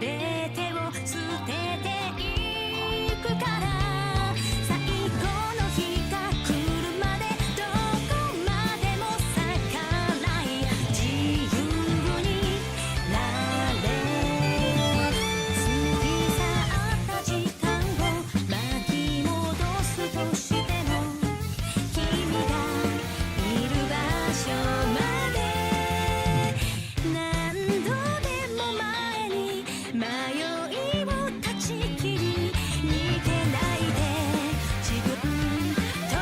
全てを捨てていくから最後の日が来るまでどこまでも逆らい自由になれ過ぎ去った時間を巻き戻すとしても君がいる場所まで何度でも前に迷いを断ち切り逃げないで自分と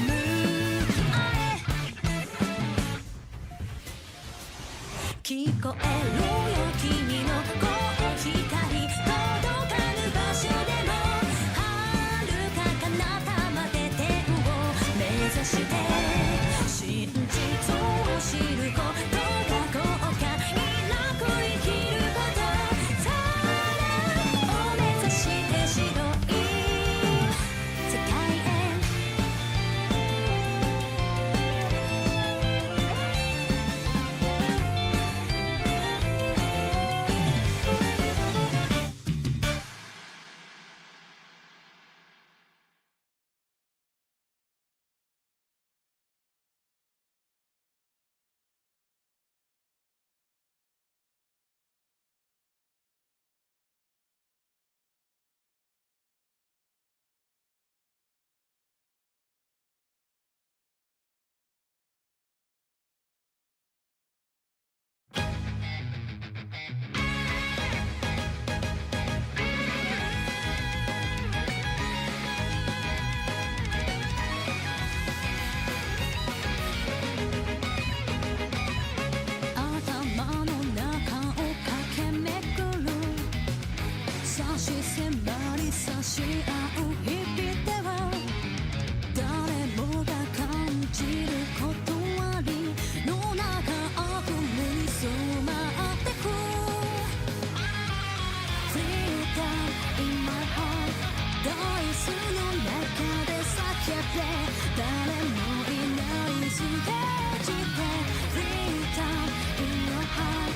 向き合え聞こえるよ君の声光届かぬ場所でも遥か彼方まで天を目指して真実を知ることが後悔なく生きることさらを目指して白い世界へ頭の中を駆け巡る差し迫り差し合う日々では誰もが感じる断りの中悪夢に染まってく Freedom in my heart ダイスの中で叫べ誰もいないステージで Freedom in your heart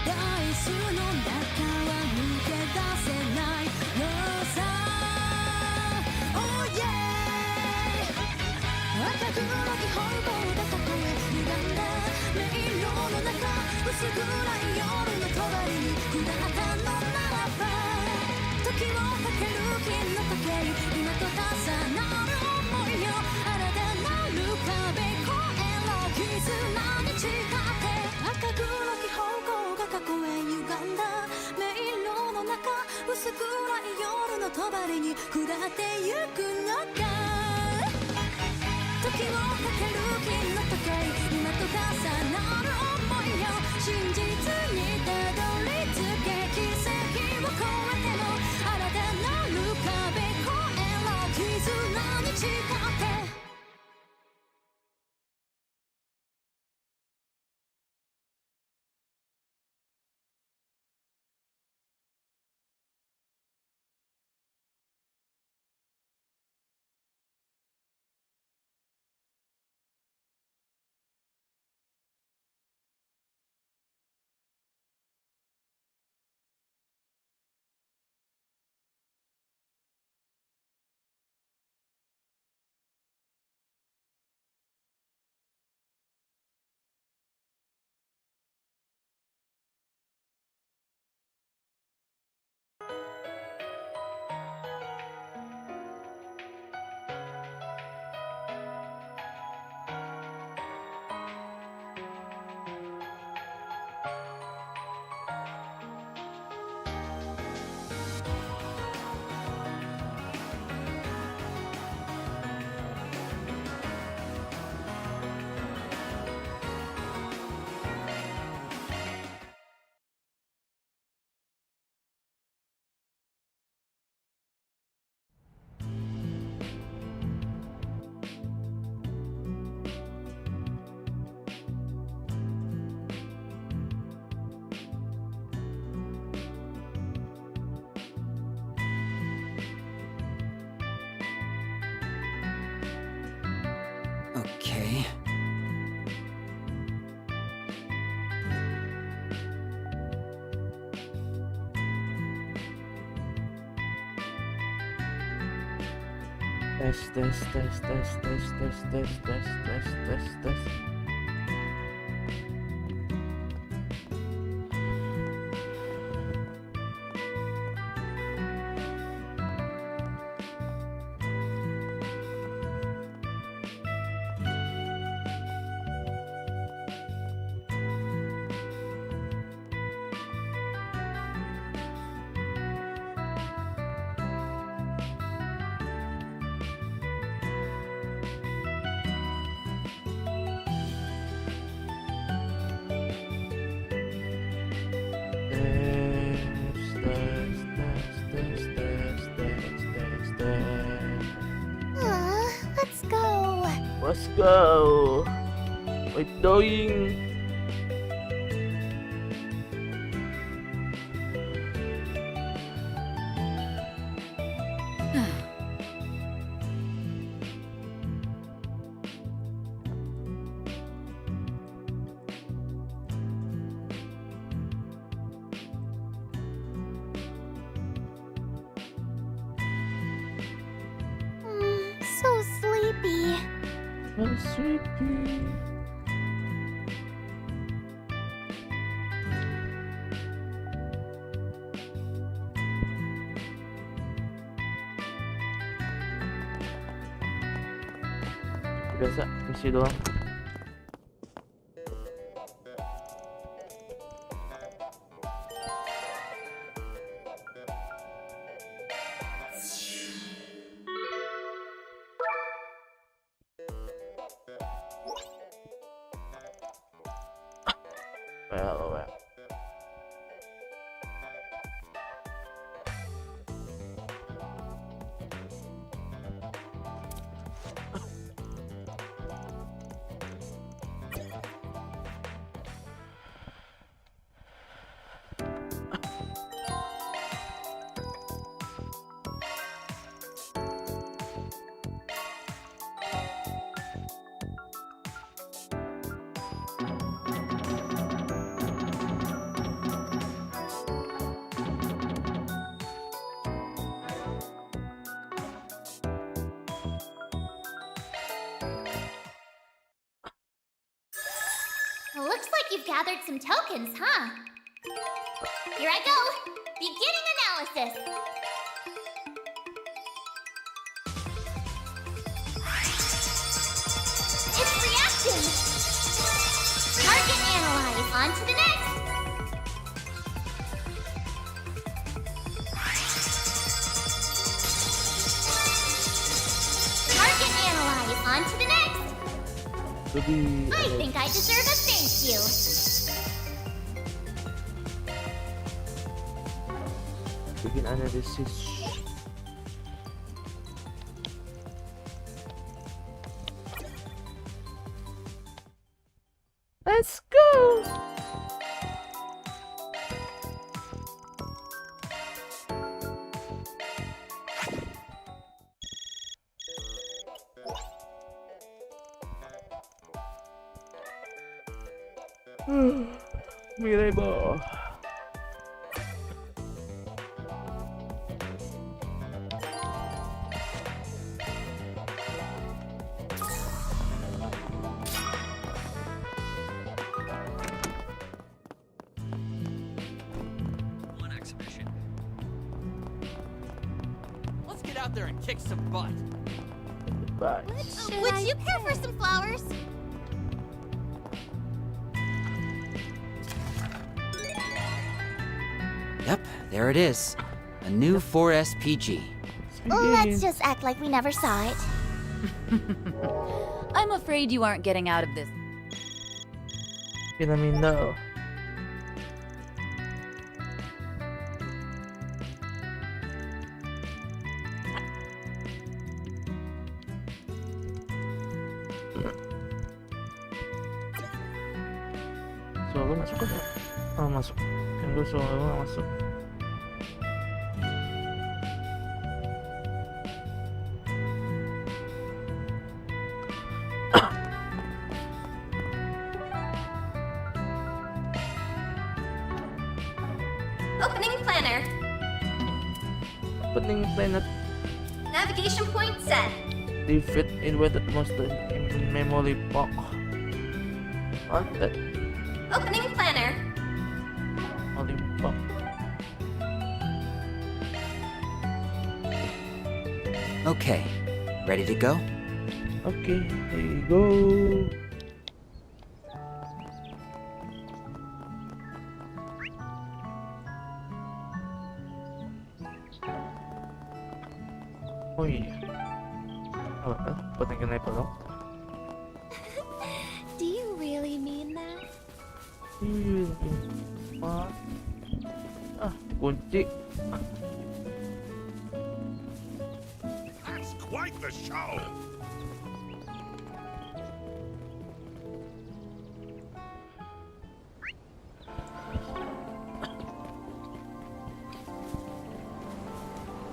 ダイスの中は抜け出せないのさ Oh yeah 赤黒き方向でここへ歪んだ迷路の中薄暗い夜の帳に下ったのならば時をかける金の時計今と重なる想いよ新たなる壁越えろ絆に誓って赤黒き方向が過去へ歪んだ迷路の中薄暗い夜の帳に下ってゆくのか時をかける金の時計今と重なる想いよ真実にたどり着け奇跡を超えても新たなる壁越えろ絆に誓って Tes tes tes tes tes tes tes tes tes tes tes. Let's go. Let's go. We're doing. So sleepy. So sleepy. Biasa, misi doang. Well. Looks like you've gathered some tokens, huh? Here I go. Beginning analysis. It's reacting. Target analyze. On to the next. Target analyze. On to the next. I think I deserve a thank you. Begin analysis. Let's go. Mirable. One exhibition. Let's get out there and kick some butt. Bye. Would you care for some flowers? Yep, there it is. A new 4S PG. Let's just act like we never saw it. I'm afraid you aren't getting out of this. Pinamino. So, aku masuk kan? Oh, masuk. Kan gue suruh aku nggak masuk. Opening planner. Opening planet. Navigation point set. Defeat invented monster in memory box. What that? Opening planner. Memory box. Okay, ready to go? Okay, here you go. Oh iya. Buat yang kena pelok. Do you really mean that? Kunci. That's quite the show.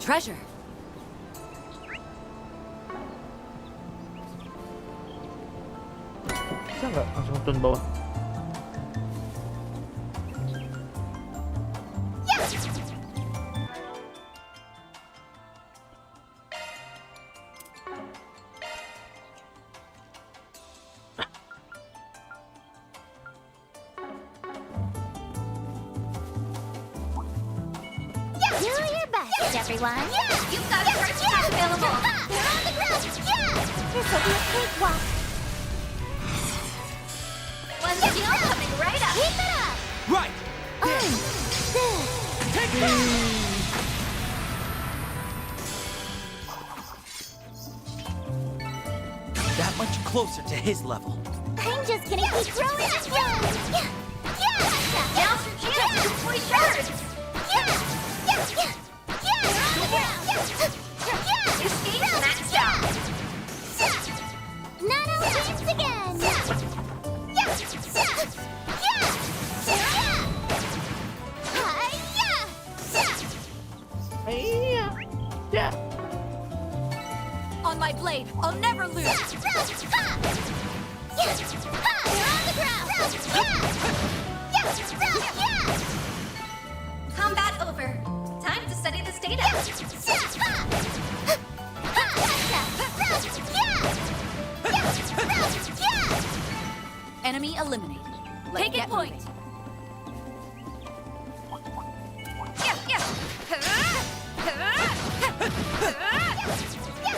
Treasure. Bisa nggak langsung turun bawah? Do your best, everyone. Yeah, you've got a first time available. They're on the ground. Yeah, this will be a cakewalk. One skill coming right up. Keep it up. Right! Take this! That much closer to his level. I'm just gonna keep growing and growing. Yeah, yeah. Now's your chance to push hard. Yeah, yeah, yeah. Yeah, you're on the ground. Yeah, your skate's maxed out. Nano wins again. Yeah, yeah, Iya. Ya. On my blade, I'll never lose. You're on the ground. Combat over. Time to study this data. Enemy eliminated. Let's Take it get point. moving.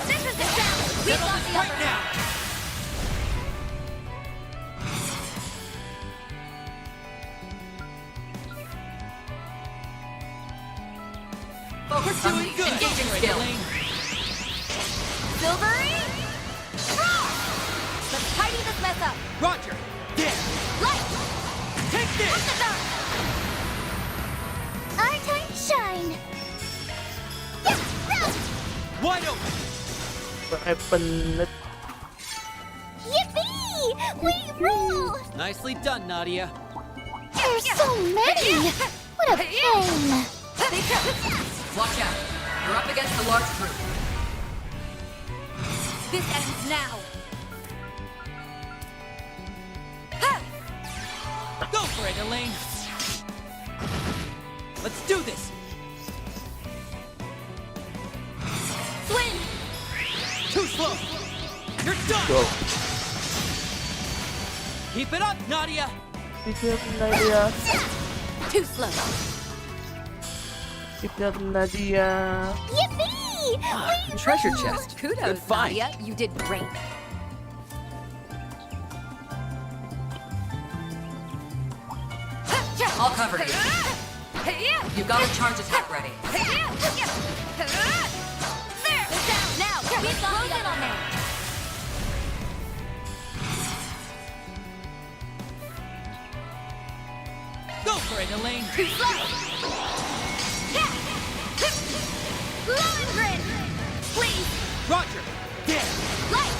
This is the ground. We've got the upper Now! Focus Doing good! engaging Right, skill. Elaine. Silvery. Let's tidy this mess up. Roger! There! Light. Take this! Our time to shine. Wide open! Weapon. Yippee! We rule! Nicely done, Nadia. There's so many! What a pain! Watch out. You're up against a large group. This ends now. Go for it, Elaine! Let's do this! Swing. Too slow! You're done! Go. Keep it up, Nadia! Siap Nadia. Too slow. Siap Nadia. Yippee! We Treasure rule! chest. Kudos, Good find. Nadia. You did great. I'll cover you. You've got a charge attack ready. There! Down! Now, we've got the other man. Go for it, Elaine! Too slow. Lowengren! Please! Roger! There! Light!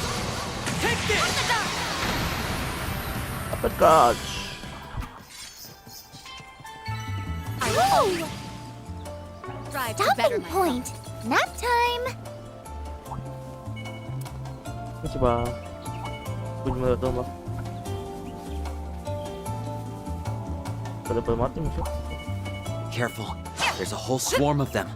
Take On this! the guard! Apa dodge? Woo! Drive to better Stopping myself. point! Nap time! Masih bang. Bunyi meletup bang. Pada mati musuh. Careful. There's a whole swarm of them.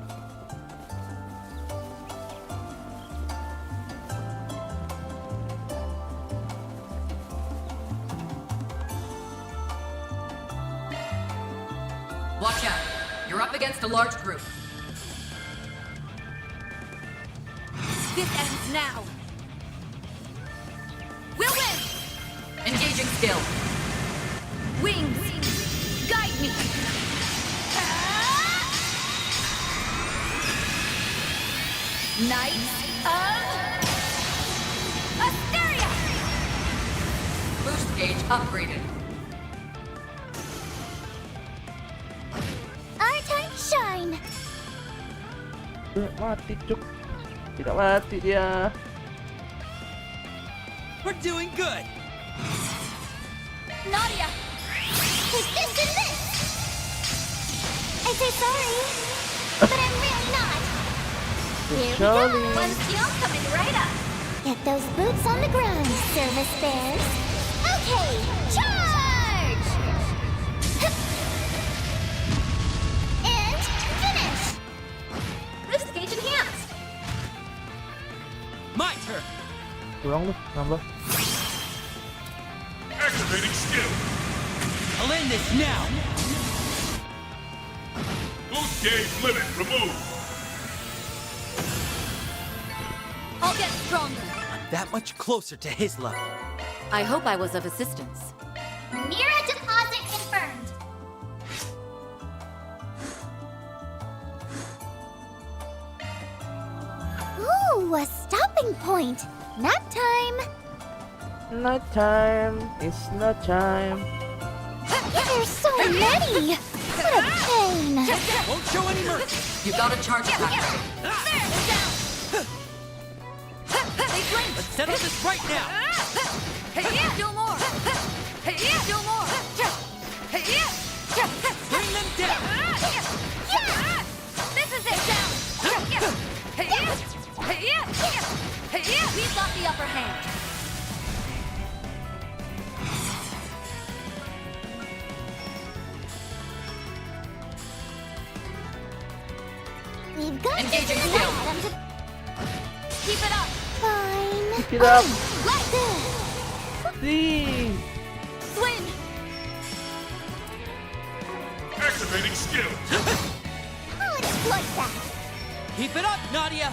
large group. This ends now. We'll win! Engaging skill. Wings, guide me. Knights of Asteria. Boost gauge upgraded. Our time to shine. Mati cuk. Tidak mati dia. We're doing good. Nadia, take this and this. I say sorry, but I'm really not. Here we go. Charlie. One skill coming right up. Get those boots on the ground, service bears. Okay, charge! And finish. Boost gauge enhanced. My turn. Kurang lu, nambah. Activating skill. I'll end this now. Boost gauge limit removed. I'll get stronger. I'm that much closer to his level. I hope I was of assistance. Mira deposit confirmed. Ooh, a stopping point. Nap time. Night time. It's not time. There's so many. What a pain. Won't show any mercy. You got a charge attack. Let's settle this right now. Do more. Do more. Bring them down. Yeah. This is it. Down. We've got the upper hand. We've got Engaging to skill. them to keep it up. Fine. Keep it up. Like this. See. Swing. Activating skill. I'll exploit that. Keep it up, Nadia.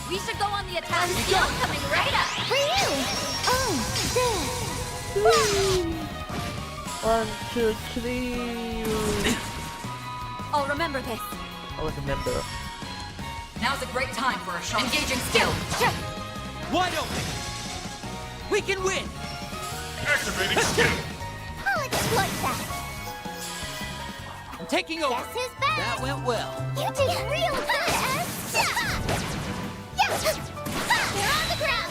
We should go on the attack. Skill coming right up. For you. Oh, this. 1, 2, 3. I'll remember this. I was a member. Now's a great time for a shot. Engaging skill. Wide open. We can win. Activating skill. I'll exploit that. I'm taking over. Guess who's back? That went well. You did real good, Ez. They're on the ground.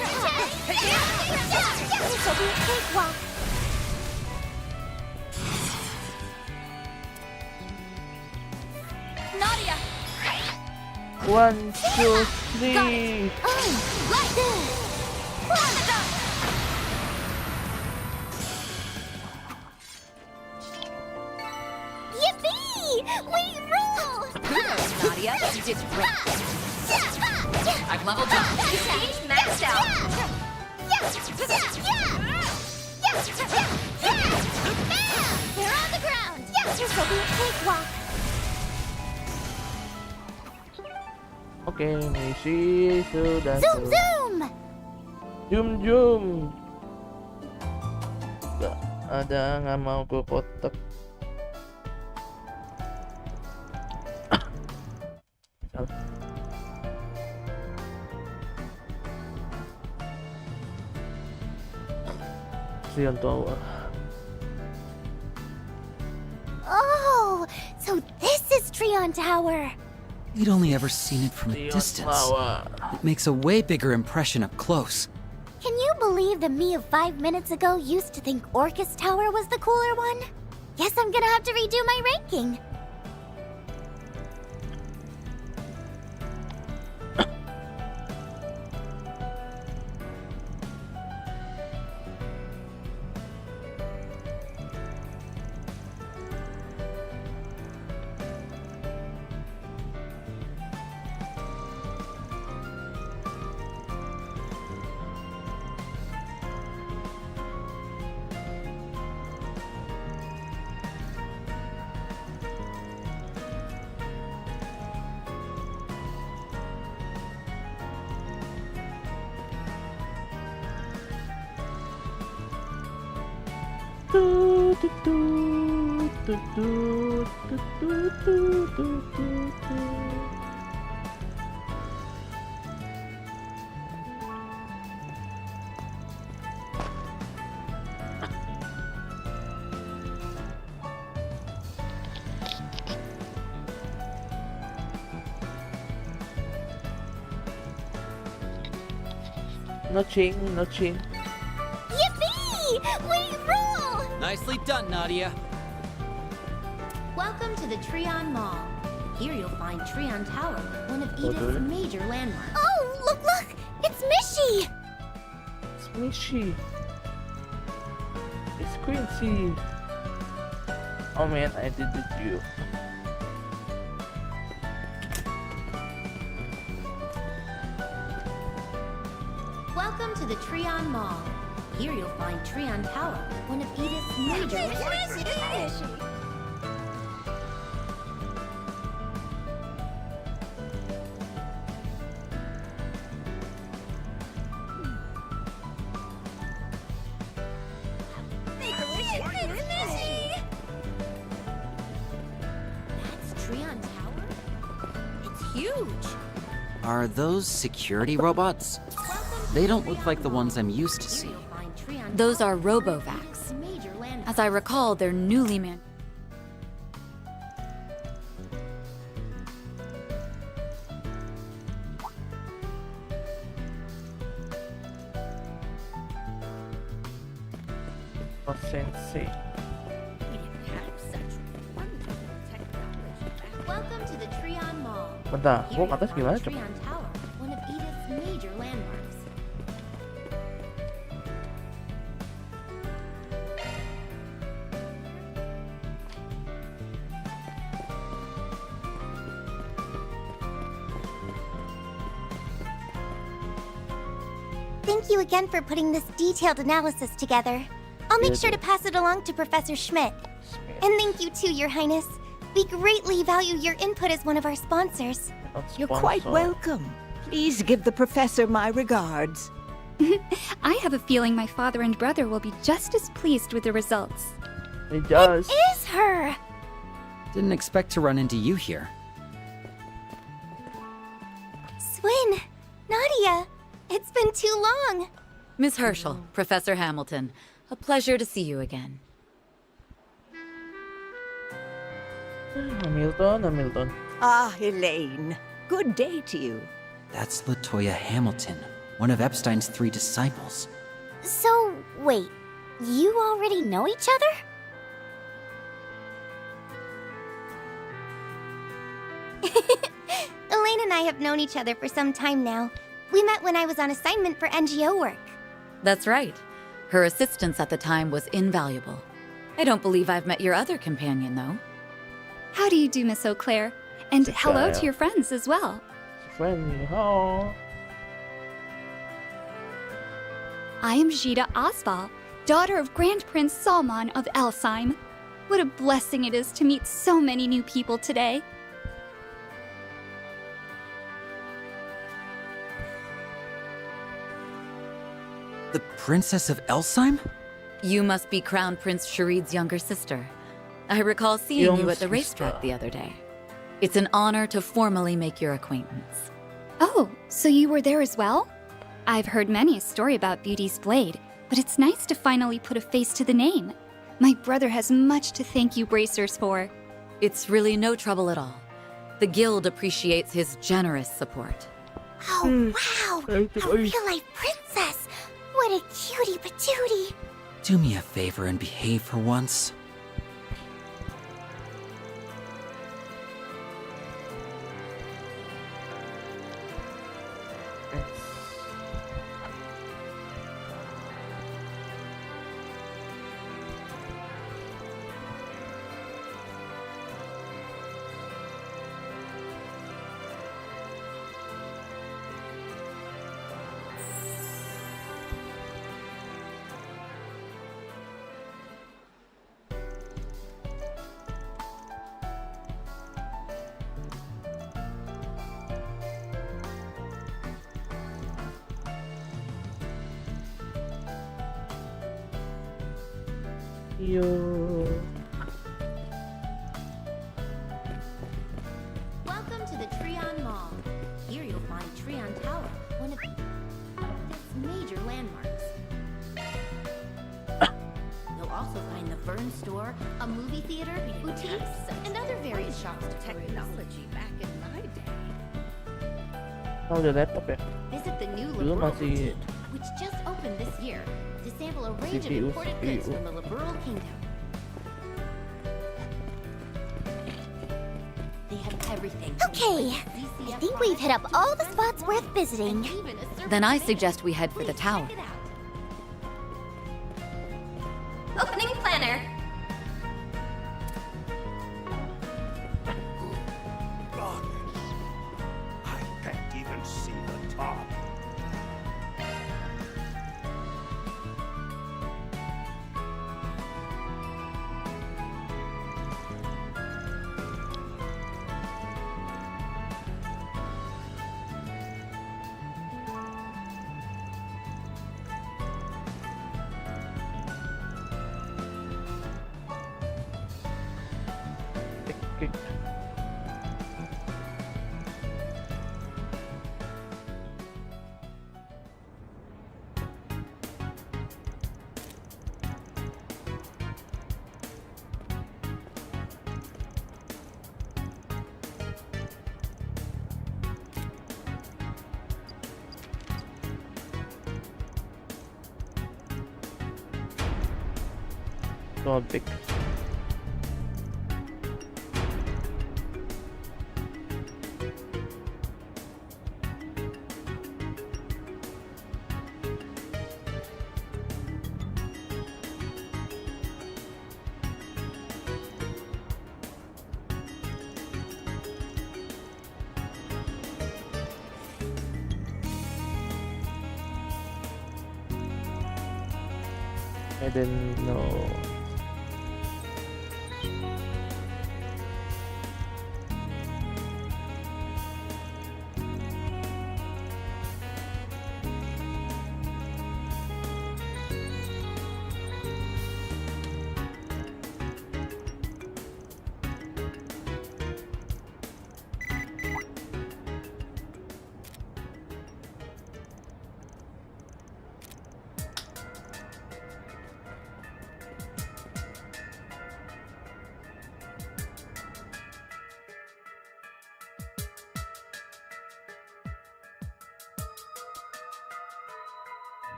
This will be a cakewalk. Nadia. 1, 2, 3. Oh, like this. Yippee! We rule! Kudos, Nadia. You did great. I've leveled up. Stage maxed out. They're on the ground. This will be a cakewalk. Oke, misi sudah Zoom, zoom! Zoom. Gak ada, nggak mau ke kotak. Salah. Sian Tower. Oh, so this is Trion Tower. We'd only ever seen it from a Sian distance. Tower. It makes a way bigger impression up close. Can you believe the me of 5 minutes ago used to think Orcus Tower was the cooler one? Guess I'm gonna have to redo my ranking. do, do, do, do, do, do, do, do, do, do. Nothing, nothing. Yippee! We rule! Nicely done, Nadia. Welcome to the Treon Mall. Here you'll find Treon Tower, one of Edith's major landmarks. Oh, look, look! It's Mishi! It's Mishi. It's Quincy. Oh man, I did it to you. Welcome to the Treon Mall. Here you'll find Treon Tower, one of Edith's major landmarks. That's Treon Tower? It's huge. Are those security robots? They don't look like the ones I'm used to seeing. Those are Robovacs. As I recall, they're newly man. Oh, sensei. Welcome to the Treon Mall. Bentar, Here gua you'll ke atas find gimana coba? Treon Tower, one of Edith's major landmarks. Thank you again for putting this detailed analysis together. I'll make sure to pass it along to Professor Schmidt. And thank you too, Your Highness. We greatly value your input as one of our sponsors. Not You're quite sponsor. welcome. Please give the professor my regards. I have a feeling my father and brother will be just as pleased with the results. It does. Is her! Didn't expect to run into you here. Swin, Nadia, it's been too long. Miss Herschel, Professor Hamilton, a pleasure to see you again. Hamilton. Ah, Elaine. Good day to you. That's Latoya Hamilton, one of Epstein's 3 disciples. So, wait, you already know each other? Elaine and I have known each other for some time now. We met when I was on assignment for NGO work. That's right. Her assistance at the time was invaluable. I don't believe I've met your other companion, though. How do you do, Miss Eau Claire? And hello Jika. to your friends as well. Friendly, oh. I am Jida Osval, daughter of Grand Prince Salman of Elsheim. What a blessing it is to meet so many new people today. The Princess of Elsheim? You must be Crown Prince Sharid's younger sister. I recall seeing you Young at the sister. racetrack the other day. It's an honor to formally make your acquaintance. Oh, so you were there as well? I've heard many a story about Beauty's Blade, but it's nice to finally put a face to the name. My brother has much to thank you Bracers for. It's really no trouble at all. The Guild appreciates his generous support. Oh, wow! Thank A you. real-life princess! What a cutie patootie! Do me a favor and behave for once. you. Welcome to the Treon Mall. Here you'll find Treon Tower, one of its major landmarks. You'll also find the Fern Store, a movie theater, boutiques, and other various shops to technology back in my day. Oh, udah laptop ya? Visit the new Dulu Liberal masih Boutique, which just opened this year, to sample a range CPU, of imported goods CPU. from the Liberal Kingdom. They have everything. Okay, I think we've hit up all the spots worth visiting. Then I suggest we head for the tower. Opening planner. I can't even see the top. Okay. Topic. I don't know.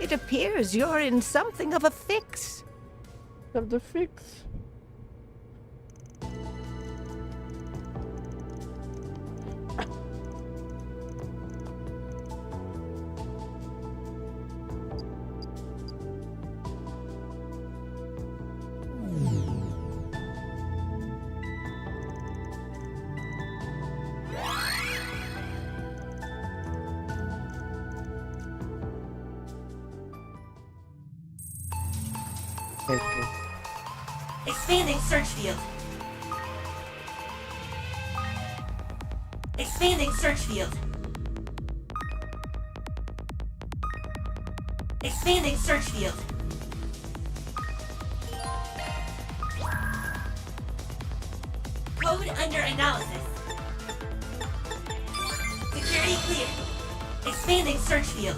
It appears you're in something of a fix. Have the fix. Okay. Expanding search field. Expanding search field. Expanding search field. Code under analysis. Security clear. Expanding search field.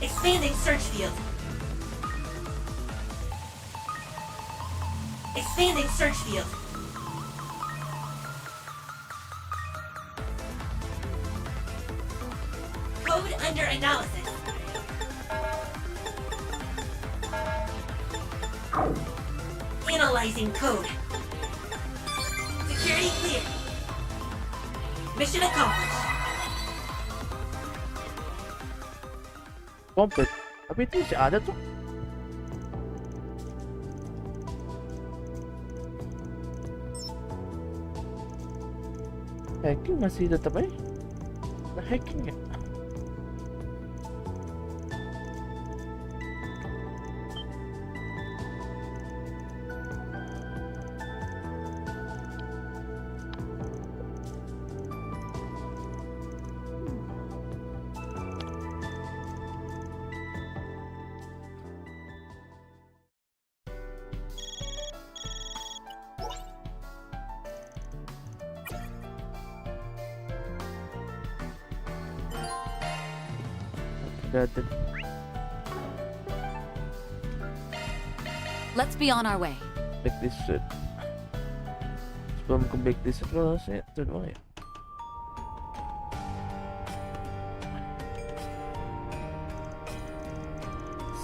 Expanding search field. Expanding search field. Code Under analysis. Analyzing code. Security clear. Mission accomplished. Komplit. Tapi itu masih ada tuh. Hacking masih tetap aja. Nah, hacking ya. Let's be on our way. Back this shit. Sebelum ke back this shit lo harusnya itu doang ya.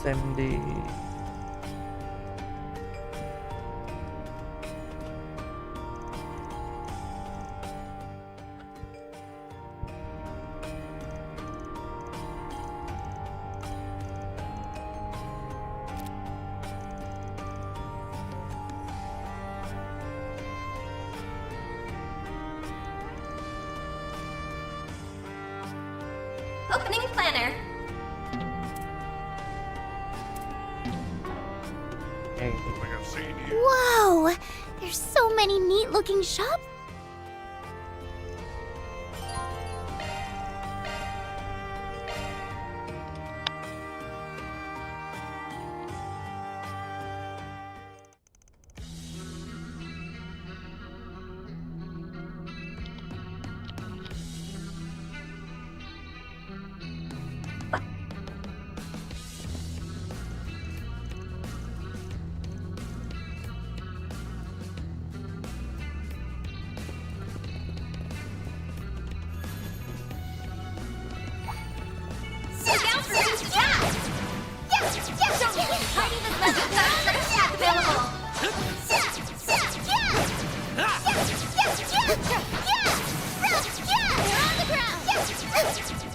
Sandy. Opening planner. Wow! There's so many neat-looking shops.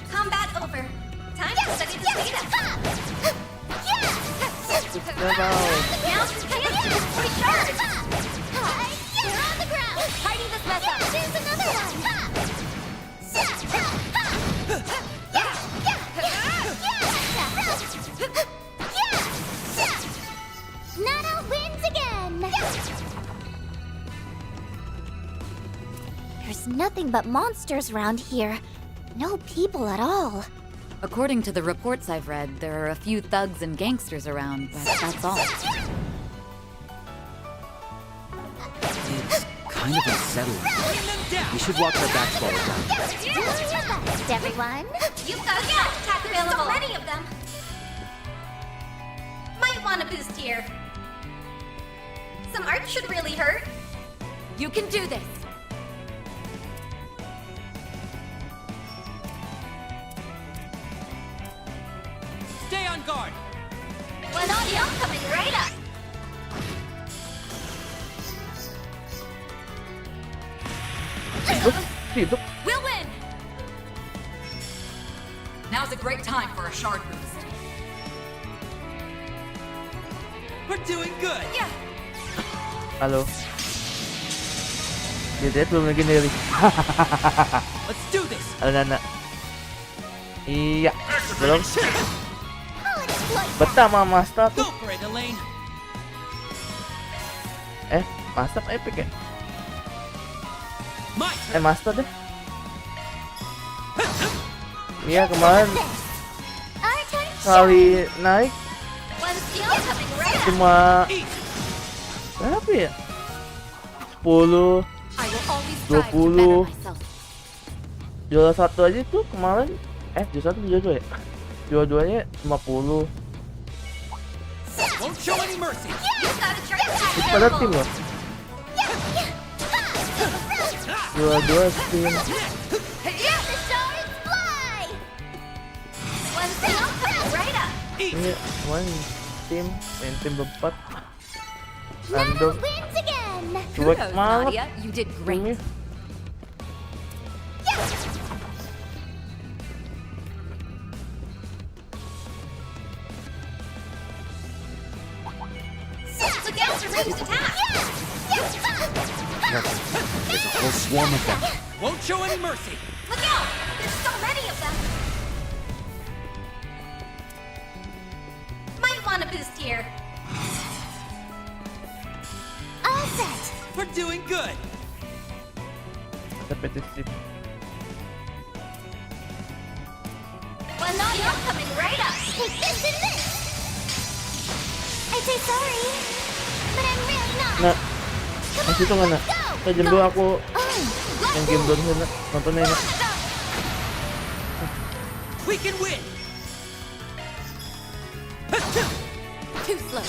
Combat over. Time to study the data. Recharge. We're on the ground. Hiding this mess up. There's another one. Nana wins again. There's nothing but monsters around here. No people at all. According to the reports I've read, there are a few thugs and gangsters around, but that's all. It's kind of unsettling. We should walk our backs while we're done. Best, everyone. You've got a gas attack available. So many of them. Might want a boost here. Some art should really hurt. You can do this! Stay on guard. One audio coming right up. We'll win! Now's a great time for a shard boost. We're doing good. Yeah! Halo. Dia belum lagi nih. Let's do this. Halo Nana. Iya, belum. Pertama master tuh. Go for it, Elaine. Master epic ya? My Master deh. Iya kemarin kali naik One skill coming right up. cuma berapa ya? 10, I will always strive to better 20. myself. Juara satu aja tuh kemarin juara satu juara dua ya? Juara duanya 50. won't show any mercy. You've got a charge attack Itu pada available. tim loh. Juara dua tim. The shards fly. Ini one tim, yang tim berempat. Nana Random. wins again! Cuek Kudos, banget. Nadia. You did great. Ini. Look out for ranged attack! There's a whole swarm of them. Won't show any mercy. Look out! There's so many of them! Might want a boost here. All set! We're doing good. Repetitif. Well, not you're coming right up! Take this and this! I say sorry, but I'm really not. Nah, masih itu nggak nak? Kita jam 2 aku yang game down sana nontonnya nak. We can win. Too slow.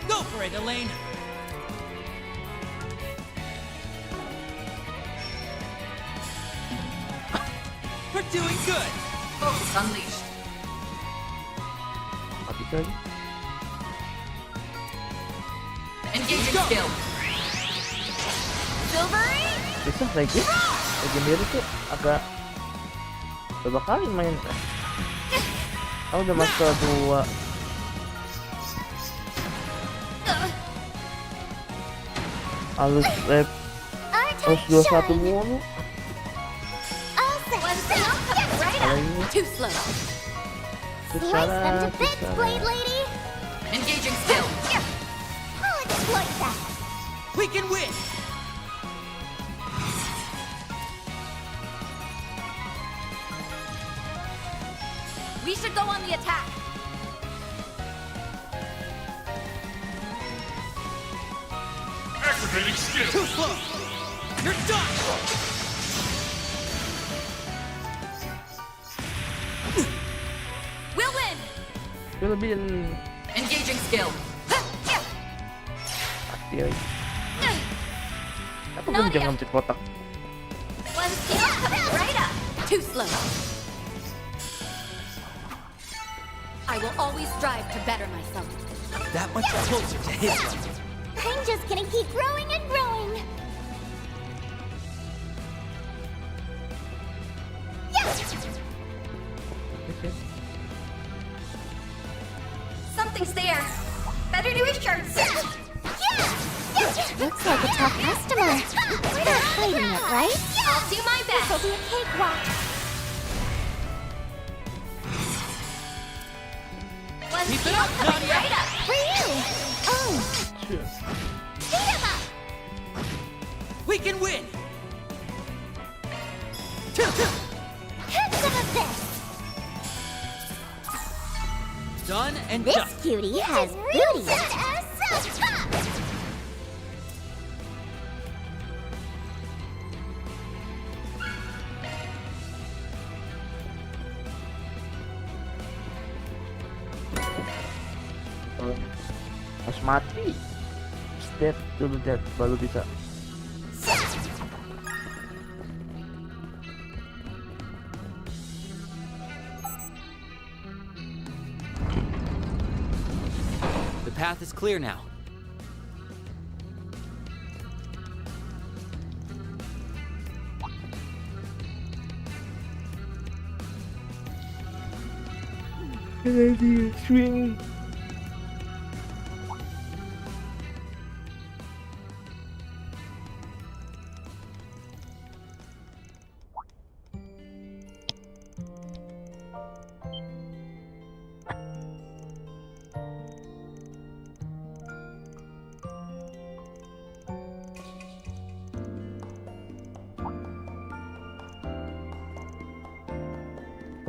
Go for it, Elaine. We're doing good. Focus unleashed. Mati lagi. Engaging skill. Silvery? Bisa lagi. Legendary tuh agak berapa kali main. Aku udah masuk ke 2. Halus rep. Harus 21 mulu. All set! One thing, I'm coming right Kalau up! ini Too slow. Slice them to bits, secara. Blade Lady! Engaging skill. I'll exploit that! We can win. We should go on the attack. Activating skill. Too slow. You're done. We'll win. Philippine Engaging skill. pasti lagi. Apa belum jangan cek kotak? One thing, I'm coming right up! Too slow. I will always strive to better myself. That much closer to his level. I'm just gonna keep growing and growing! Something's there! Better do a shirt set! Looks like a tough customer. We're not fighting it, right? I'll do my best! This'll be a cakewalk! One Keep it skill up, coming Nadia. right up! For you! Oh! Beat him up! We can win. Have some of this! Done and This done. cutie has booty! Harus mati. Death dulu death baru bisa. The path is clear now. Swing.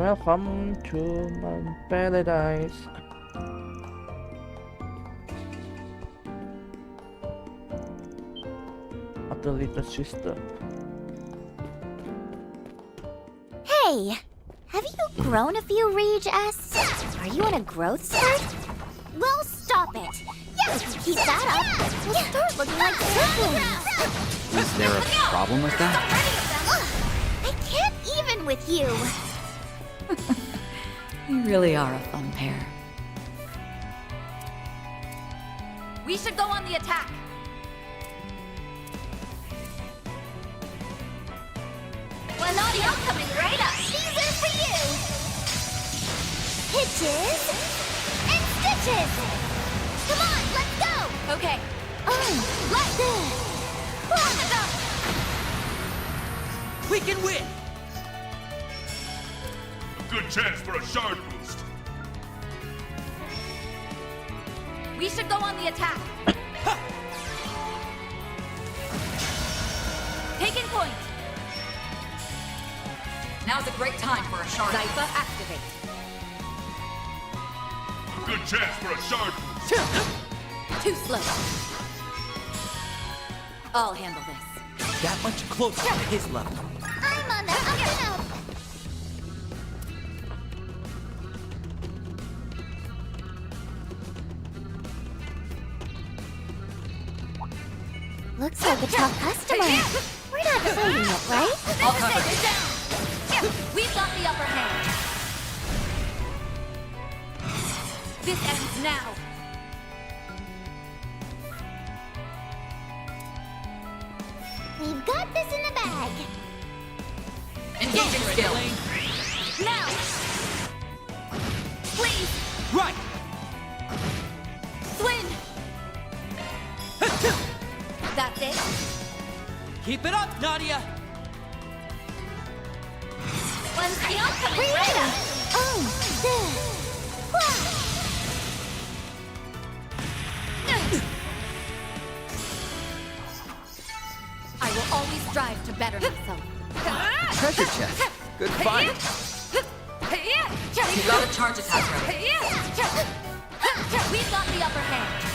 Welcome to my paradise. Of the little sister. Hey! Have you grown a few Rage-S? Are you on a growth spurt? Well, stop it! If you keep that up, we'll start looking like siblings! Is there a problem with that? I can't even with you! We really are a fun pair. We should go on the attack! Well, naughty, I'm coming right up. These are for you. Hitches and stitches. Come on, let's go. Okay. Let's go. We can win! Good chance for a shard boost. We should go on the attack. Taking point. Now's a great time for a shard. Zypha activate. Good chance for a shard boost. Too slow. I'll handle this. That much closer to his level. I'm on the up and up. Looks like a tough customer. We're not fighting it, right? I'll cover it. We've got the upper hand. This ends now. We've got this in the bag. Engaging skill. Now. Please. Right! Swing. That's it. Keep it up, Nadia! One's the oncoming right up. I will always strive to better myself. Treasure chest. Good find. You got a charge attack ready. We've got the upper hand.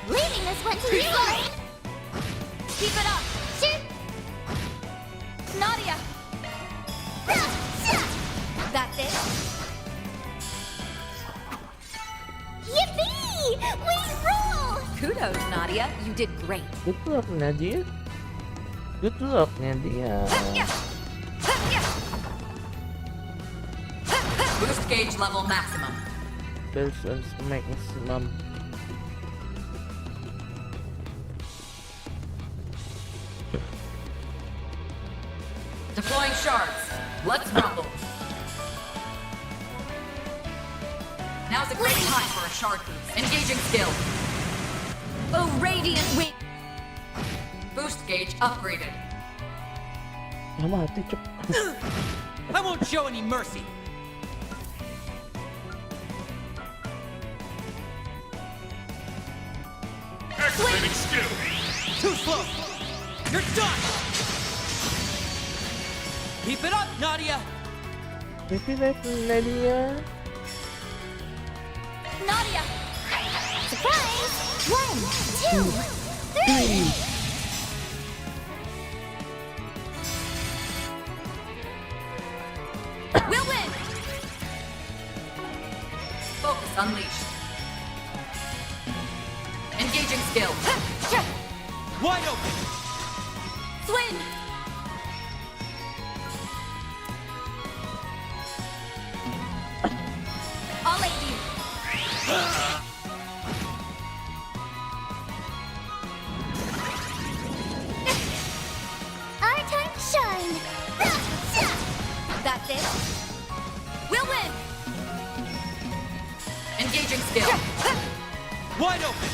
Leaving this one to you. Keep it up. Shoot. Nadia. That's it. Yippee! We roll! Kudos, Nadia. You did great. Good luck, Nadia. Good luck, Nadia. Boost gauge level maximum. Business maximum. Deploying shards. Let's rumble. Now's a great time for a shard boost. Engaging skill. Oh, radiant wing. Boost gauge upgraded. Mati, cep. I won't show any mercy! Activating skill. Too slow! You're done! Keep it up, Nadia! Keep it up, Nadia. Nadia! Surprise! 1, 2, 3! We'll win! Focus unleashed. Engaging skill. Wide open! Swing! I'll aid you. Our time to shine! That's it. We'll win! Engaging skill. Wide open!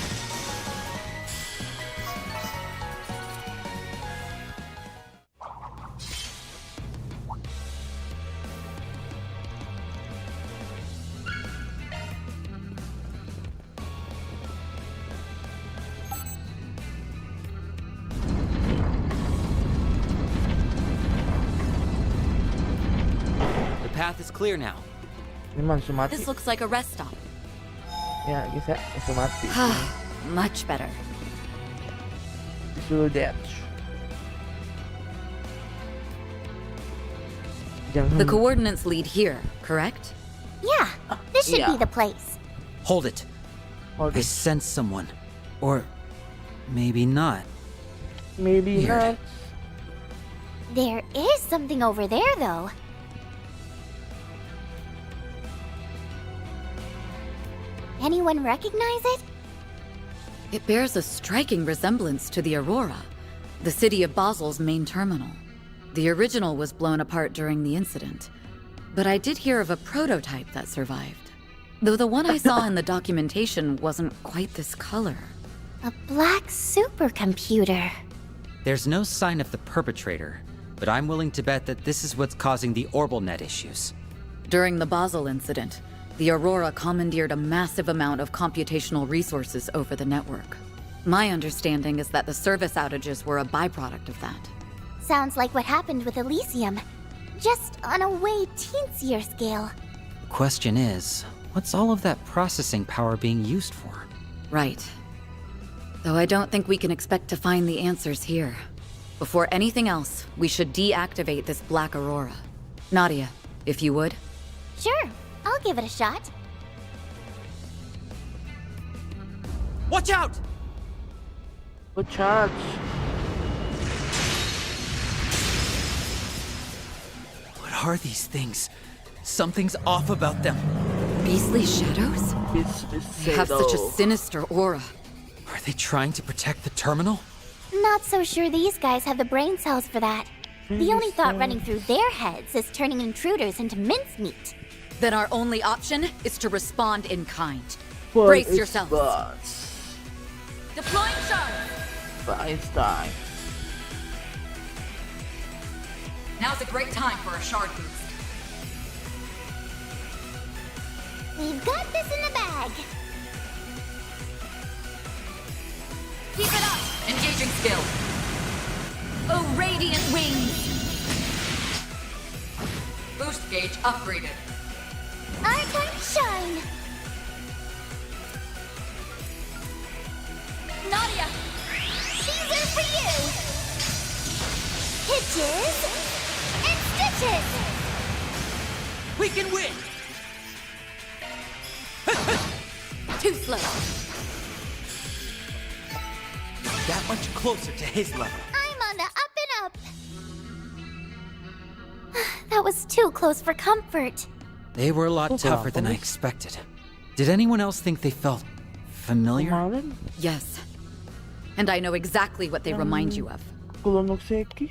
The path is clear now. Ini langsung mati. This looks like a rest stop. Ya, bisa langsung mati. Much better. Disuruh dash. Jangan. The coordinates lead here, correct? Yeah, this should Yeah. be the place. Hold it. Hold I it. sense someone. Or maybe not. Maybe Weird. not. There is something over there, though. Anyone recognize it? It bears a striking resemblance to the Aurora, the city of Basel's main terminal. The original was blown apart during the incident, but I did hear of a prototype that survived. Though the one I saw in the documentation wasn't quite this color. A black supercomputer. There's no sign of the perpetrator, but I'm willing to bet that this is what's causing the OrbitalNet issues. During the Basel incident, the Aurora commandeered a massive amount of computational resources over the network. My understanding is that the service outages were a byproduct of that. Sounds like what happened with Elysium. Just on a way teensier scale. The question is, what's all of that processing power being used for? Right. Though I don't think we can expect to find the answers here. Before anything else, we should deactivate this Black Aurora. Nadia, if you would. Sure, I'll give it a shot. Watch out! Good charge. What are these things? Something's off about them. Beastly shadows? They have such a sinister aura. Are they trying to protect the terminal? Not so sure these guys have the brain cells for that. The only thought running through their heads is turning intruders into mincemeat. Then our only option is to respond in kind. But Brace it's yourselves. bots. Deploying charge! But it's time. Now's a great time for a shard boost. We've got this in the bag. Keep it up! Engaging skill. Oh, radiant wings! Boost gauge upgraded. Our time to shine. Nadia! These are for you. Hitches and stitches. We can win! Too slow. That much closer to his level. I'm on the up and up. That was too close for comfort. They were a lot Okay. tougher than I expected. Did anyone else think they felt familiar? Kemarin, Yes. And I know exactly what they remind you of. Kulonokseki,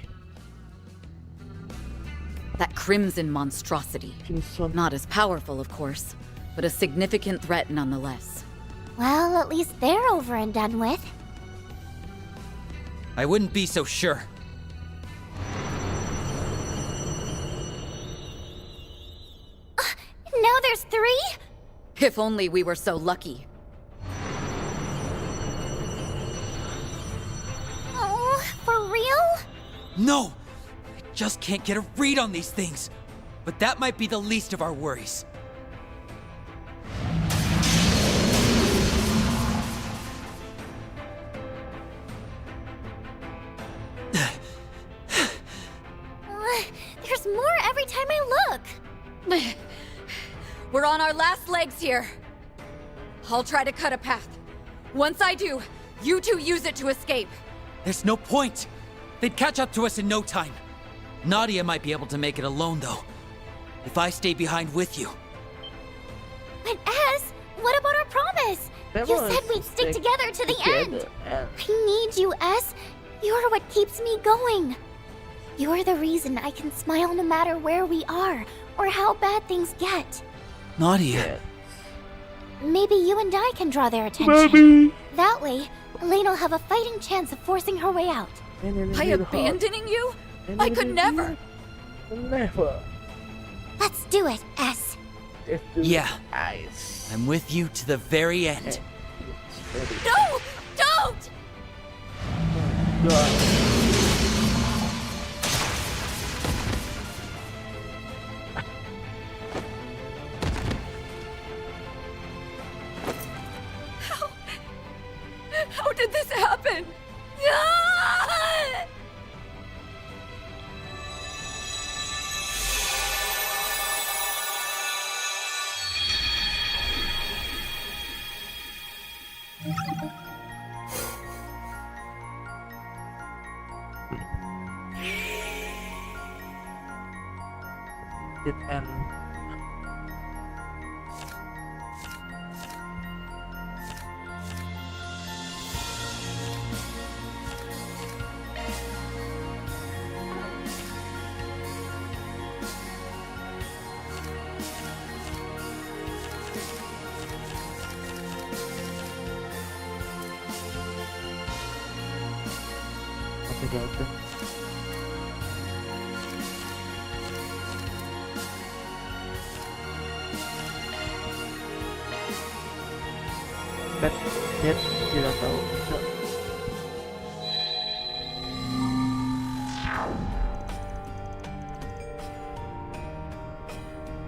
That crimson monstrosity. Kinson. Not as powerful, of course, but a significant threat nonetheless. Well, at least they're over and done with. I wouldn't be so sure. Now there's 3? If only we were so lucky. Oh, for real? No! I just can't get a read on these things. But that might be the least of our worries. There's more every time I look. We're on our last legs here. I'll try to cut a path. Once I do, you two use it to escape. There's no point. They'd catch up to us in no time. Nadia might be able to make it alone, though. If I stay behind with you. But Ez, what about our promise? You said we'd stick together to the end. I need you, Ez. You're what keeps me going. You're the reason I can smile no matter where we are or how bad things get. Nadia. Maybe you and I can draw their attention. Maybe. That way, Elaine'll have a fighting chance of forcing her way out. By abandoning you? I could never. Never. Let's do it, Ez. Yeah. Eyes. I'm with you to the very end. No! Don't! God. How did this happen? Ah! It and apa gitu. Bet, dia tidak tahu.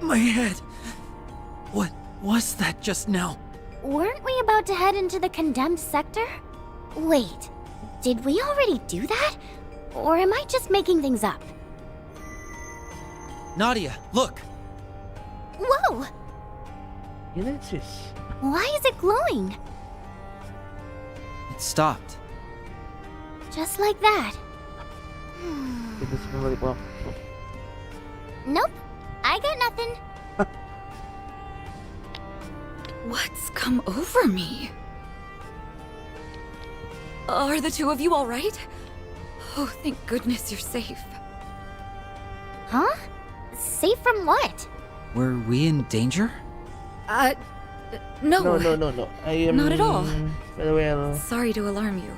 My head! What was that just now? Weren't we about to head into the condemned sector? Wait, did we already do that? Or am I just making things up? Nadia, look! Whoa! Genesis. Why is it glowing? It stopped. Just like that. Itu semua balik waktu. Nope, I got nothing. What's come over me? Are the two of you all right? Oh, thank goodness you're safe. Huh? Safe from what? Were we in danger? No. No. I am Not at all. Very well. Sorry to alarm you.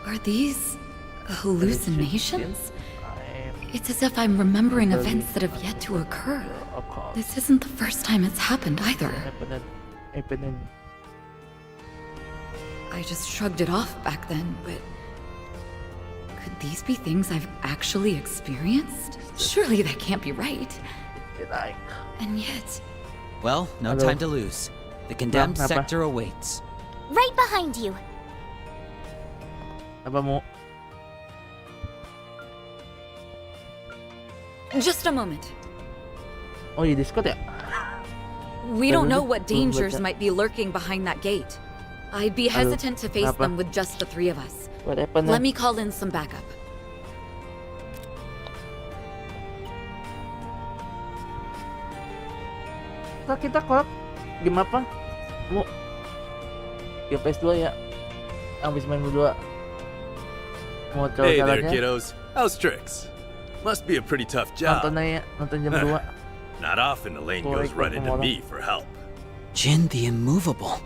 Are these hallucinations? It's as if I'm remembering events that have yet to occur. This isn't the first time it's happened either. Happening. I just shrugged it off back then, but could these be things I've actually experienced? Surely that can't be right. And yet... Well, no Hello. time to lose. The condemned Apa? sector awaits. Right behind you. Apa mo? Just a moment. Oh, iya Discord ya? We don't know what Belum dangers baca. might be lurking behind that gate. I'd be Halo, hesitant to face kenapa? them with just the three of us. What happened? Let me call in some backup. Kita kolak game apa? Mau ya PS2 ya? Abis main berdua. Mau coba Hey there, caranya? kiddos. How's tricks? Must be a pretty tough job. Nonton aja ya, nonton jam 2. Not often Elaine Boy, goes right into come on. me for help. Jin the Immovable.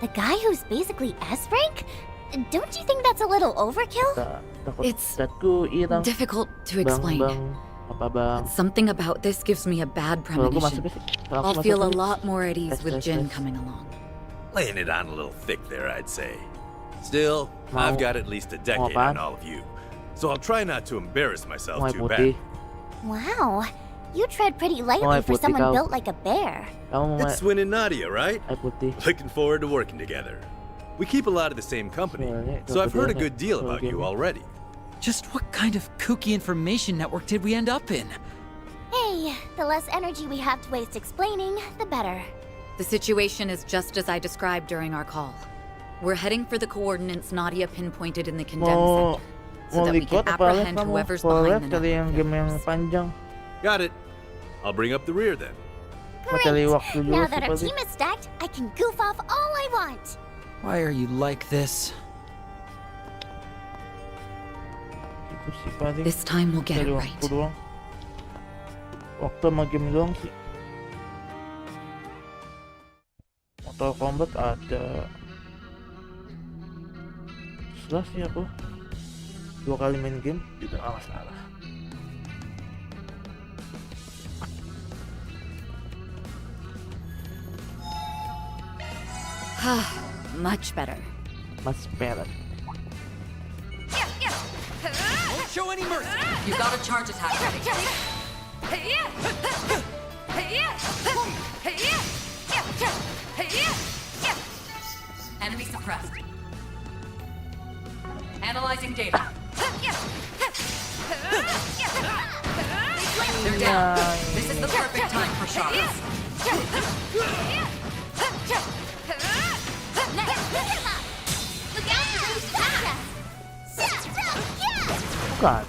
The guy who's basically S-rank? Don't you think that's a little overkill? Takut It's catku hilang. Difficult to explain. Bang, apa bang? Something about this gives me a bad Kalau aku premonition. masuk sih. Kalau aku I'll masuk feel a sih. lot more at ease with Yes. Jin coming along. Laying it on a little thick there, I'd say. Still, Mau- I've got at least a decade apaan? on all of you, so I'll try not to embarrass myself Mau air too putih. bad. Wow, you tread pretty lightly air for putih someone kau. built like a bear. Kamu mau It's Swin and Nadia, right? air putih? Looking forward to working together. We keep a lot of the same company, so I've heard a good deal about you already. Just what kind of kooky information network did we end up in? Hey, the less energy we have to waste explaining, the better. The situation is just as I described during our call. We're heading for the coordinates Nadia pinpointed in the condemned Mau sector, so mau that we can record apa live apprehend kamu? whoever's Kalau behind live the cari network. yang game yang panjang. Got it. I'll bring up the rear then. Mau cari Great! waktu dulu Now sih that our pasti. team is stacked, I can goof off all I want. Why are you like this? Itu sih paling. This time we'll get Cari it waktu right. doang. Waktu sama game doang sih. Mortal Kombat ada. Setelah sih aku 2 kali main game juga nggak masalah. Much better. Mas better. Don't show any mercy! You got a charge attack ready. Enemy suppressed. Analyzing data. They're down. This is the perfect time for shots. Bukan.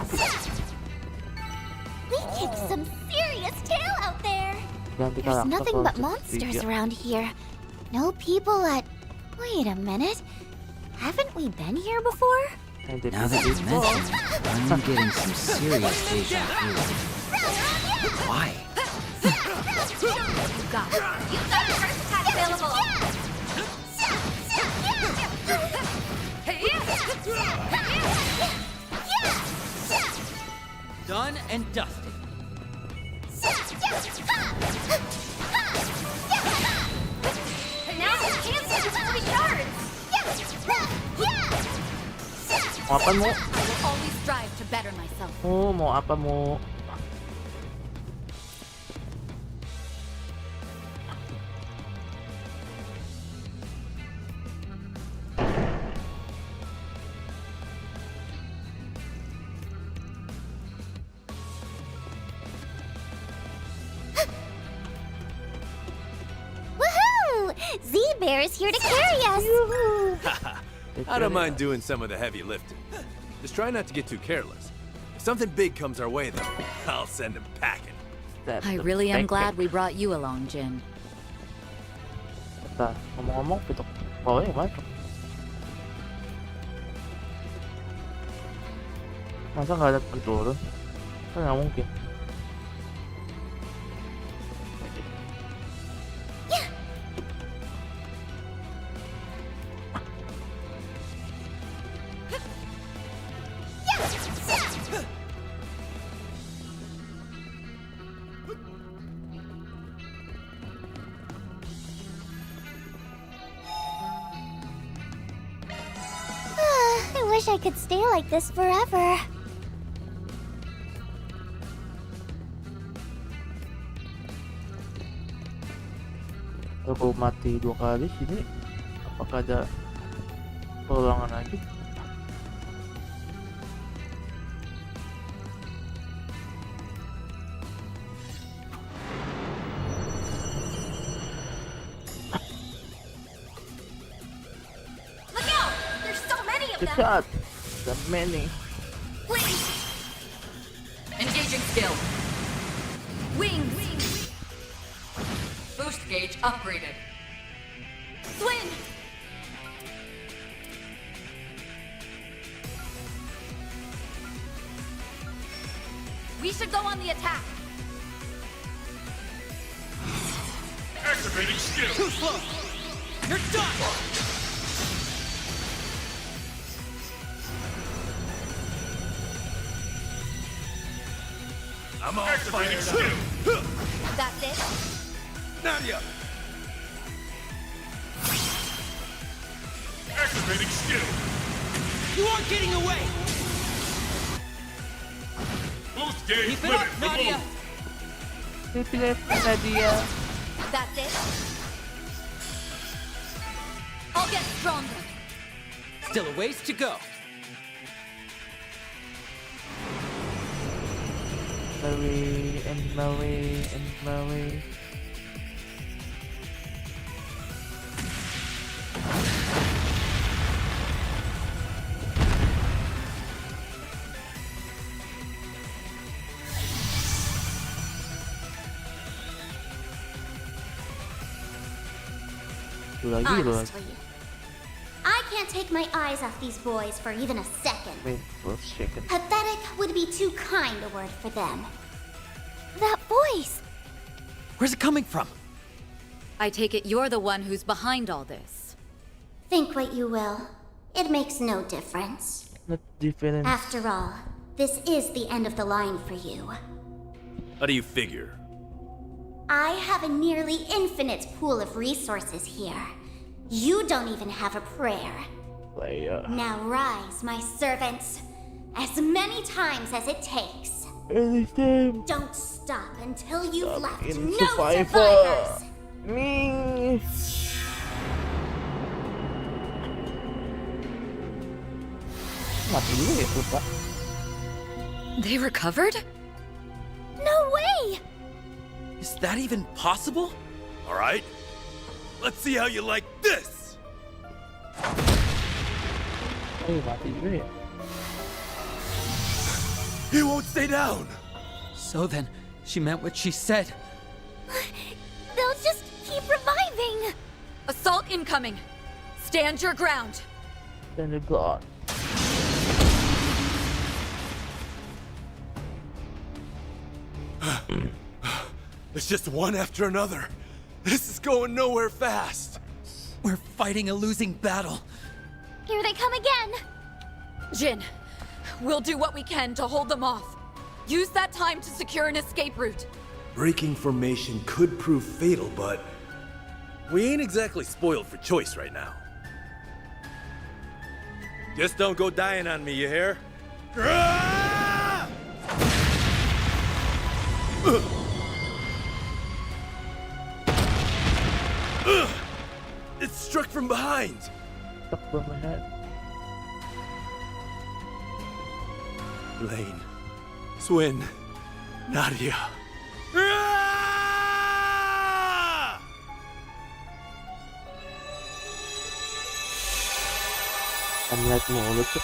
We kicked some serious tail out there. Ganti There's karakter nothing kalau but monsters tiga. around here. No people at... Wait a minute. Haven't we been here before? Now that you've mentioned it, I'm getting some serious deja vu. Why? You got your first attack available. Done and dusted. Now cancel the shards. Mau apa Mo? I will always strive to better myself. Oh, mau apa Mo? Woohoo! Z-Bear is here to carry us. I don't mind doing some of the heavy lifting. Just try not to get too careless. If something big comes our way, though, I'll send him packing. I really am glad we brought you along, Jin. Bentar, ngomong-ngomong pitok bawahnya yang mana? Masa nggak ada turun? Kan nggak mungkin. I wish I could stay like this forever. Kalau mati 2 kali sini, apakah ada peluangan lagi? Look out! There's so many of them. Cepat, the many. Please. Engaging skill. Wings. Boost gauge upgraded. Swim. We should go on the attack. Activating skill. Too slow. You're done. I'm all activating skill. That's it. Nadia! Activating skill. You aren't getting away. Boost gauge Keep it limit up, Nadia. removed. Nadia. That's it. I'll get stronger. Still a ways to go. Marie and Marie and Marie. Honestly, I can't take my eyes off these boys for even a second. Wait, first second. Pathetic would be too kind a word for them. That voice! Where's it coming from? I take it you're the one who's behind all this. Think what you will. It makes no difference. Not different. After all, this is the end of the line for you. How do you figure? I have a nearly infinite pool of resources here. You don't even have a prayer. Player. Now rise, my servants, as many times as it takes. Anything. Don't stop until you've left in no survivor. survivors. Me. Mati dulu ya, lupa. They recovered? No way! Is that even possible? All right? Let's see how you like this! Oh, mati juga ya. He won't stay down! So then, she meant what she said. They'll just keep reviving! Assault incoming! Stand your ground! Then the god. It's just one after another. This is going nowhere fast. We're fighting a losing battle. Here they come again! Jin, we'll do what we can to hold them off. Use that time to secure an escape route. Breaking formation could prove fatal, but we ain't exactly spoiled for choice right now. Just don't go dying on me, you hear? Ah! It struck from behind. Stuck above my head. Lane, Swin, Nadia. Ah! I'm like more of it.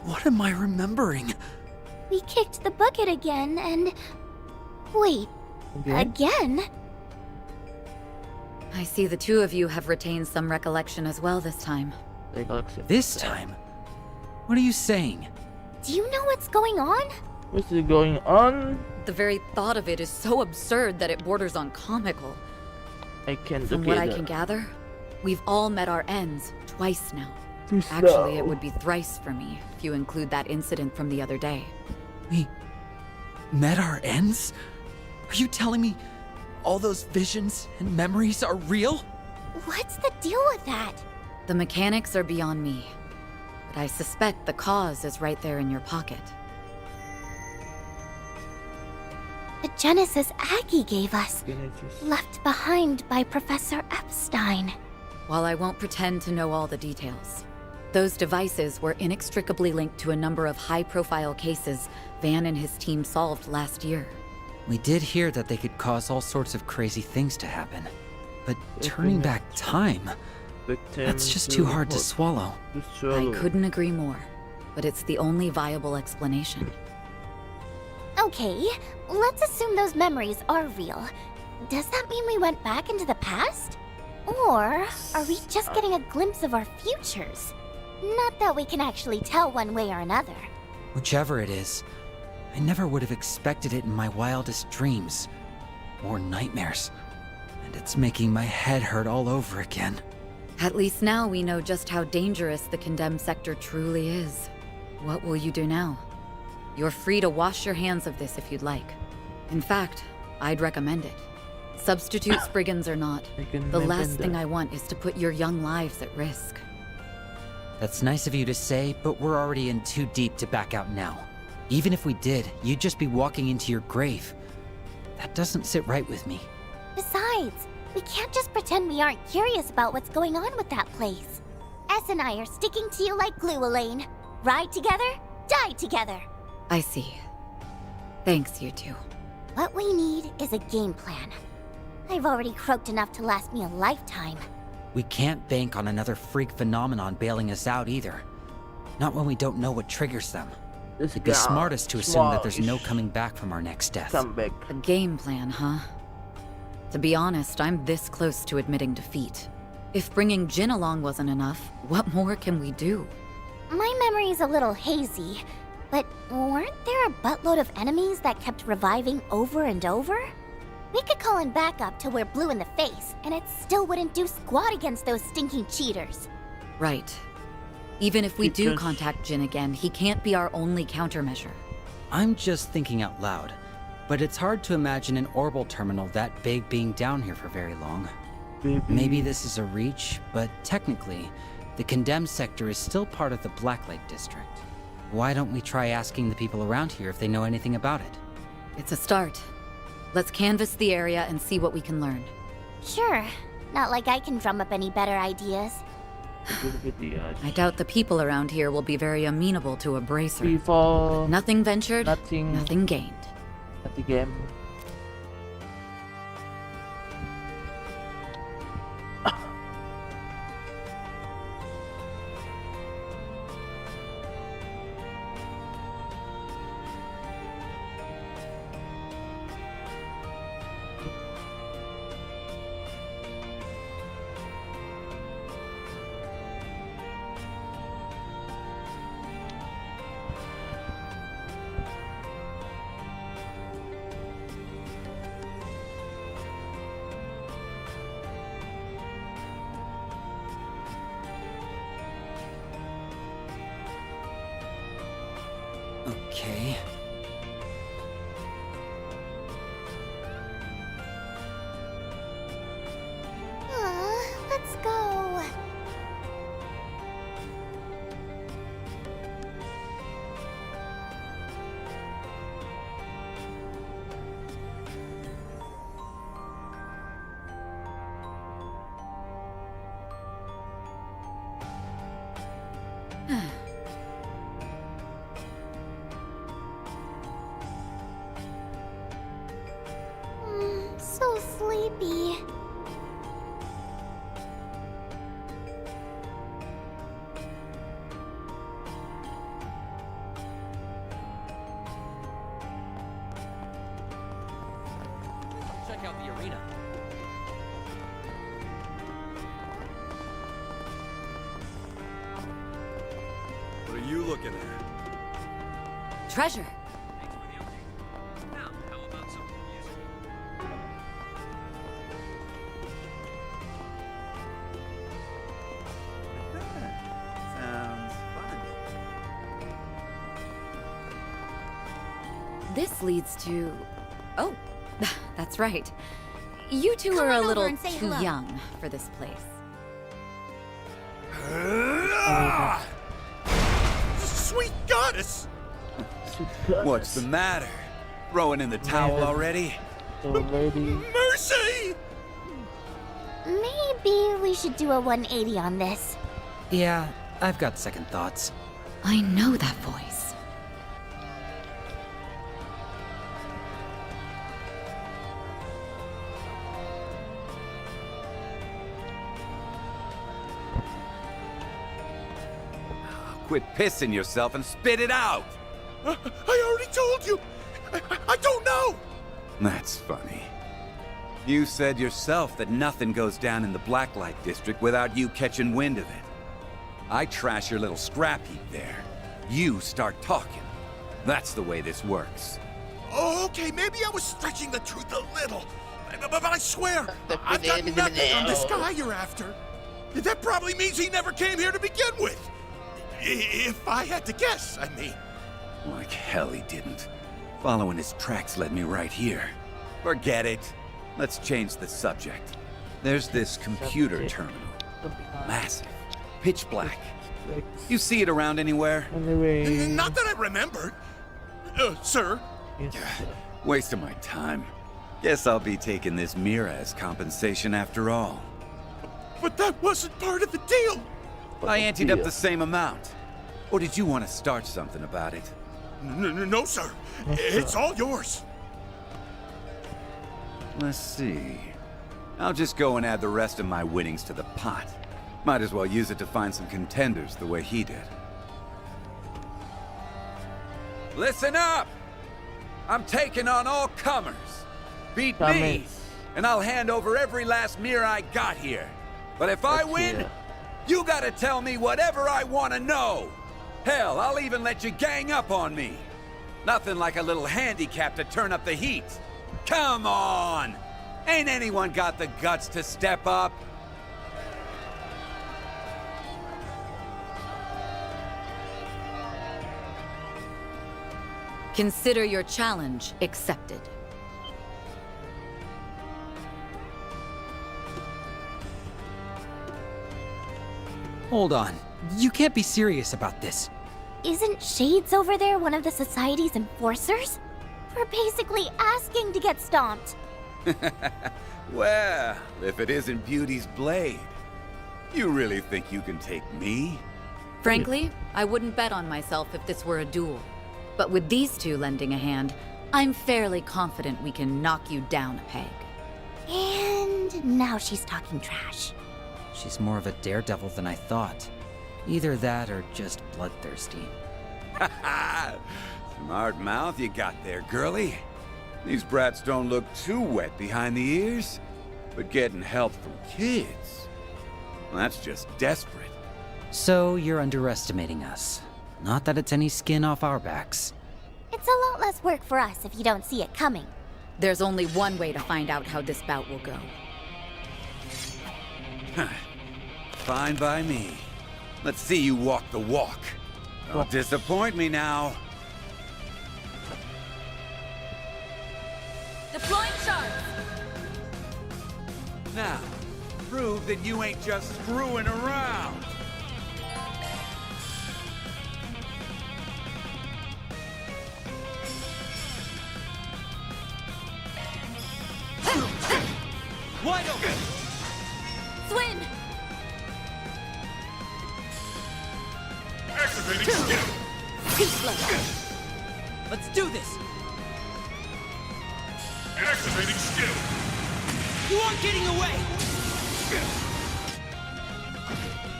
What am I remembering? We kicked the bucket again and... Wait, again? I see the two of you have retained some recollection as well this time. This time? What are you saying? Do you know what's going on? What's going on? The very thought of it is so absurd that it borders on comical. I can't From what I can gather, we've all met our ends twice now. Too Actually, it slow. would be thrice for me if you include that incident from the other day. We met our ends? Are you telling me all those visions and memories are real? What's the deal with that? The mechanics are beyond me, but I suspect the cause is right there in your pocket. The Genesis Aggie gave us, left behind by Professor Epstein. While I won't pretend to know all the details, those devices were inextricably linked to a number of high-profile cases Van and his team solved last year. We did hear that they could cause all sorts of crazy things to happen. But turning back time, that's just too hard to swallow. I couldn't agree more, but it's the only viable explanation. Okay, let's assume those memories are real. Does that mean we went back into the past? Or are we just getting a glimpse of our futures? Not that we can actually tell one way or another. Whichever it is, I never would have expected it in my wildest dreams. Or nightmares. And it's making my head hurt all over again. At least now we know just how dangerous the condemned sector truly is. What will you do now? You're free to wash your hands of this if you'd like. In fact, I'd recommend it. Substitute spriggans or not, the last thing I want is to put your young lives at risk. That's nice of you to say, but we're already in too deep to back out now. Even if we did, you'd just be walking into your grave. That doesn't sit right with me. Besides, we can't just pretend we aren't curious about what's going on with that place. S and I are sticking to you like glue, Elaine. Ride together, die together. I see. Thanks, you two. What we need is a game plan. I've already croaked enough to last me a lifetime. We can't bank on another freak phenomenon bailing us out either. Not when we don't know what triggers them. It'd be smartest to assume that there's no coming back from our next death. Come back. A game plan, huh? To be honest, I'm this close to admitting defeat. If bringing Jin along wasn't enough, what more can we do? My memory's a little hazy, but weren't there a buttload of enemies that kept reviving over and over? We could call in backup till we're blue in the face, and it still wouldn't do squat against those stinking cheaters. Right. Even if we do contact Jin again, he can't be our only countermeasure. I'm just thinking out loud. but it's hard to imagine an orbital terminal that big being down here for very long. Baby. Maybe this is a reach, but technically, the condemned sector is still part of the Blacklight District. Why don't we try asking the people around here if they know anything about it? It's a start. Let's canvass the area and see what we can learn. Sure. Not like I can drum up any better ideas. I doubt the people around here will be very amenable to a bracer. People. Nothing ventured, Nothing. nothing gained. At the game. Okay. Let's go. So sleepy. Check out the arena. What are you looking at? Treasure. Now, how about some music? Sounds fun. This leads to... Oh, that's right. You two Come are a on over little and say too hello. young for this place. Sweet goddess! What's the matter? Throwing in the towel already? Already. Mercy! Maybe we should do a 180 on this. Yeah, I've got second thoughts. I know that voice. Quit pissing yourself and spit it out! I already told you! I don't know! That's funny. You said yourself that nothing goes down in the Blacklight District without you catching wind of it. I trash your little scrap heap there. You start talking. That's the way this works. Oh, okay, maybe I was stretching the truth a little. But I swear, I've got nothing on this guy you're after. That probably means he never came here to begin with. If I had to guess, I mean. Like hell he didn't. Following his tracks led me right here. Forget it. Let's change the subject. There's this computer terminal. Massive. Pitch black. You see it around anywhere? Anyway. Not that I remember. Sir? Yes. Waste of my time. Guess I'll be taking this Mira as compensation after all. But that wasn't part of the deal. I anteed up the same amount. Or did you want to start something about it? No, sir. It's all yours. Let's see. I'll just go and add the rest of my winnings to the pot. Might as well use it to find some contenders the way he did. Listen up! I'm taking on all comers. Beat me, and I'll hand over every last mirror I got here. But if I win, you gotta tell me whatever I want to know. Hell, I'll even let you gang up on me. Nothing like a little handicap to turn up the heat. Come on! Ain't anyone got the guts to step up? Consider your challenge accepted. Hold on. You can't be serious about this. Isn't Shades over there one of the Society's enforcers? We're basically asking to get stomped. Well, if it isn't Beauty's blade, you really think you can take me? Frankly, I wouldn't bet on myself if this were a duel. But with these two lending a hand, I'm fairly confident we can knock you down a peg. And now she's talking trash. She's more of a daredevil than I thought. Either that or just bloodthirsty. Smart mouth you got there, girlie. These brats don't look too wet behind the ears, but getting help from kids, well, that's just desperate. So you're underestimating us. Not that it's any skin off our backs. It's a lot less work for us if you don't see it coming. There's only one way to find out how this bout will go. Fine by me. Let's see you walk the walk. Don't disappoint me now. Deploying sharks! Now, prove that you ain't just screwing around. Wide open! Swim! Activating skill. Too slow. Let's do this! Activating skill. You aren't getting away!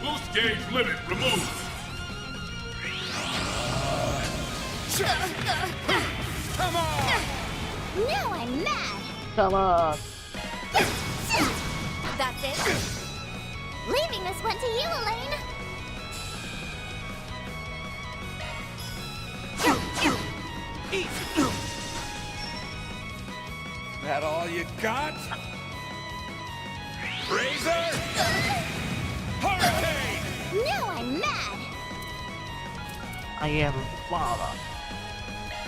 Boost gauge limit removed. Come on! Now I'm mad! Come on. That's it. Leaving this one to you, Elaine. That all you got? Razor! Hurricane! Now I'm mad! I am lava.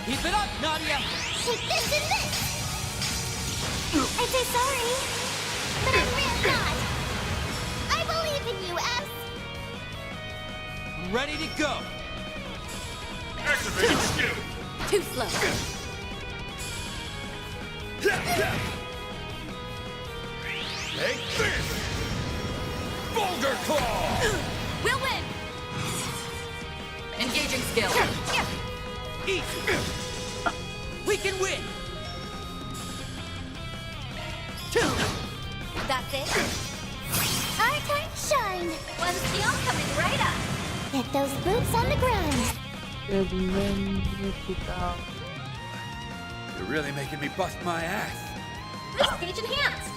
Keep it up, Nadia! Take this and this! I say sorry, but I'm real not. I believe in you, S. Ready to go! Activating skill. Too slow. Take this! Boulder Claw! We'll win! Engaging skill. Easy! We can win! That's it. Our time to shine. One steel coming right up! Get those boots on the ground. You're really making me bust my ass. Boost gauge enhanced!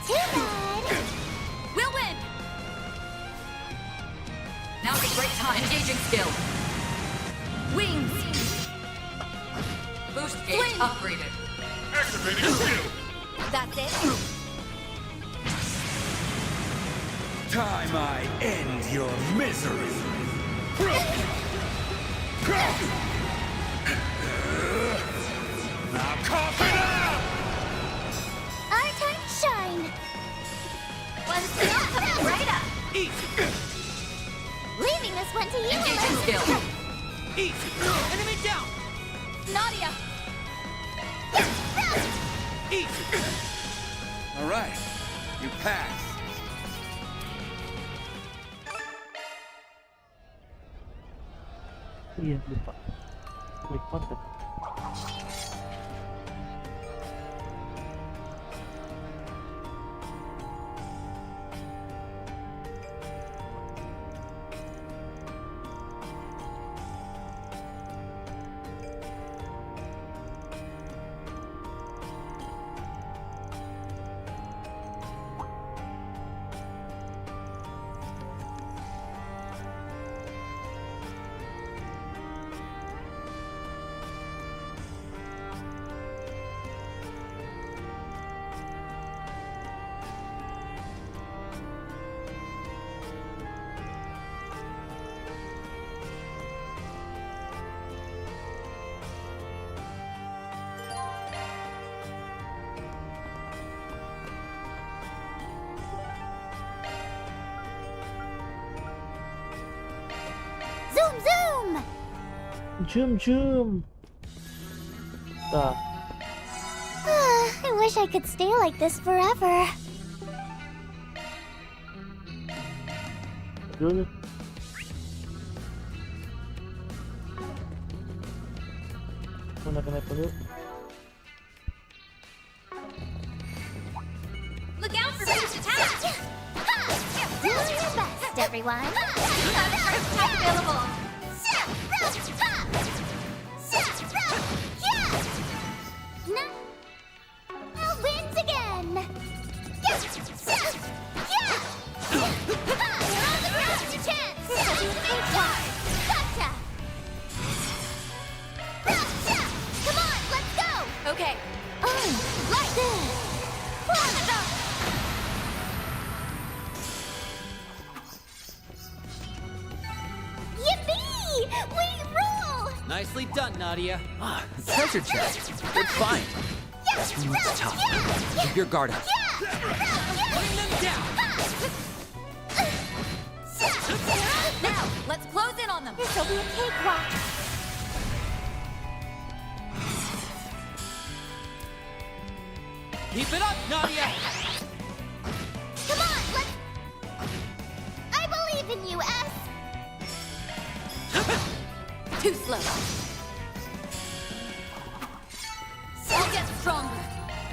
Too bad. We'll win! Now's a great time. Engaging skill. Wings! Boost gauge Swing. upgraded. Activating skill. That's it. Time I end your misery. Now cough it up! Our time to shine. One steel coming right up! Easy! Leaving this one to you, Engaging Elaine. skill. Easy! Enemy down! Nadia! Easy! All right, you pass. Iya, lupa. Klik konten. Zoom. Dah. I wish I could stay like this forever. Dulu. Menggunakan dulu. Look out for first attack! Do your best, everyone. First attack available! Now wins again. On the ground, your chance! Gotcha. Come on, let's go. Okay. Like this. Yippee! We rule! Nicely done, Nadia. Ah, a treasure chest. Good find. This one looks tough. Keep your guard up. Bring them down! Now, let's close in on them. This'll be a cakewalk. Keep it up, Nadia! Come on, let's... I believe in you, S. Too slow. I'll get stronger.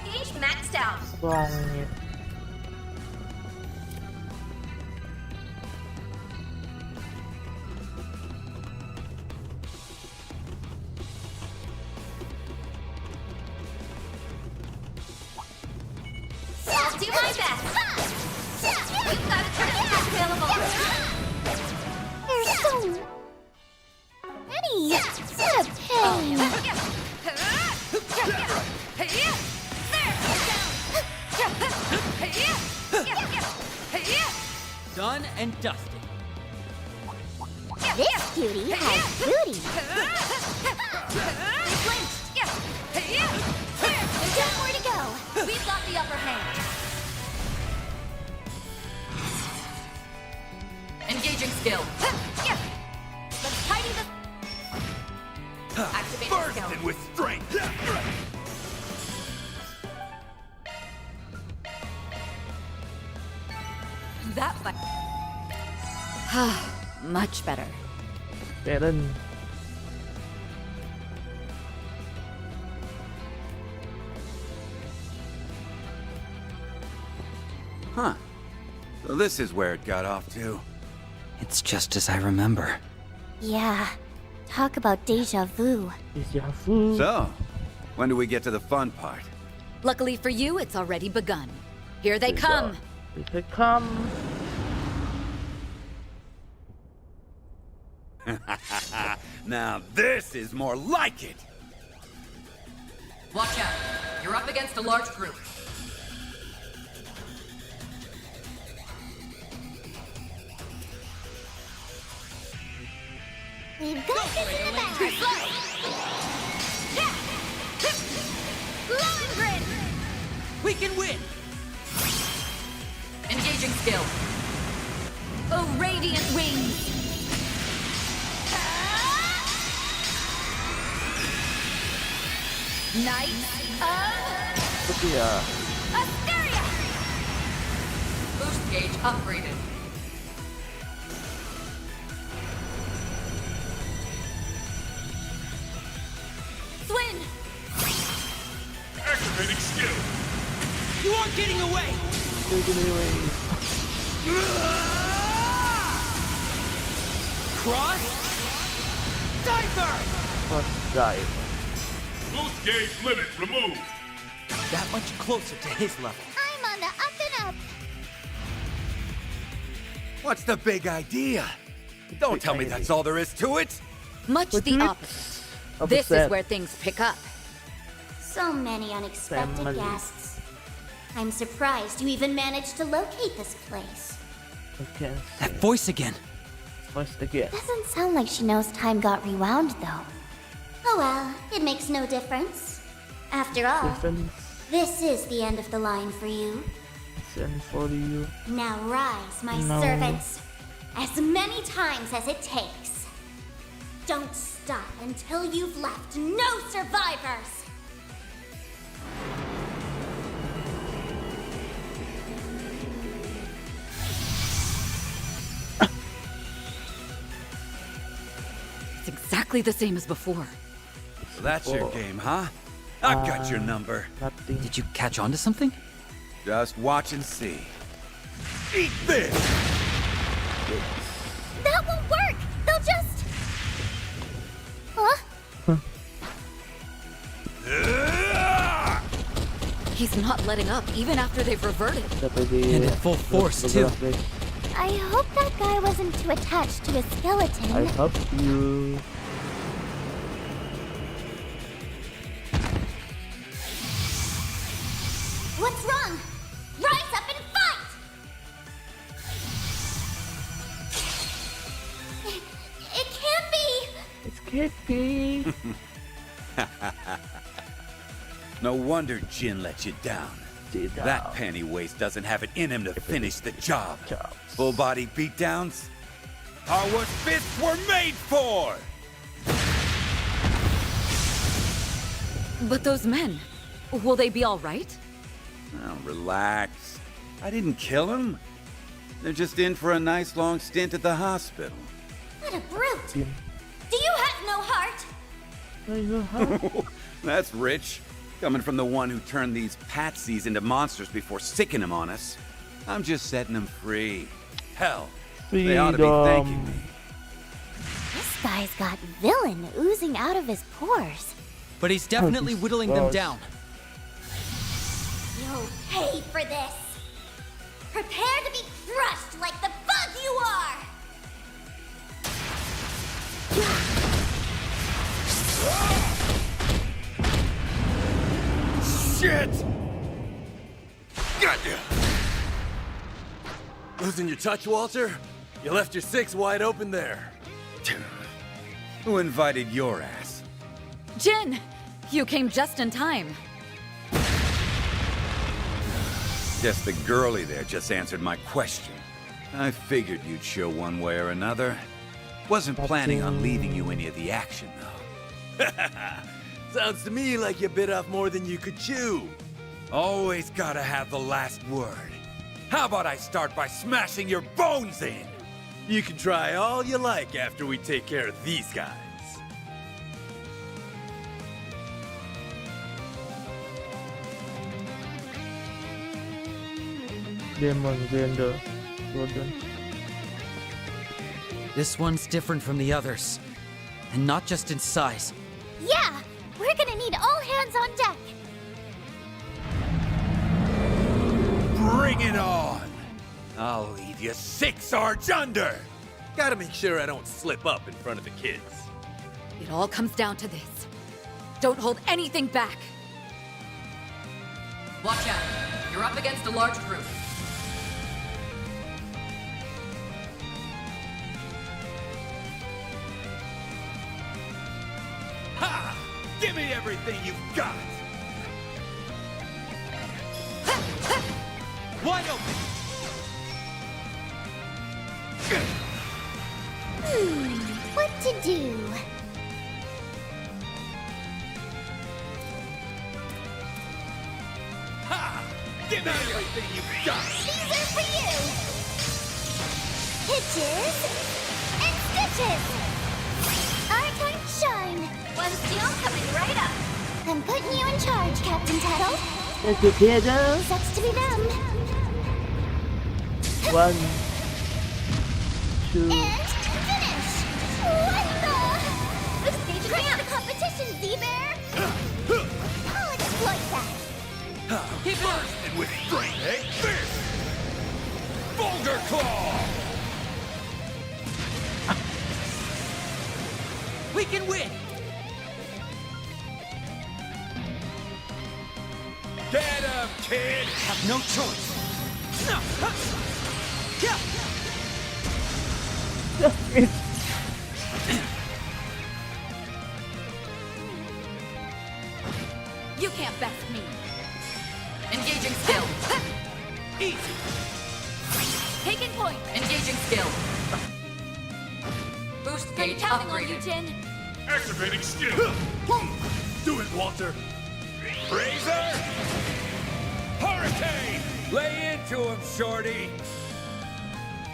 Gauge maxed out. Langit. I'll do my best. You've got a turn attack available. There's so many. What a pain. Done and dusted. This cutie has booty. There's more to go. We've got the upper hand. Engaging skill. Let's tidy the... Activating skill. Bursting with strength. That fight. Much better. Karen. Huh. So this is where it got off to. It's just as I remember. Yeah. Talk about deja vu. Deja vu. So, when do we get to the fun part? Luckily for you, it's already begun. Here they come. Here they come. Now this is more like it. Watch out. You're up against a large group. We've got this in the bag. Glowing grid! We can win! Engaging skill. Oh, radiant wings. Knight of Setia. Asteria! boost gauge upgraded. Swin! Activating skill. You aren't getting away! Taking it away. Cross! Diver! First dive. Boost gauge limit removed. That much closer to his level. I'm on the up and up. What's the big idea? Don't tell me that's all there is to it. Much the opposite. This is where things pick up. So many unexpected Family. guests. I'm surprised you even managed to locate this place. Okay. That voice again. What's the guess? Doesn't sound like she knows time got rewound, though. Oh well, it makes no difference. After all, Difference this is the end of the line for you. and for you. Now rise, my No. servants, as many times as it takes. Don't stop until you've left no survivors! It's exactly the same as before. So that's your game, huh? I've got your number. Nothing. Did you catch on to something? Just watch and see. Eat this! That won't work! They'll just... Huh? He's not letting up, even after they've reverted. And in full force, too. I hope that guy wasn't too attached to a skeleton. I hope you. What's wrong? Rise up and fight! It can't be! It's Kitty. No wonder Jin let you down. That panty waist doesn't have it in him to finish the job. Full body beatdowns are what fists were made for! But those men, will they be all right? Now, relax. I didn't kill them. They're just in for a nice long stint at the hospital. What a brute! Do you have no heart? That's rich. Coming from the one who turned these patsies into monsters before sicking them on us. I'm just setting them free. Hell, they ought to be thanking me. This guy's got villain oozing out of his pores. But he's definitely whittling them down. You'll pay for this! Prepare to be crushed like the bug you are! Shit! Got ya! Losing your touch, Walter? You left your six wide open there. Who invited your ass? Jin! You came just in time. Guess the girlie there just answered my question. I figured you'd show one way or another. Wasn't planning on leaving you any of the action, though. Sounds to me like you bit off more than you could chew. Always gotta have the last word. How about I start by smashing your bones in? You can try all you like after we take care of these guys. Demon Vendor. Golden. This one's different from the others. And not just in size. Yeah! We're gonna need all hands on deck! Bring it on! I'll leave you 6 arch under! Gotta make sure I don't slip up in front of the kids. It all comes down to this. Don't hold anything back. Watch out. You're up against a large group. Ha! Give me everything you've got! Wide open! What to do? Ha! Give me everything you've got! These are for you! Hitches and stitches! Our time to shine! One steel coming right up! I'm putting you in charge, Captain Tattle! Let's get together. Sucks to be them! 1, 2. And finish! What the? Stage the competition, Z-Bear! I'll exploit that! Keep bursting with strength! Take this! Boulder Claw! We can win! Get him, kid! Have no choice! You can't best me. Engaging skill. Easy! Taking point. Engaging skill. Boost I'm gauge counting on you, upgraded. Jin. Activating skill. Do it, Walter. Razor! Hurricane! Lay into him, shorty!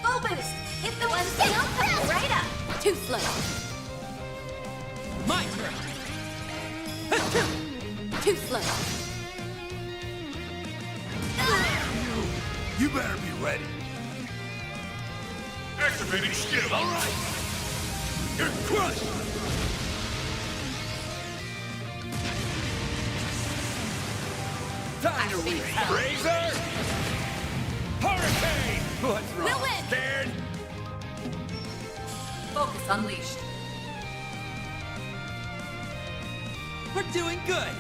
Full boost. Hit the one down, right up. Too slow. My turn. Too slow. You better be ready. Activating skill. All right. You're crushed. Time to reach. Razor! Hurricane! What's wrong? We'll win. Scared? Focus unleashed. We're doing good.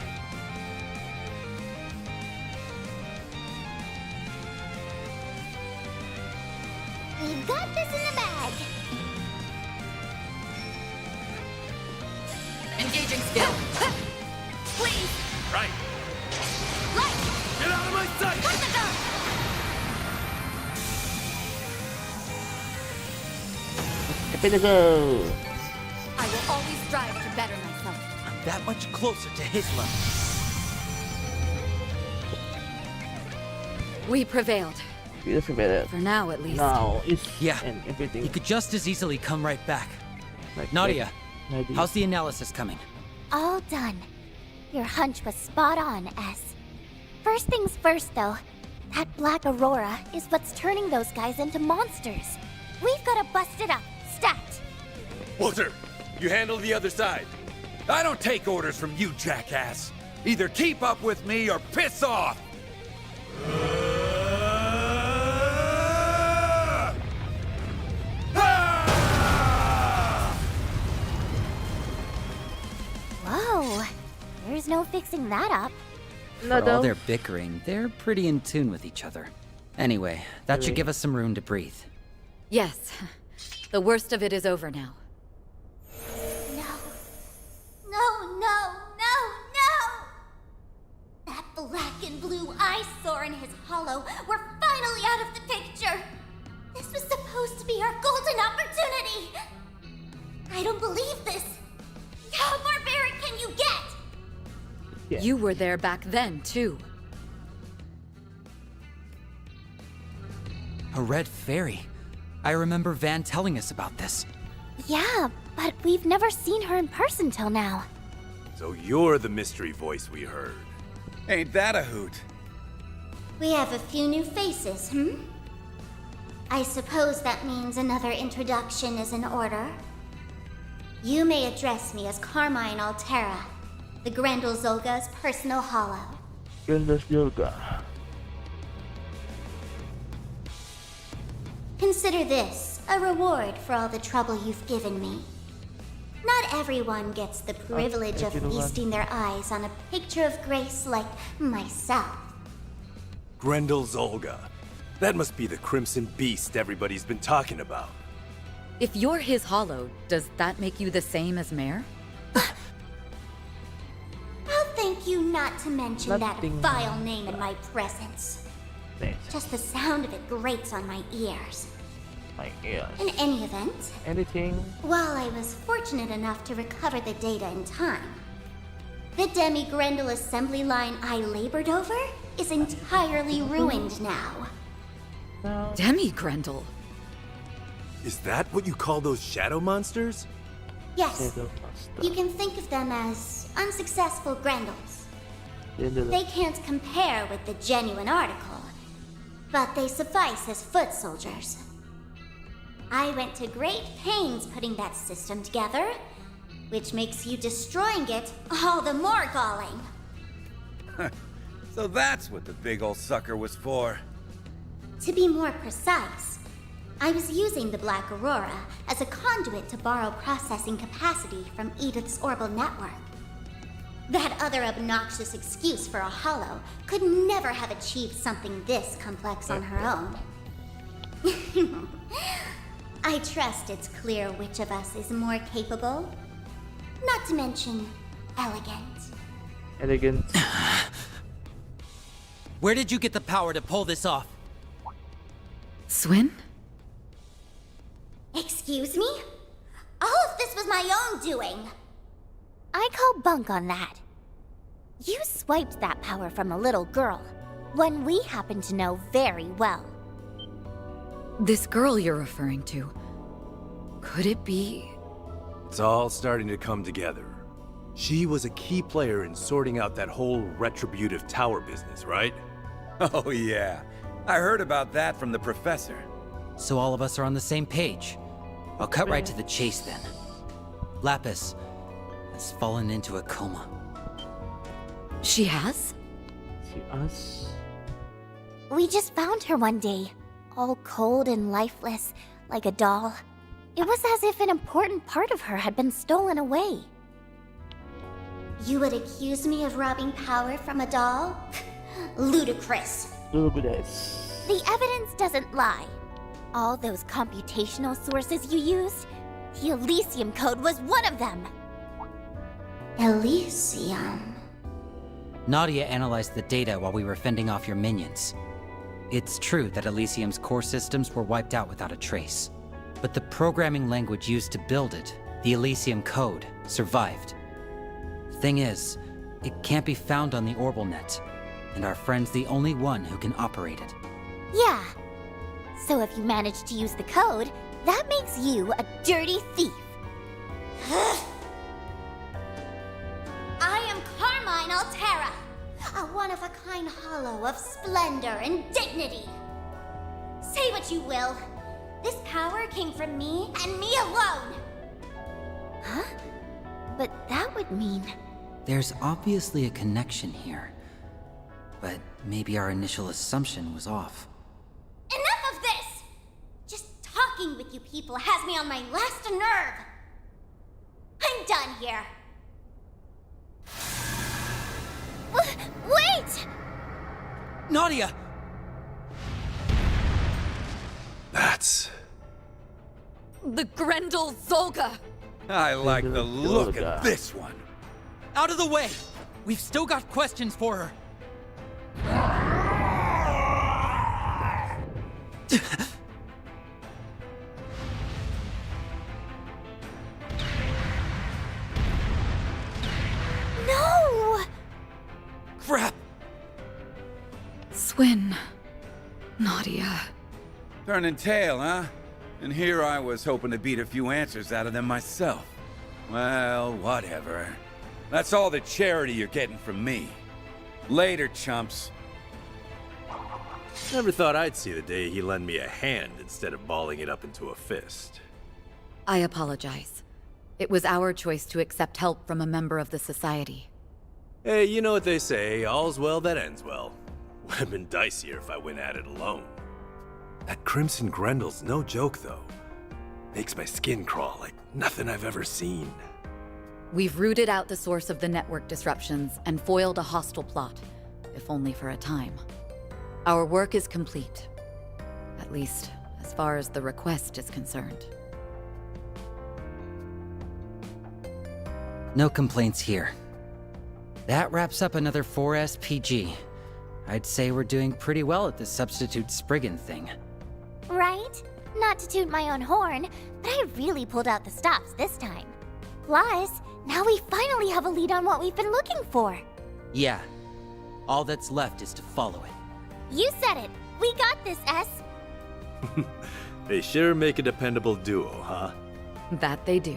We've got this in the bag. Engaging skill. Please. Right. Light. Get out of my sight. Cut the gun. Happy to go. I will always strive to better myself. I'm that much closer to his level. We prevailed. Feels better. For now, at least. Now it's Yeah. and everything. He could just as easily come right back. Like Nadia, Nadia. how's the analysis coming? All done. Your hunch was spot on, S. First things first, though. That black aurora is what's turning those guys into monsters. We've got to bust it up. Stat. Walter, you handle the other side. I don't take orders from you, jackass. Either keep up with me or piss off! Whoa. There's no fixing that up. For all their bickering, they're pretty in tune with each other. Anyway, that should give us some room to breathe. Yes. The worst of it is over now. No. No, no, no, no! That black and blue eyesore in his hollow, we're finally out of the picture! This was supposed to be our golden opportunity! I don't believe this! How barbaric can you get? Yeah. You were there back then, too. A red fairy. I remember Van telling us about this. Yeah, but we've never seen her in person till now. So you're the mystery voice we heard. Ain't that a hoot? We have a few new faces, I suppose that means another introduction is in order. You may address me as Carmine Altera, the Grendel Zolga's personal hollow. Goodness yoga. Consider this a reward for all the trouble you've given me. Not everyone gets the privilege of feasting their eyes on a picture of grace like myself. Grendel Zolga. That must be the Crimson Beast everybody's been talking about. If you're his hollow, does that make you the same as Mare? I'll thank you not to mention Nothing. that vile name in my presence. Thanks. Just the sound of it grates on my ears. My ears. In any event, Anything? while I was fortunate enough to recover the data in time, the Demi-Grendel assembly line I labored over is entirely ruined now. No. Demi-Grendel. Is that what you call those shadow monsters? Yes, you can think of them as unsuccessful Grendels. They can't compare with the genuine article, but they suffice as foot soldiers. I went to great pains putting that system together, which makes you destroying it all the more galling. So that's what the big old sucker was for. To be more precise, I was using the Black Aurora as a conduit to borrow processing capacity from Edith's Orbal network. That other obnoxious excuse for a hollow could never have achieved something this complex on her own. I trust it's clear which of us is more capable. Not to mention, elegant. Elegant. Where did you get the power to pull this off? Swin? Excuse me? All my own doing. I call bunk on that. You swiped that power from a little girl, one we happen to know very well. This girl you're referring to, could it be... It's all starting to come together. She was a key player in sorting out that whole retributive tower business, right? Oh yeah, I heard about that from the professor. So all of us are on the same page. I'll cut right to the chase then. Lapis has fallen into a coma. She has? See us? We just found her one day, all cold and lifeless, like a doll. It was as if an important part of her had been stolen away. You would accuse me of robbing power from a doll? Ludicrous. Look at this. The evidence doesn't lie. All those computational sources you used, the Elysium Code was one of them. Elysium. Nadia analyzed the data while we were fending off your minions. It's true that Elysium's core systems were wiped out without a trace. But the programming language used to build it, the Elysium Code, survived. Thing is, it can't be found on the Orbalnet, and our friend's the only one who can operate it. Yeah. So if you manage to use the code, that makes you a dirty thief. I am Carmine Altera, a one-of-a-kind hollow of splendor and dignity. Say what you will. This power came from me and me alone. Huh? But that would mean... There's obviously a connection here, but maybe our initial assumption was off. Enough of this! Just talking with you people has me on my last nerve. I'm done here. Wait! Nadia! That's... The Grendel Zolga! I like the look of this one. Out of the way! We've still got questions for her. No! Crap! Swin. Nadia. Turning tail, huh? And here I was hoping to beat a few answers out of them myself. Well, whatever. That's all the charity you're getting from me. Later, chumps. Never thought I'd see the day he lent me a hand instead of balling it up into a fist. I apologize. It was our choice to accept help from a member of the Society. Hey, you know what they say, all's well that ends well. Would have been dicier if I went at it alone. That Crimson Grendel's no joke, though. Makes my skin crawl like nothing I've ever seen. We've rooted out the source of the network disruptions and foiled a hostile plot, if only for a time. Our work is complete. At least, as far as the request is concerned. No complaints here. That wraps up another 4S PG. I'd say we're doing pretty well at the substitute spriggan thing. Right? Not to toot my own horn, but I really pulled out the stops this time. Plus, now we finally have a lead on what we've been looking for. Yeah. All that's left is to follow it. You said it. We got this, S. They sure make a dependable duo, huh? That they do.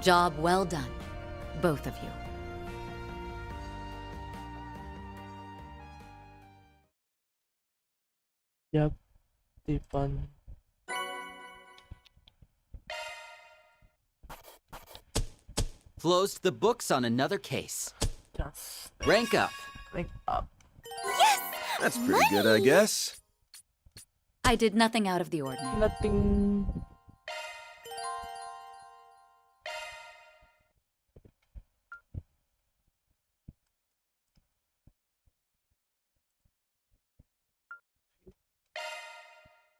Job well done, both of you. Yep. Be fun. Closed the books on another case. Just Rank up. think up. Yes! That's pretty good, I guess. I did nothing out of the ordinary. Nothing.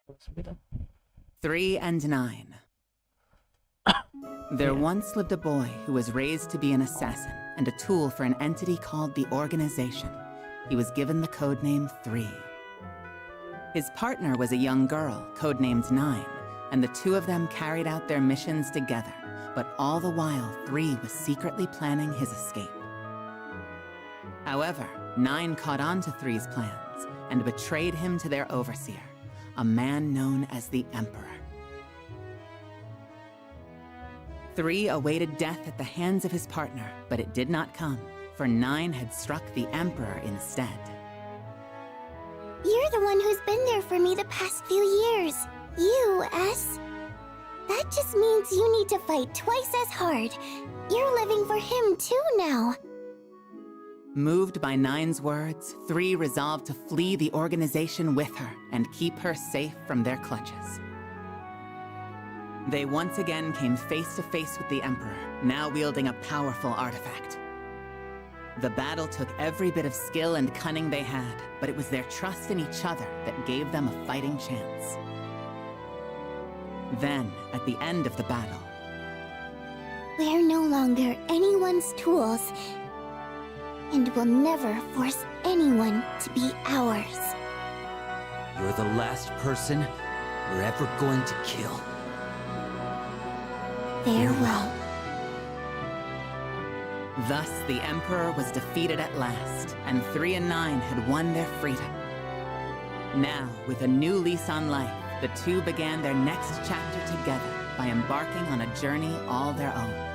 What's with them? 3 and 9. There once lived a boy who was raised to be an assassin and a tool for an entity called the Organization. He was given the codename 3. His partner was a young girl, codenamed 9, and the two of them carried out their missions together, But all the while, 3 was secretly planning his escape. However, 9 caught on to 3's plans and betrayed him to their overseer, a man known as the Emperor. 3 awaited death at the hands of his partner, but it did not come, for 9 had struck the Emperor instead. You're the one who's been there for me the past few years. You, S. That just means you need to fight twice as hard. You're living for him too now. Moved by 9's words, 3 resolved to flee the organization with her and keep her safe from their clutches. They once again came face to face with the Emperor, now wielding a powerful artifact. The battle took every bit of skill and cunning they had, but it was their trust in each other that gave them a fighting chance. Then, at the end of the battle, We're no longer anyone's tools, and will never force anyone to be ours. You're the last person we're ever going to kill. Farewell. thus the Emperor was defeated at last, and 3 and 9 had won their freedom. Now, with a new lease on life, the two began their next chapter together by embarking on a journey all their own.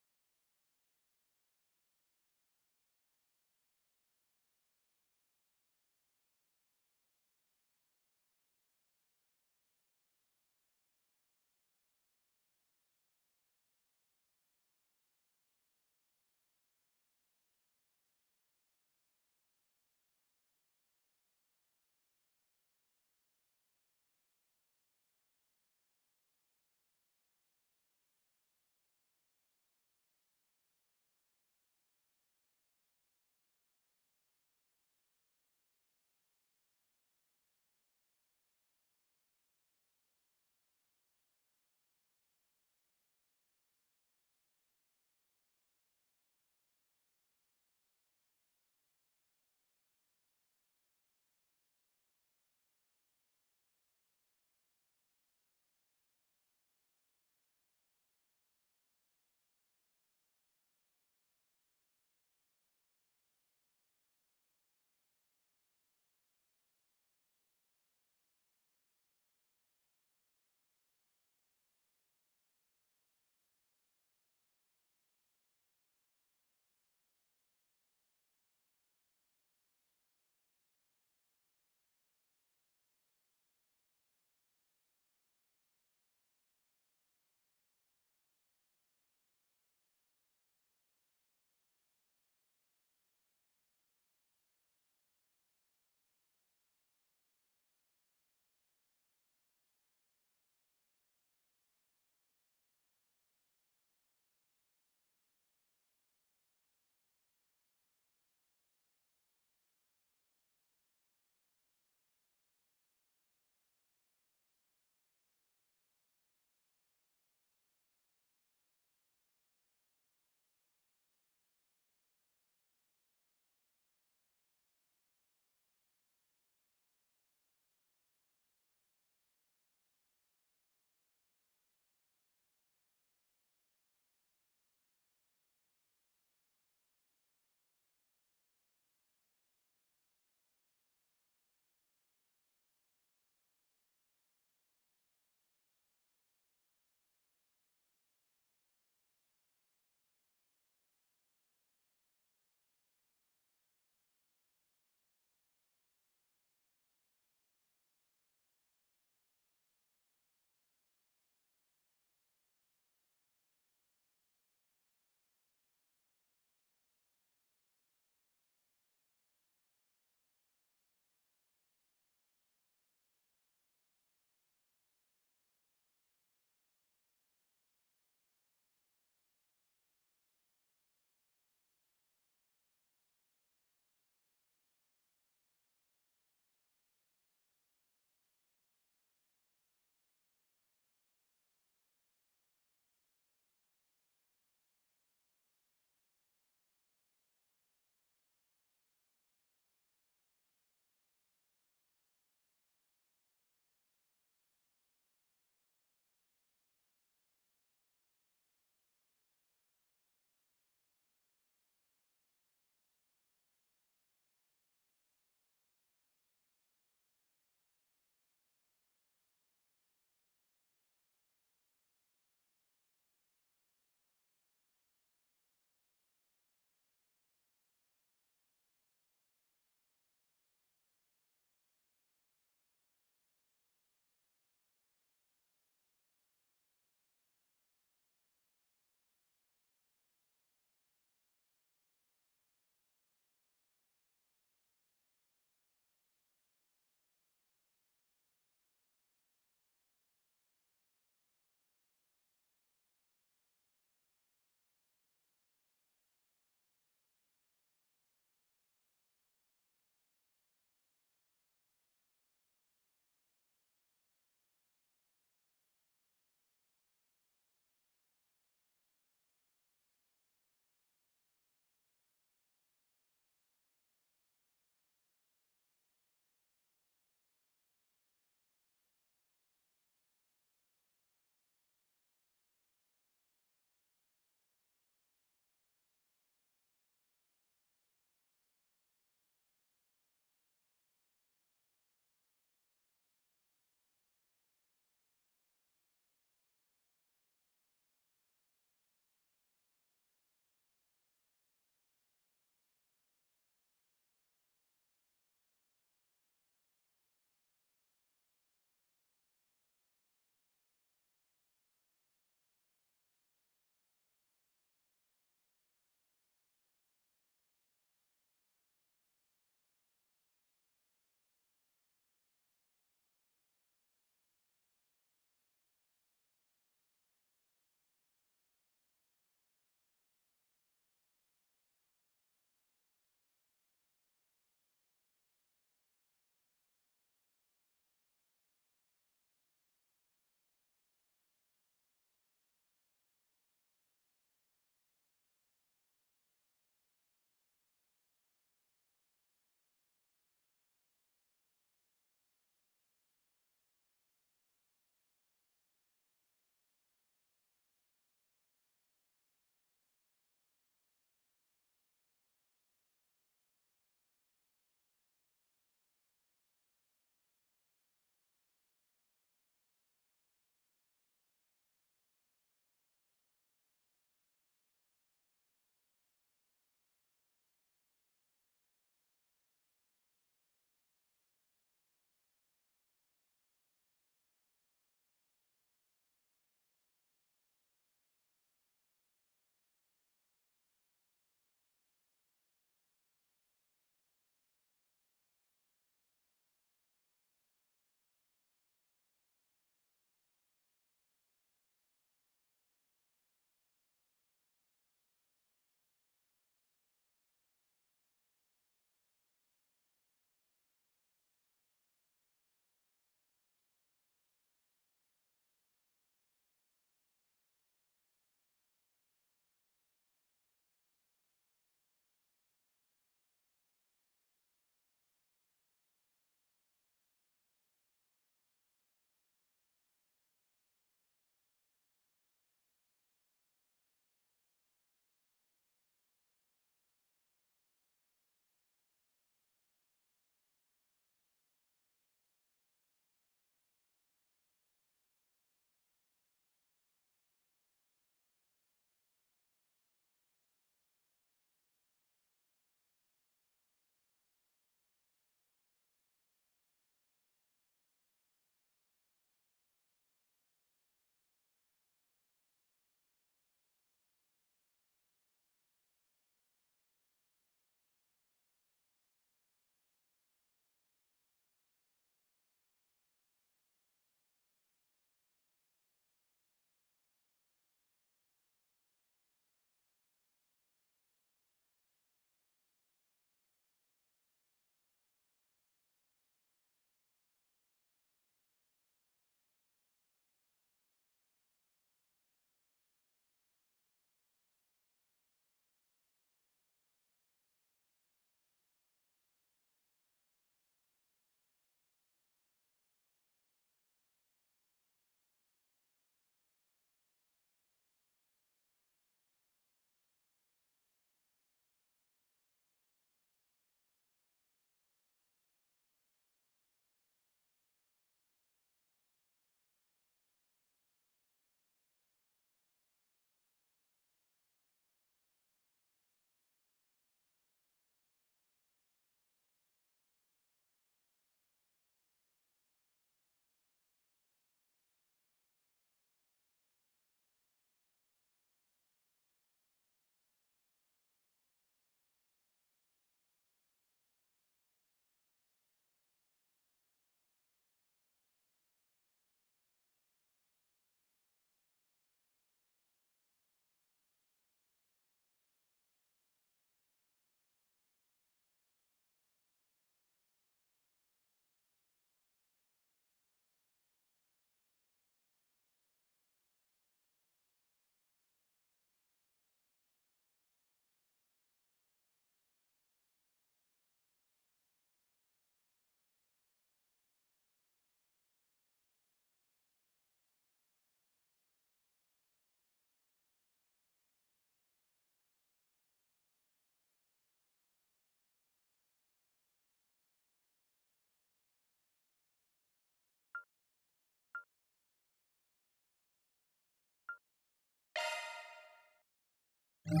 Tes.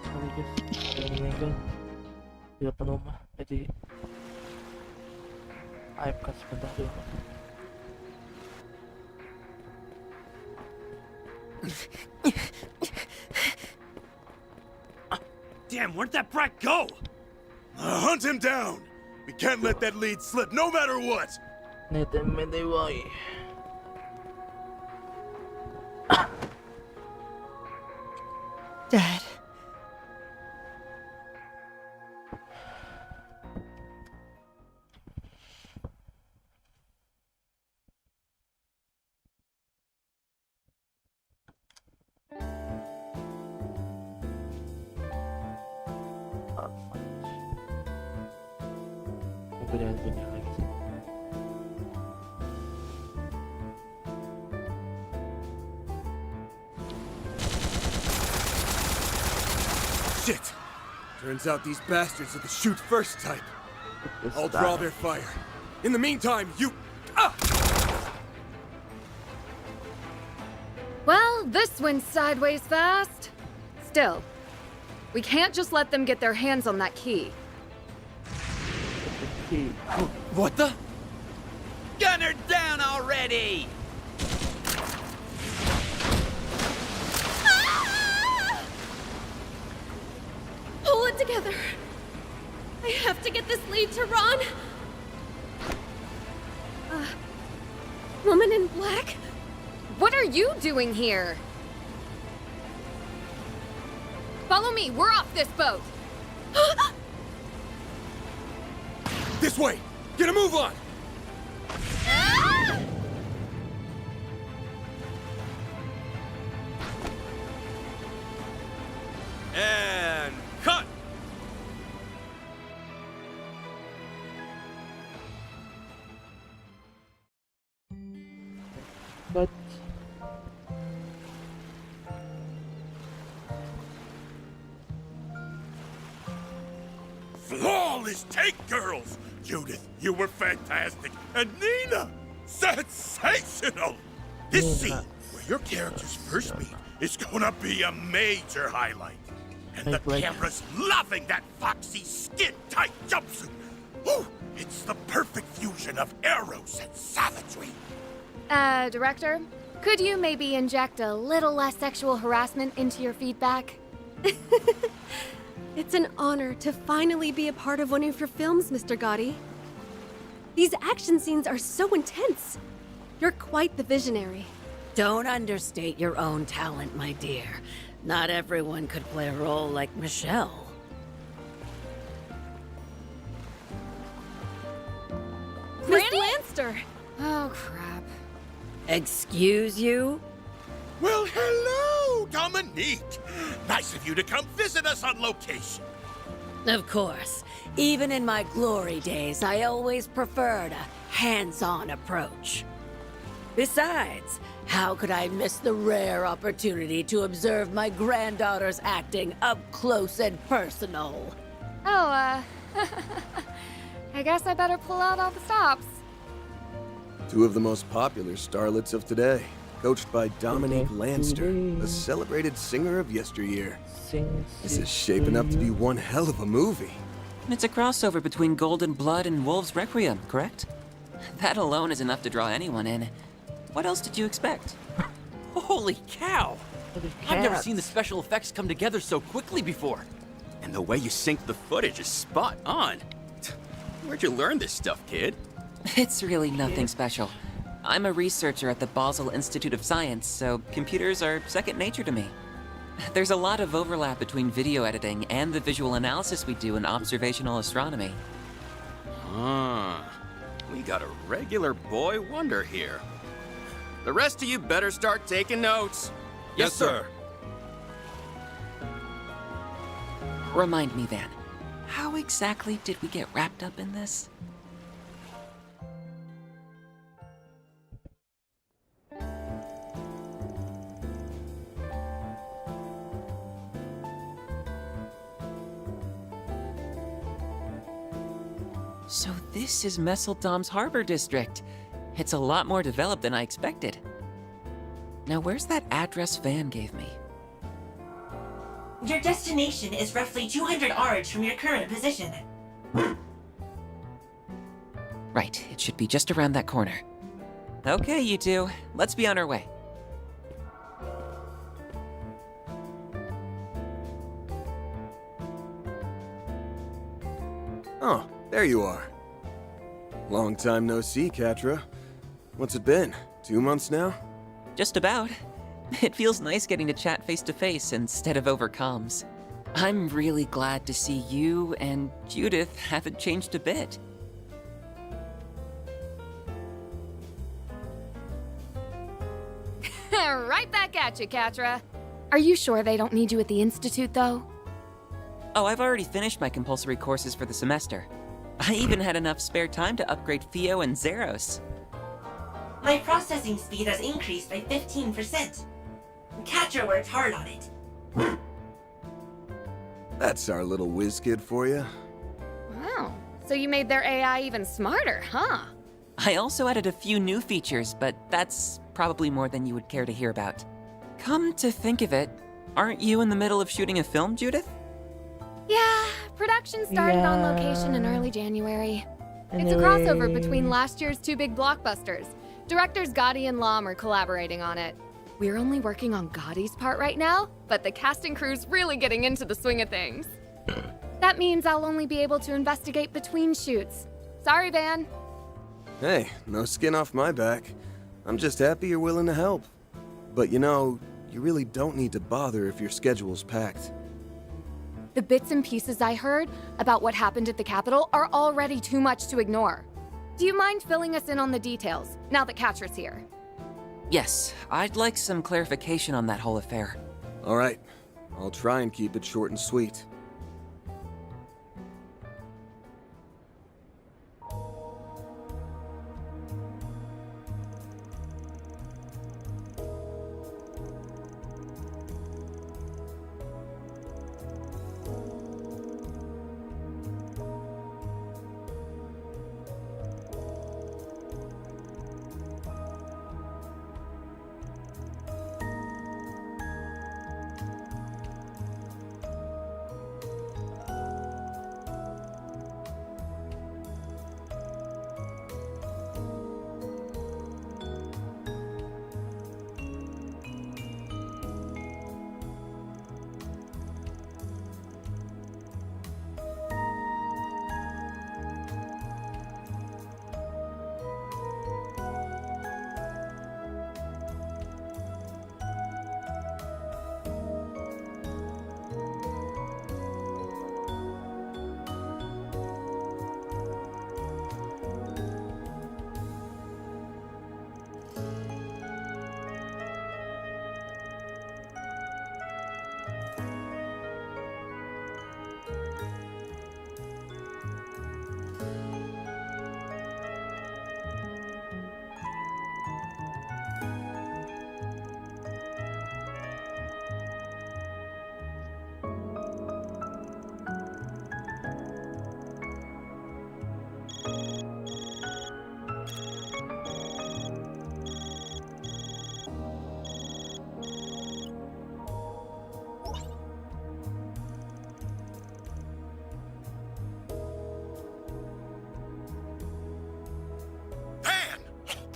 Sorry guys, meninggal di depan rumah, jadi AFK sebentar dulu. Damn, where'd that brat go? Hunt him down! We can't let that lead slip, no matter what! Dad. Punya lagi sih. Shit! Turns out these bastards are the shoot first type. I'll draw their fire. In the meantime, you... Well, this went sideways fast. Still, we can't just let them get their hands on that key. What the? Gun her down already! Pull it together. I have to get this lead to Ron. Woman in black? What are you doing here? Follow me, we're off this boat. This way! Get a move on! And cut! But Flawless take, girls! Judith, you were fantastic. And Nina, sensational! This scene, where your characters first meet, is gonna be a major highlight. And the camera's loving that foxy, skin-tight jumpsuit. Ooh, it's the perfect fusion of eros and savagery. Director, could you maybe inject a little less sexual harassment into your feedback? It's an honor to finally be a part of one of your films, Mr. Gotti. These action scenes are so intense. You're quite the visionary. Don't understate your own talent, my dear. Not everyone could play a role like Michelle. Miss Lanster! Oh, crap. Excuse you? Well, hello, Dominique. Nice of you to come visit us on location. Of course. Even in my glory days, I always preferred a hands-on approach. Besides, how could I miss the rare opportunity to observe my granddaughter's acting up close and personal? Oh, I guess I better pull out all the stops. Two of the most popular starlets of today, coached by Dominique Lanster, a celebrated singer of yesteryear. This is shaping up to be one hell of a movie. It's a crossover between Golden Blood and Wolves Requiem, correct? That alone is enough to draw anyone in. What else did you expect? Holy cow! I've never seen the special effects come together so quickly before. And the way you sync the footage is spot on. Where'd you learn this stuff, kid? It's really nothing special. I'm a researcher at the Basel Institute of Science, so computers are second nature to me. There's a lot of overlap between video editing and the visual analysis we do in observational astronomy. We got a regular boy wonder here. The rest of you better start taking notes. Yes, sir. Remind me, Van, how exactly did we get wrapped up in this? So this is Messeldom's Harbor District. It's a lot more developed than I expected. Now where's that address Van gave me? Your destination is roughly 200 ards from your current position. Right, it should be just around that corner. Okay, you two, let's be on our way. Oh, there you are. Long time no see, Catra. What's it been? 2 months now? Just about. It feels nice getting to chat face to face instead of over comms. I'm really glad to see you and Judith haven't changed a bit. Right back at you, Catra. Are you sure they don't need you at the Institute, though? Oh, I've already finished my compulsory courses for the semester. I even had enough spare time to upgrade Theo and Zeros. My processing speed has increased by 15%. Catra worked hard on it. That's our little whiz kid for you. Wow. So you made their AI even smarter, huh? I also added a few new features, but that's probably more than you would care to hear about. Come to think of it, aren't you in the middle of shooting a film, Judith? Yeah, production started on location in early January. It's a crossover between last year's 2 big blockbusters. Directors Gotti and Lam are collaborating on it. We're only working on Gotti's part right now, but the cast and crew's really getting into the swing of things. That means I'll only be able to investigate between shoots. Sorry, Van. Hey, no skin off my back. I'm just happy you're willing to help. But you know, you really don't need to bother if your schedule's packed. The bits and pieces I heard about what happened at the Capitol are already too much to ignore. Do you mind filling us in on the details, now that Catra's here? Yes, I'd like some clarification on that whole affair. All right, I'll try and keep it short and sweet.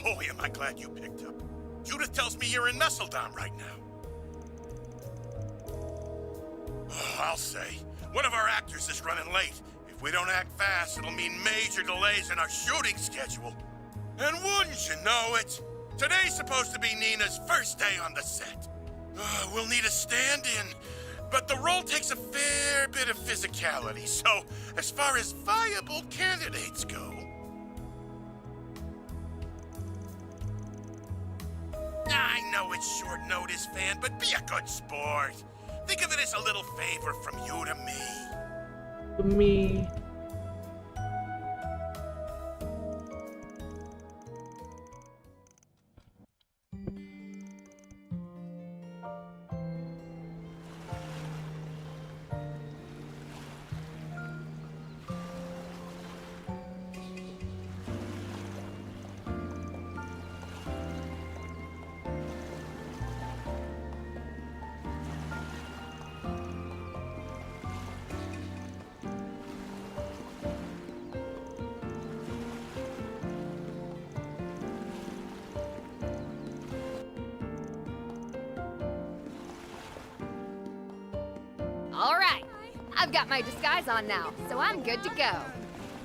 Boy, am I glad you picked up. Judith tells me you're in Messeldom right now. Oh, I'll say, one of our actors is running late. If we don't act fast, it'll mean major delays in our shooting schedule. And wouldn't you know it? Today's supposed to be Nina's first day on the set. We'll need a stand-in, but the role takes a fair bit of physicality, so as far as viable candidates go... I know it's short notice, fan, but be a good sport. Think of it as a little favor from you to me. To me. All right, I've got my disguise on now, so I'm good to go.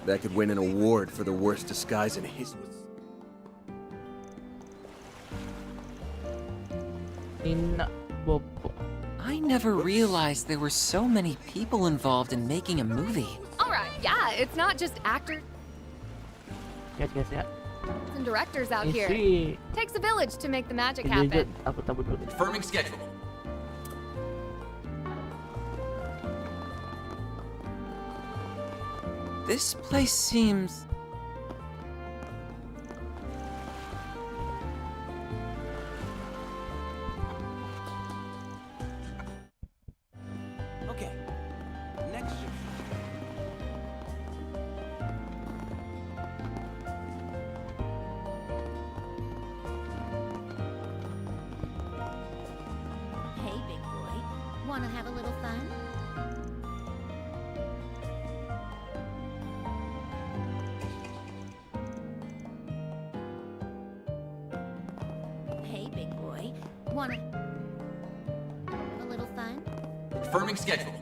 That could win an award for the worst disguise in history. I never realized there were so many people involved in making a movie. All right, yeah, it's not just actors Ya. and directors out here. Misi. Takes a village to make the magic Jujur, happen. aku cabut dulu. Confirming schedule. This place seems... Okay, next shift. Hey, big boy. Wanna have a little fun? Hey, big boy. Wanna have a little fun? Confirming schedule.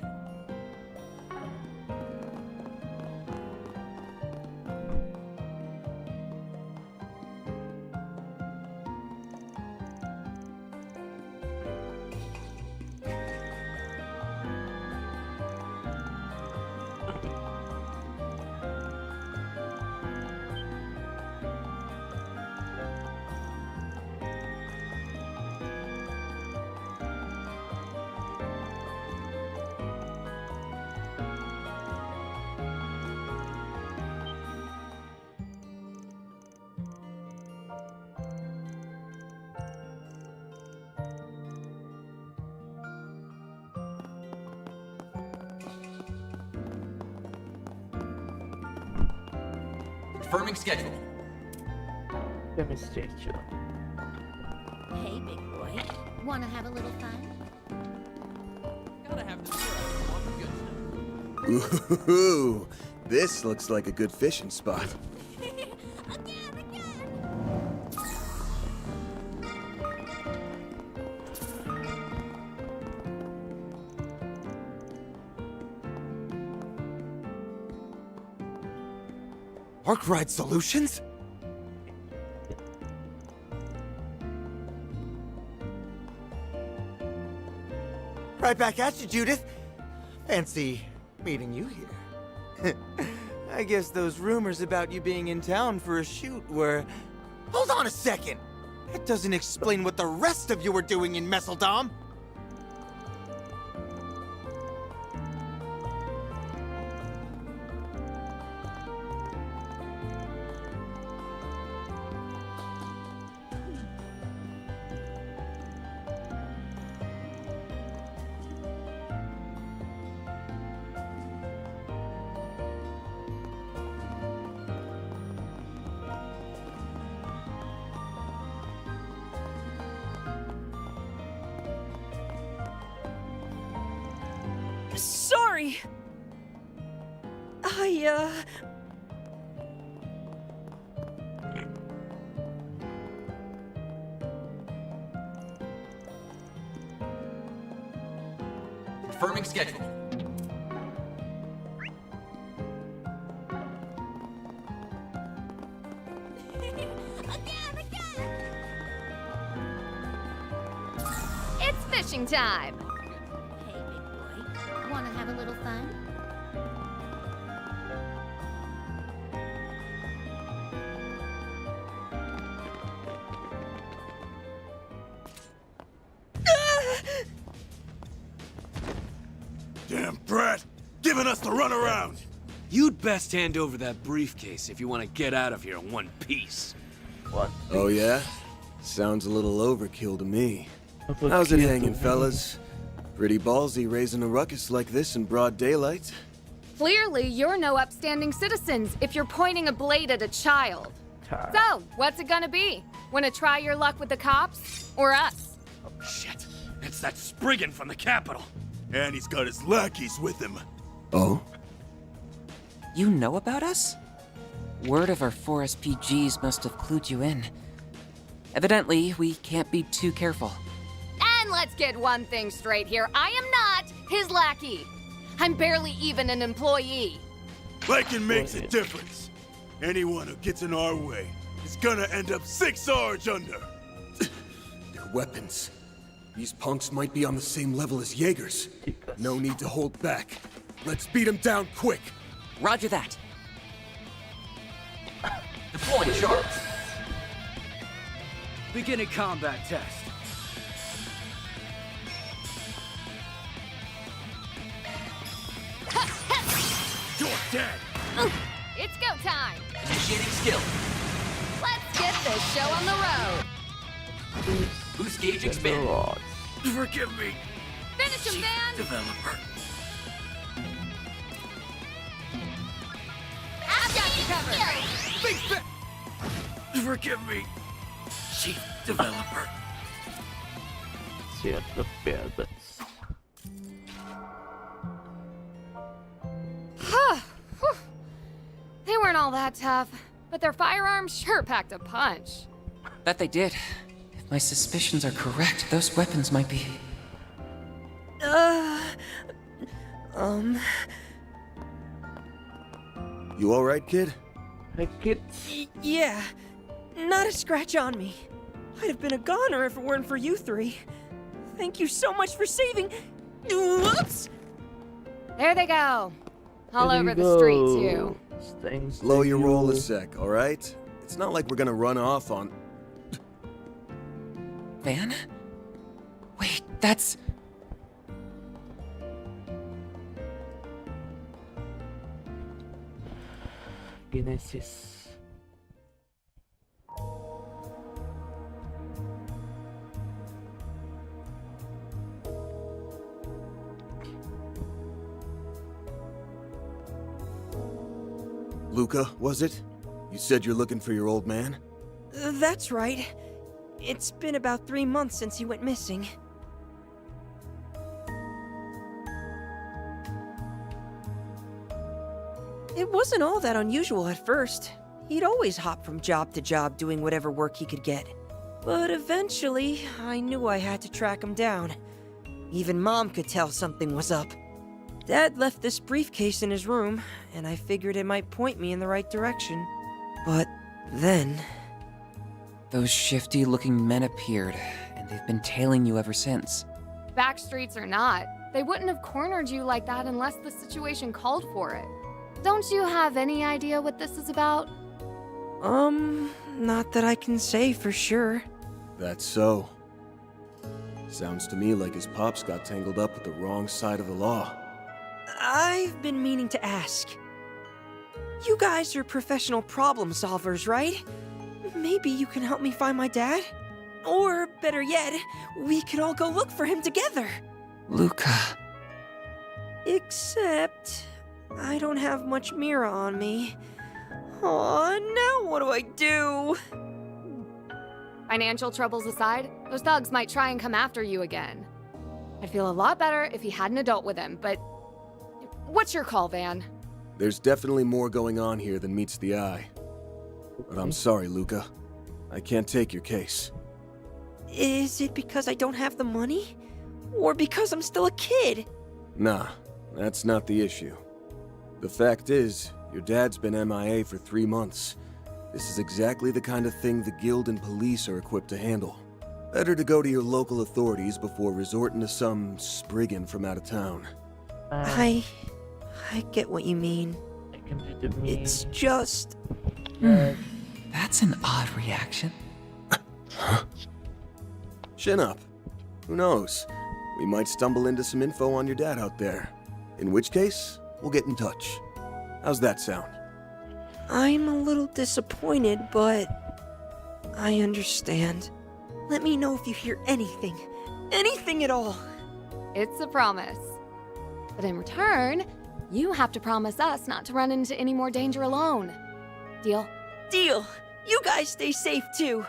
Confirming schedule. Let me stretch you. Hey, big boy. Wanna have a little fun? Gotta have the good stuff. Ooh, this looks like a good fishing spot. Arkride Solutions? Right back at you, Judith. Fancy meeting you here. I guess those rumors about you being in town for a shoot were... Hold on a second! That doesn't explain what the rest of you were doing in Messeldom. Sorry. Confirming schedule. washing time. Hey, big boy. Wanna have a little fun? Damn brat! Giving us the runaround! You'd best hand over that briefcase if you want to get out of here in one piece. What? Oh yeah? Sounds a little overkill to me. How's it hanging, fellas? Pretty ballsy raising a ruckus like this in broad daylight. Clearly, you're no upstanding citizens if you're pointing a blade at a child. So, what's it gonna be? Wanna try your luck with the cops? Or us? Oh, shit. It's that spriggan from the capital. And he's got his lackeys with him. Oh? You know about us? Word of our 4 SPGs must have clued you in. Evidently, we can't be too careful. And let's get one thing straight here. I am not his lackey. I'm barely even an employee. Liking makes a difference. Anyone who gets in our way is gonna end up 6 Sarge under. Their weapons. These punks might be on the same level as Jaegers. No need to hold back. Let's beat them down quick. Roger that. Deploying sharp. Beginning combat test. You're dead. It's go time. Initiating skill. Let's get this show on the road. Boost gauge expanded. Forgive me. Finish him, man. Developer. I've got you covered. Big fa- Forgive me. Chief Developer. Shit, the bandits. They weren't all that tough, but their firearms sure packed a punch. Bet they did. If my suspicions are correct, those weapons might be... You alright, kid? Hey, kid. Yeah, not a scratch on me. I'd have been a goner if it weren't for you three. Thank you so much for saving... Whoops! There they go. All There over you the street, go. too. Thanks Slow to your you. roll a sec, alright? It's not like we're gonna run off on... Van? Wait, that's... Genesis. Luca, was it? You said you're looking for your old man? That's right. It's been about 3 months since he went missing. It wasn't all that unusual at first. He'd always hop from job to job doing whatever work he could get. But eventually, I knew I had to track him down. Even Mom could tell something was up. Dad left this briefcase in his room, and I figured it might point me in the right direction. But then... Those shifty-looking men appeared, and they've been tailing you ever since. Backstreets or not, they wouldn't have cornered you like that unless the situation called for it. Don't you have any idea what this is about? Not that I can say for sure. That's so. Sounds to me like his pops got tangled up with the wrong side of the law. I've been meaning to ask. You guys are professional problem solvers, right? Maybe you can help me find my dad? Or, better yet, we could all go look for him together. Luca. Except... I don't have much Mira on me. Aw, now what do I do? Financial troubles aside, those thugs might try and come after you again. I'd feel a lot better if he had an adult with him, but... What's your call, Van? There's definitely more going on here than meets the eye. But I'm sorry, Luca. I can't take your case. Is it because I don't have the money? Or because I'm still a kid? Nah, that's not the issue. The fact is, your dad's been MIA for 3 months. This is exactly the kind of thing the guild and police are equipped to handle. Better to go to your local authorities before resorting to some spriggan from out of town. I get what you mean. It's just... That's an odd reaction. Chin up. Who knows? We might stumble into some info on your dad out there. In which case, we'll get in touch. How's that sound? I'm a little disappointed, but I understand. Let me know if you hear anything. Anything at all. It's a promise. But in return, you have to promise us not to run into any more danger alone. Deal? Deal. You guys stay safe too.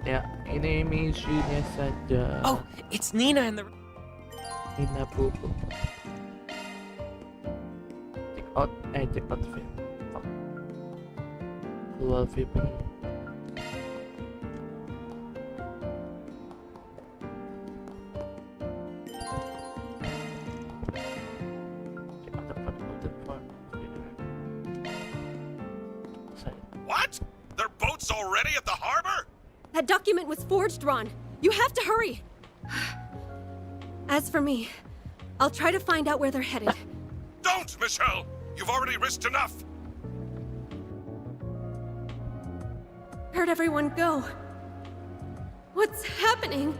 Ya, ini misinya saja. Oh, it's Nina in the... Nina buku. Check out film. Keluar film. What? Their boat's already at the harbor? That document was forged, Ron. You have to hurry. As for me, I'll try to find out where they're headed. Don't, Michelle! You've already risked enough! Where'd everyone go? What's happening?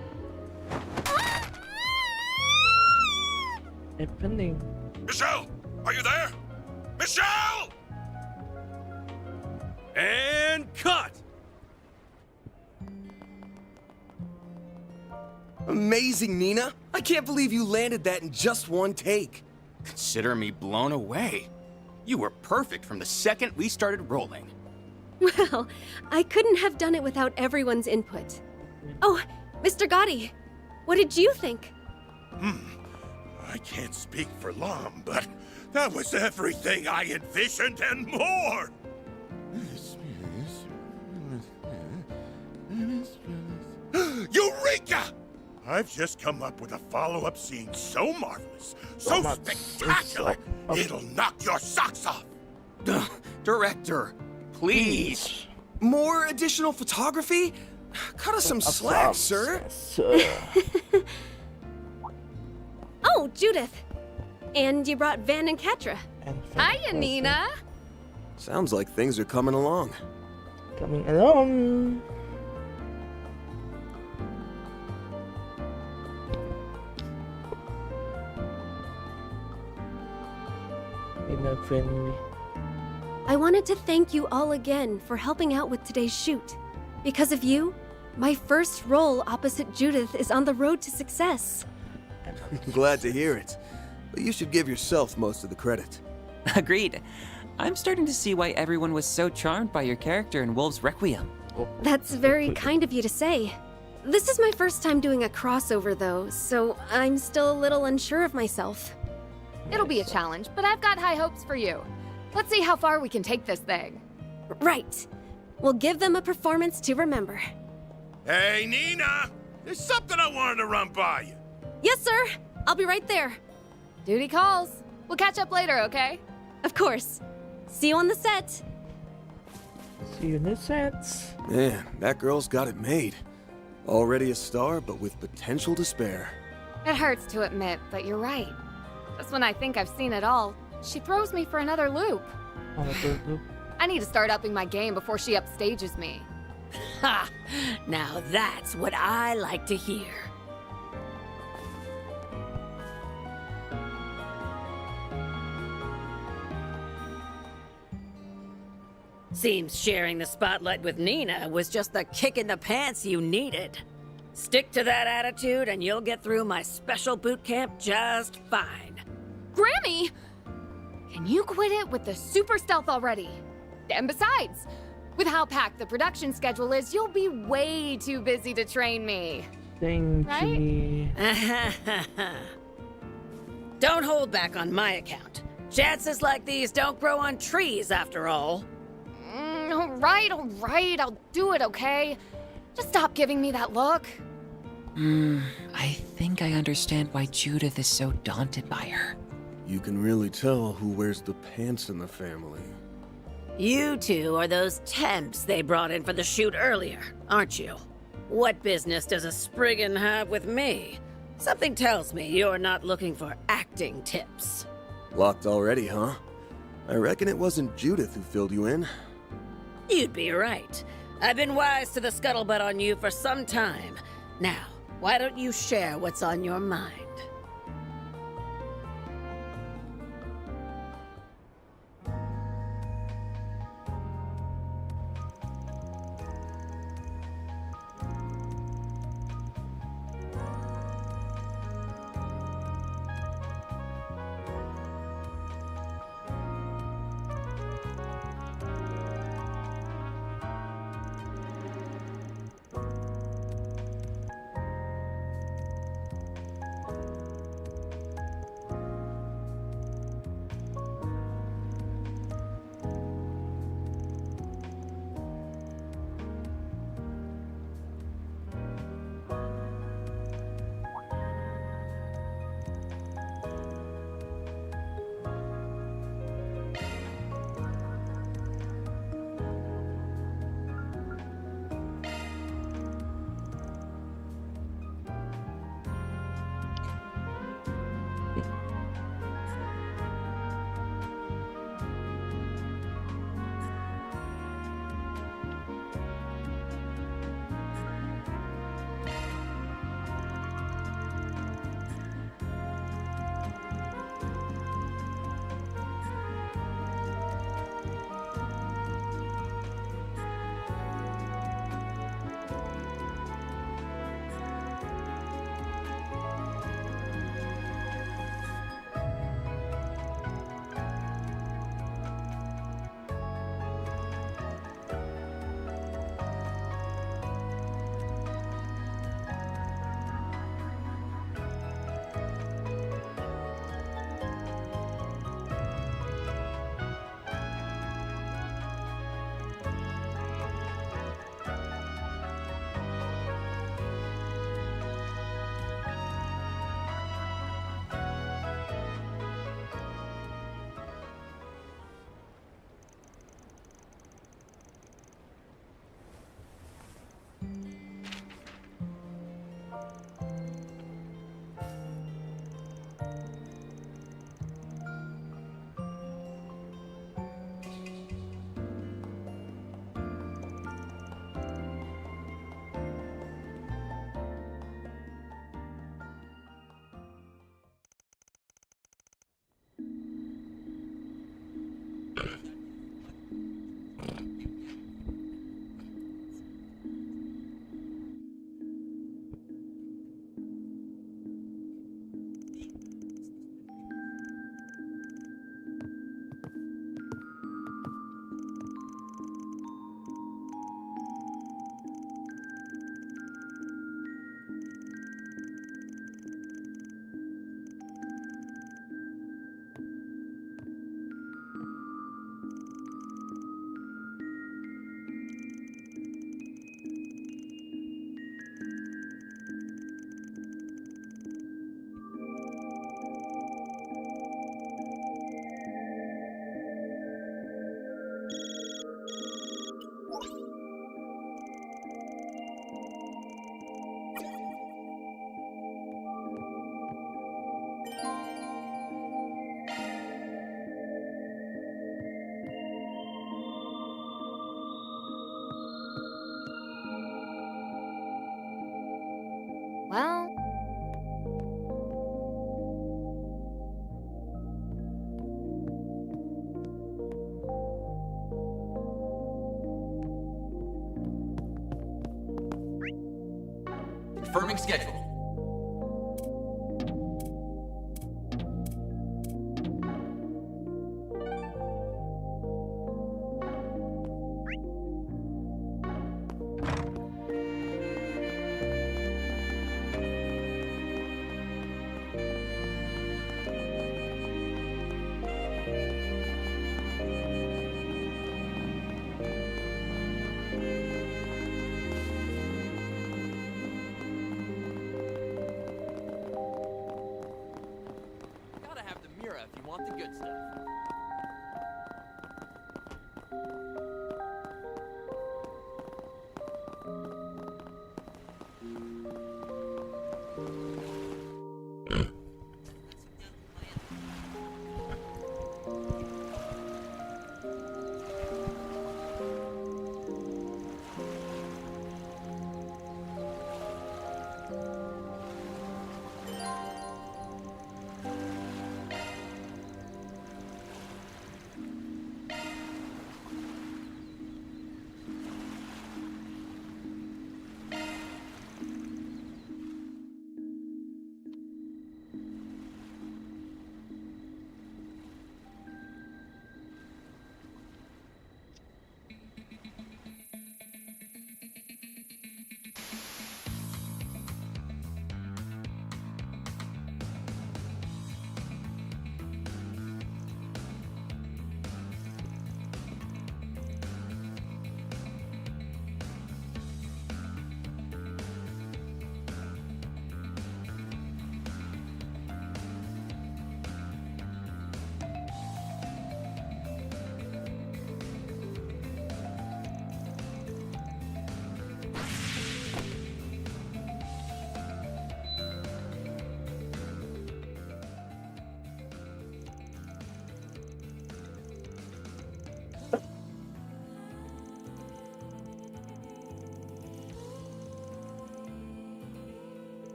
Happening. Michelle! Are you there? Michelle! And cut! Amazing, Nina! I can't believe you landed that in just one take. Consider me blown away. You were perfect from the second we started rolling. Well, I couldn't have done it without everyone's input. Oh, Mr. Gotti, what did you think? I can't speak for Lom, but that was everything I envisioned and more! Eureka! I've just come up with a follow-up scene so marvelous, so spectacular, it'll knock your socks off. Director, please. More additional photography? Cut us some slack, sir. Oh, Judith. And you brought Van and Ketra. Hiya, Nina. Sounds like things are coming along. Coming along. Friendly. I wanted to thank you all again for helping out with today's shoot. Because of you, my first role opposite Judith is on the road to success. Glad to hear it. But you should give yourself most of the credit. Agreed. I'm starting to see why everyone was so charmed by your character in Wolf's Requiem. That's very kind of you to say. This is my first time doing a crossover, though, so I'm still a little unsure of myself. It'll be a challenge, but I've got high hopes for you. Let's see how far we can take this thing. Right. We'll give them a performance to remember. Hey, Nina! There's something I wanted to run by you. Yes, sir. I'll be right there. Duty calls. We'll catch up later, okay? Of course. See you on the set. See you in the sets. Man, that girl's got it made. Already a star, but with potential to spare. It hurts to admit, but you're right. Just when I think I've seen it all, she throws me for another loop. I need to start upping my game before she upstages me. Ha! Now that's what I like to hear. Seems sharing the spotlight with Nina was just the kick in the pants you needed. Stick to that attitude and you'll get through my special boot camp just fine. Grammy! Can you quit it with the super stealth already? And besides, with how packed the production schedule is, you'll be way too busy to train me. Thank you. Don't hold back on my account. Chances like these don't grow on trees, after all. All right, I'll do it, okay? Just stop giving me that look. I think I understand why Judith is so daunted by her. You can really tell who wears the pants in the family. You two are those temps they brought in for the shoot earlier, aren't you? What business does a spriggan have with me? Something tells me you're not looking for acting tips. Locked already, huh? I reckon it wasn't Judith who filled you in. You'd be right. I've been wise to the scuttlebutt on you for some time. Now, why don't you share what's on your mind? Well... Confirming schedule. If you want the good stuff.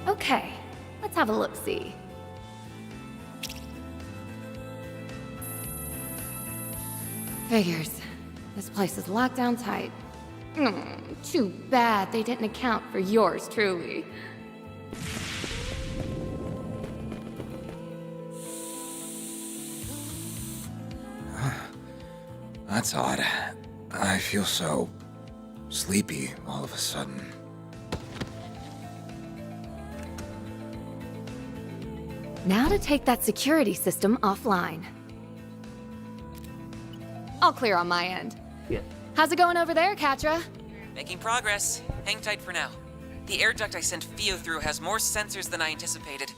Okay, let's have a look-see. Figures. This place is locked down tight. Too bad they didn't account for yours truly. That's odd. I feel so sleepy all of a sudden. Now to take that security system offline. All clear on my end. Yeah. How's it going over there, Katra? Making progress. Hang tight for now. The air duct I sent Fio through has more sensors than I anticipated.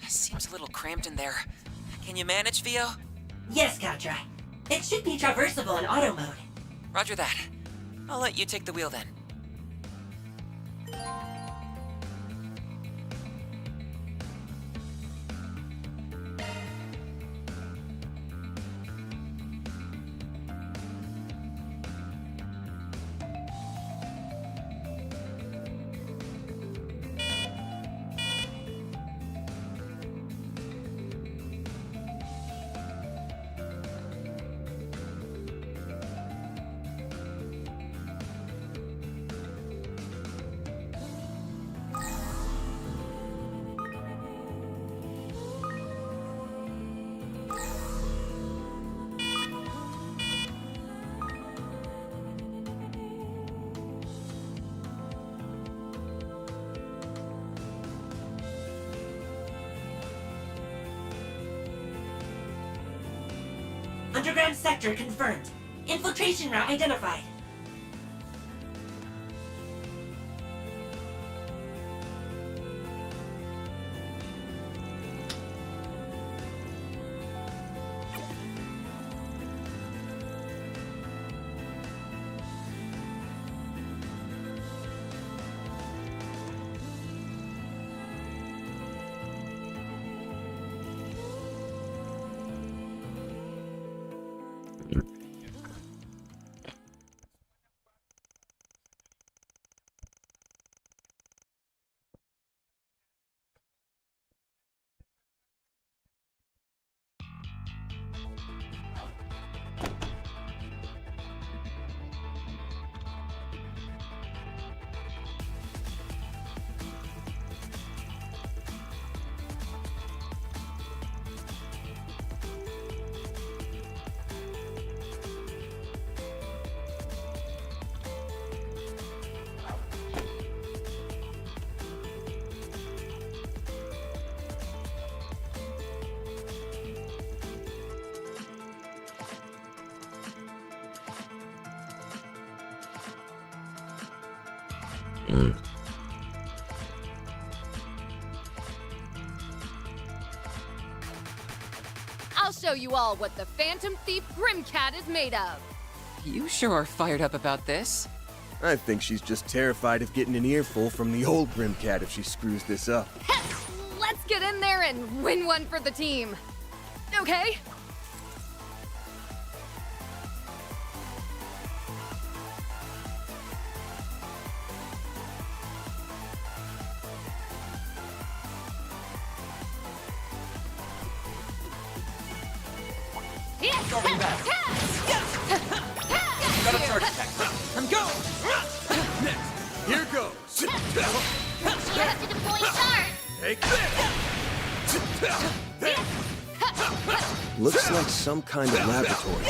Seems a little cramped in there. Can you manage, Fio? Yes, Katra. It should be traversable in auto mode. Roger that. I'll let you take the wheel then. Underground sector confirmed. Infiltration route identified. I'll show you all what the Phantom Thief Grimcat is made of. You sure are fired up about this. I think she's just terrified of getting an earful from the old Grimcat if she screws this up. Let's get in there and win one for the team. Okay? Going back. Got a charge attack. I'm going. Next, here goes. You have to deploy charge. Take Looks like some kind of laboratory.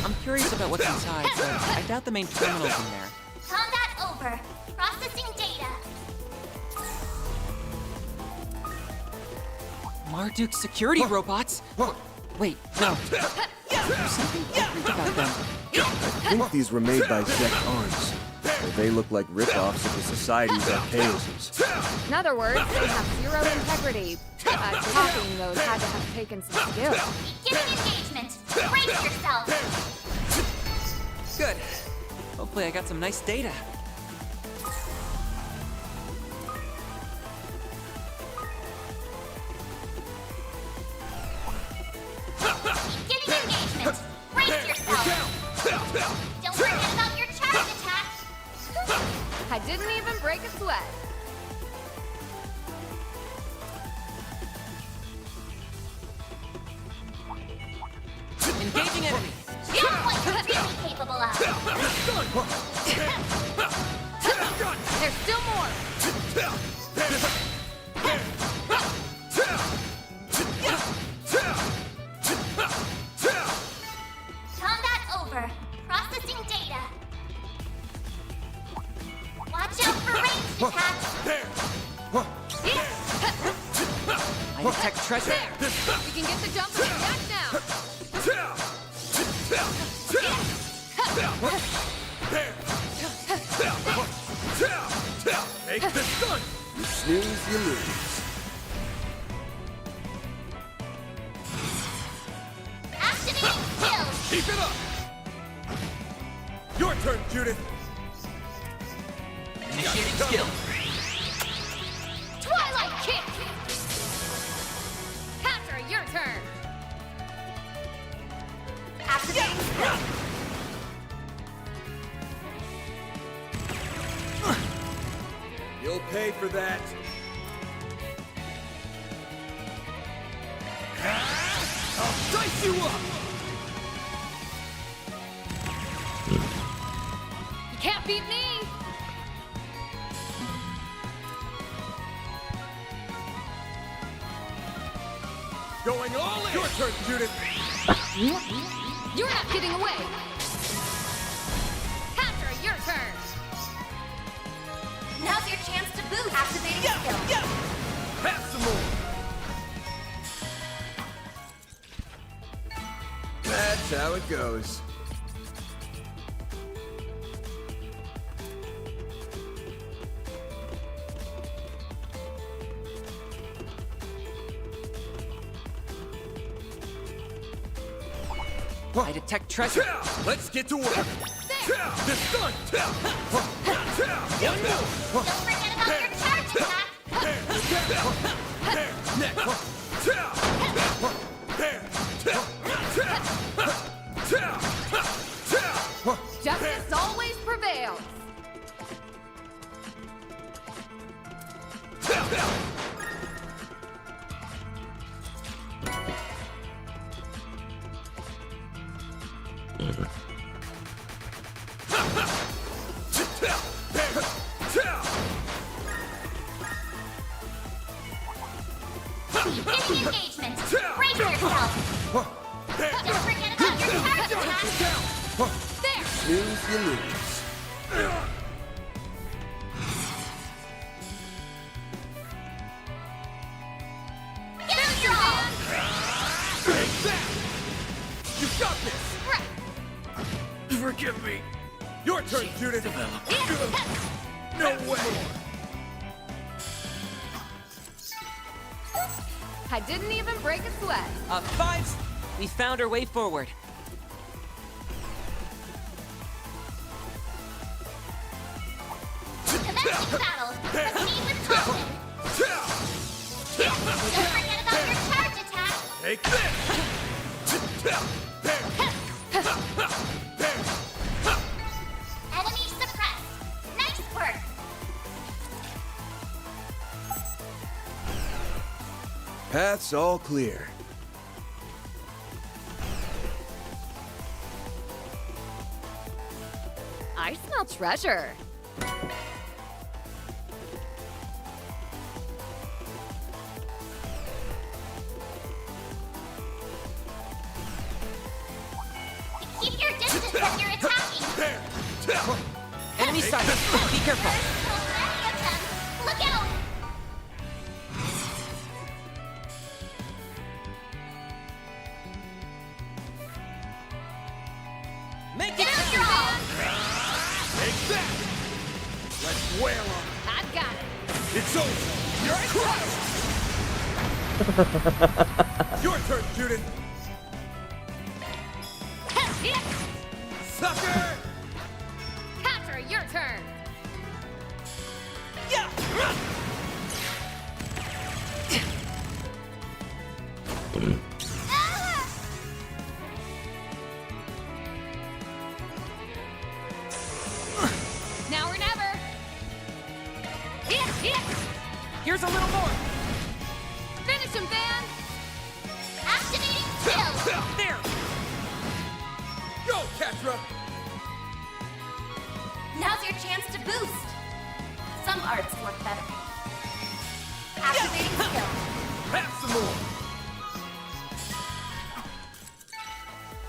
I'm curious about what's inside, but I doubt the main terminal's in there. Combat over. Processing data. Marduk's security robots? Wait, no. There's something different about them. I think these were made by Zek Arms. Or they look like rip-offs of the Society's Archaeans. In other words, they have zero integrity. Copying those had to have taken some skill. Beginning engagement. Brace yourself. Good. Hopefully I got some nice data. Beginning engagement. Brace yourself. Don't forget about your charge attack. I didn't even break a sweat. Engaging enemy. Show what you're really capable of. There's still more. Combat over. Processing data. Watch out for ranged attacks. I detect treasure. There. We can get the jump on the back now. Take this gun. You snooze, you lose. Activating skills. Keep it up. Your turn, Judith. Initiating skill. Twilight kick. Pacar, your turn. Activating skills. You'll pay for that. I'll dice you up. You can't beat me. Going all in. Your turn, Judith. You're not getting away. Pacar, your turn. Now's your chance to boost. Activating skills. Have some more. That's how it goes. I detect treasure. Let's get to work. This gun. Don't forget about your charge attack. Justice always prevails. Beginning engagement. Brace yourself. Don't forget about your charge attack. There. Snooze, you lose. Get him strong. Take that. You got this. Right. Forgive me. Your turn, Judith. No way! I didn't even break a sweat. Fives! We found our way forward. Commencing battle. Proceed with caution. Don't forget about your charge attack. Take this! Enemy suppressed. Nice work. Path's all clear. I smell treasure. Keep your distance when you're attacking. Enemy side. Be careful. Many of them. Look out! Make it Down your all. Take that! Let's wail on it. I've got it. It's over. You're crushed! Your turn, Judith. Sucker! Pacar, your turn. Now or never. Here's a little more. Finish him, Van. Activating skill. There. Go, Catra! Now's your chance to boost. Some arts work better. Activating skill. Have some more!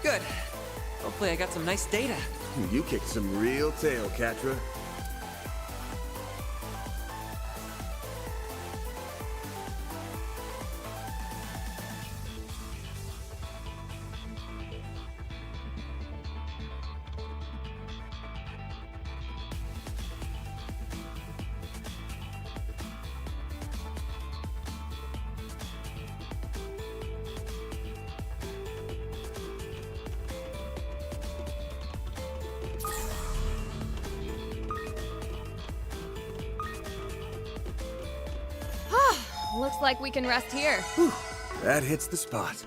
Good. Hopefully I got some nice data. You kicked some real tail, Catra. Looks like we can rest here. That hits the spot.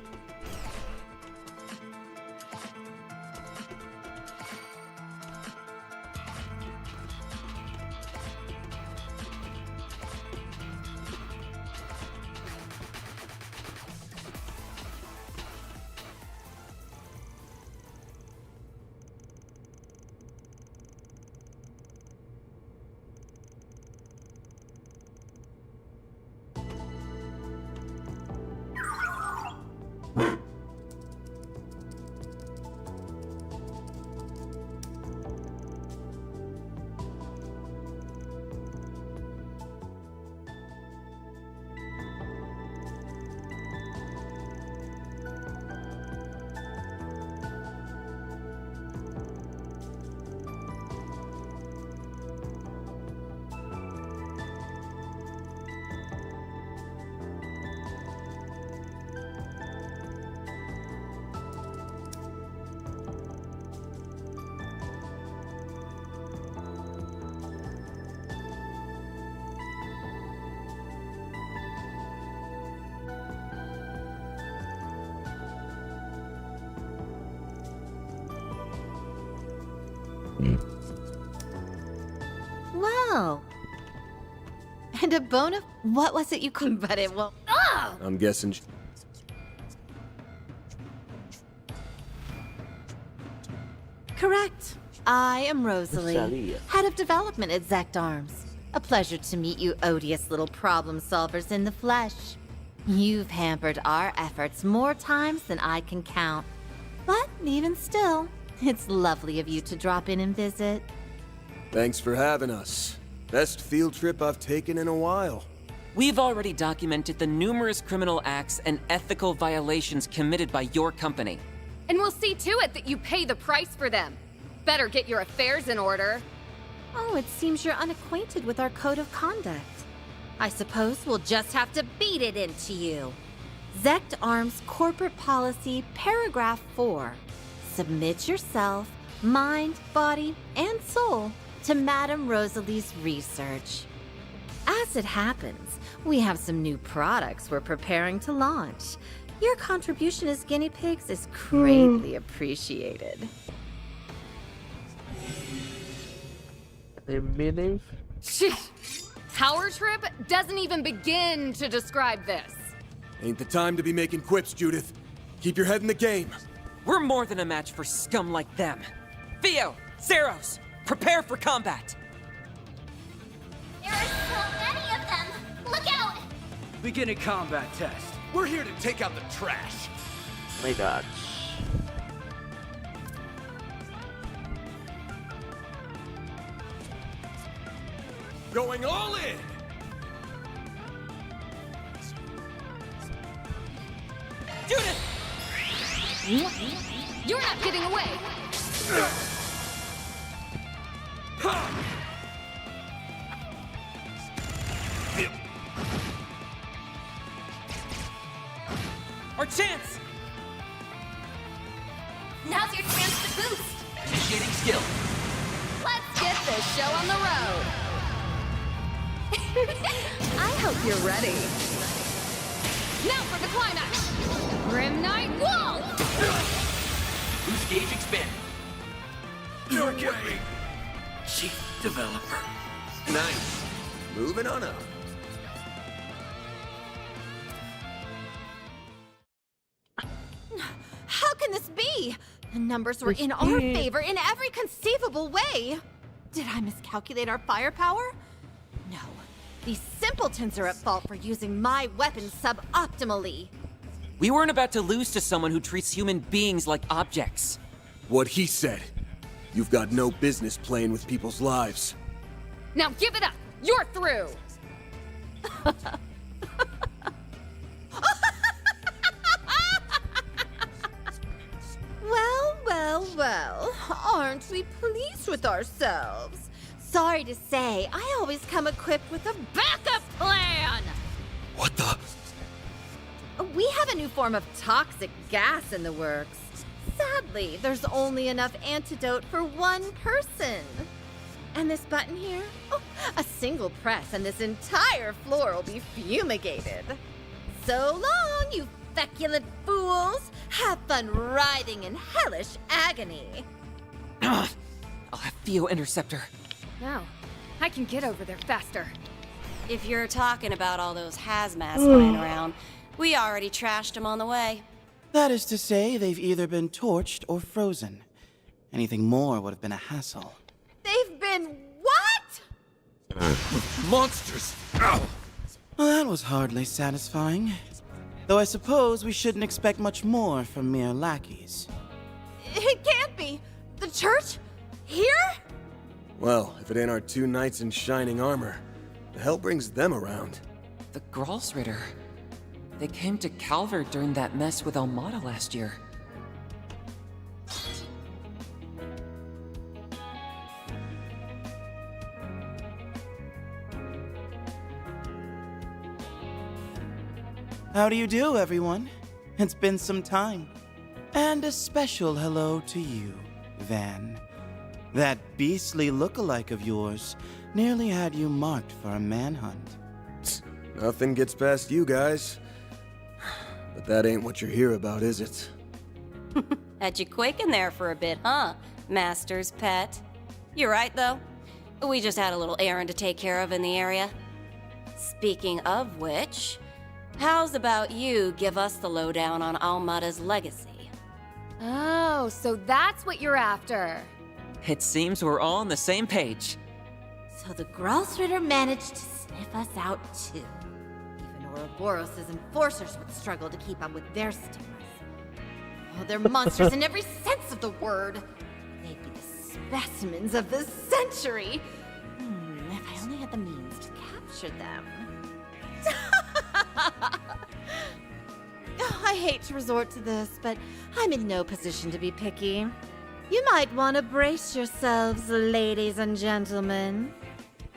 Wow. And a bone of... What was it you called? But it will... Oh! I'm guessing... Correct. I am Rosalie, Rosalie. head of development at Zect Arms. A pleasure to meet you odious little problem solvers in the flesh. You've hampered our efforts more times than I can count. But even still, it's lovely of you to drop in and visit. Thanks for having us. Best field trip I've taken in a while. We've already documented the numerous criminal acts and ethical violations committed by your company. And we'll see to it that you pay the price for them. Better get your affairs in order. Oh, it seems you're unacquainted with our code of conduct. I suppose we'll just have to beat it into you. Zect Arms Corporate Policy, Paragraph 4. Submit yourself, mind, body, and soul to Madame Rosalie's research. As it happens, we have some new products we're preparing to launch. Your contribution as guinea pigs is greatly appreciated. I believe. Power trip doesn't even begin to describe this. Ain't the time to be making quips, Judith. Keep your head in the game. We're more than a match for scum like them. Theo, Zeros, prepare for combat. There are so many of them! Look out! Beginning combat test. We're here to take out the trash. Oh my god. Going all in! Judith! You're not getting away! Our chance! Now's your chance to boost! Initiating skill. Let's get this show on the road! I hope you're ready. Now for the climax! Grim Knight Wall! Boost gauge expanded. No way! Chief developer. Nice. Moving on up. How can this be? The numbers were in our favor in every conceivable way. Did I miscalculate our firepower? No. These simpletons are at fault for using my weapons suboptimally. We weren't about to lose to someone who treats human beings like objects. What he said. You've got no business playing with people's lives. Now give it up! You're through! Well, aren't we pleased with ourselves? Sorry to say, I always come equipped with a backup plan! What the? We have a new form of toxic gas in the works. Sadly, there's only enough antidote for one person. And this button here? Oh, a single press and this entire floor will be fumigated. So long, you feculent fools! Have fun writhing in hellish agony. I'll have Theo intercept her. No, I can get over there faster. If you're talking about all those hazmats lying around, we already trashed them on the way. That is to say, they've either been torched or frozen. Anything more would have been a hassle. They've been what? Monsters! Ow! Well, that was hardly satisfying. Though I suppose we shouldn't expect much more from mere lackeys. It can't be. The church? Here? Well, if it ain't our two knights in shining armor, the hell brings them around? The Gralsritter. They came to Calvard during that mess with Almada last year. How do you do, everyone? It's been some time. And a special hello to you, Van. That beastly look-alike of yours nearly had you marked for a manhunt. Nothing gets past you guys. But that ain't what you're here about, is it? Had you quaking there for a bit, huh, Master's pet? You're right, though. We just had a little errand to take care of in the area. Speaking of which, how's about you give us the lowdown on Almada's legacy? Oh, so that's what you're after. It seems we're all on the same page. So the Gralsritter managed to sniff us out, too. Even Ouroboros' enforcers would struggle to keep up with their stingers. Oh, they're monsters in every sense of the word. They'd be the specimens of the century. If I only had the means to capture them. I hate to resort to this, but I'm in no position to be picky. You might want to brace yourselves, ladies and gentlemen.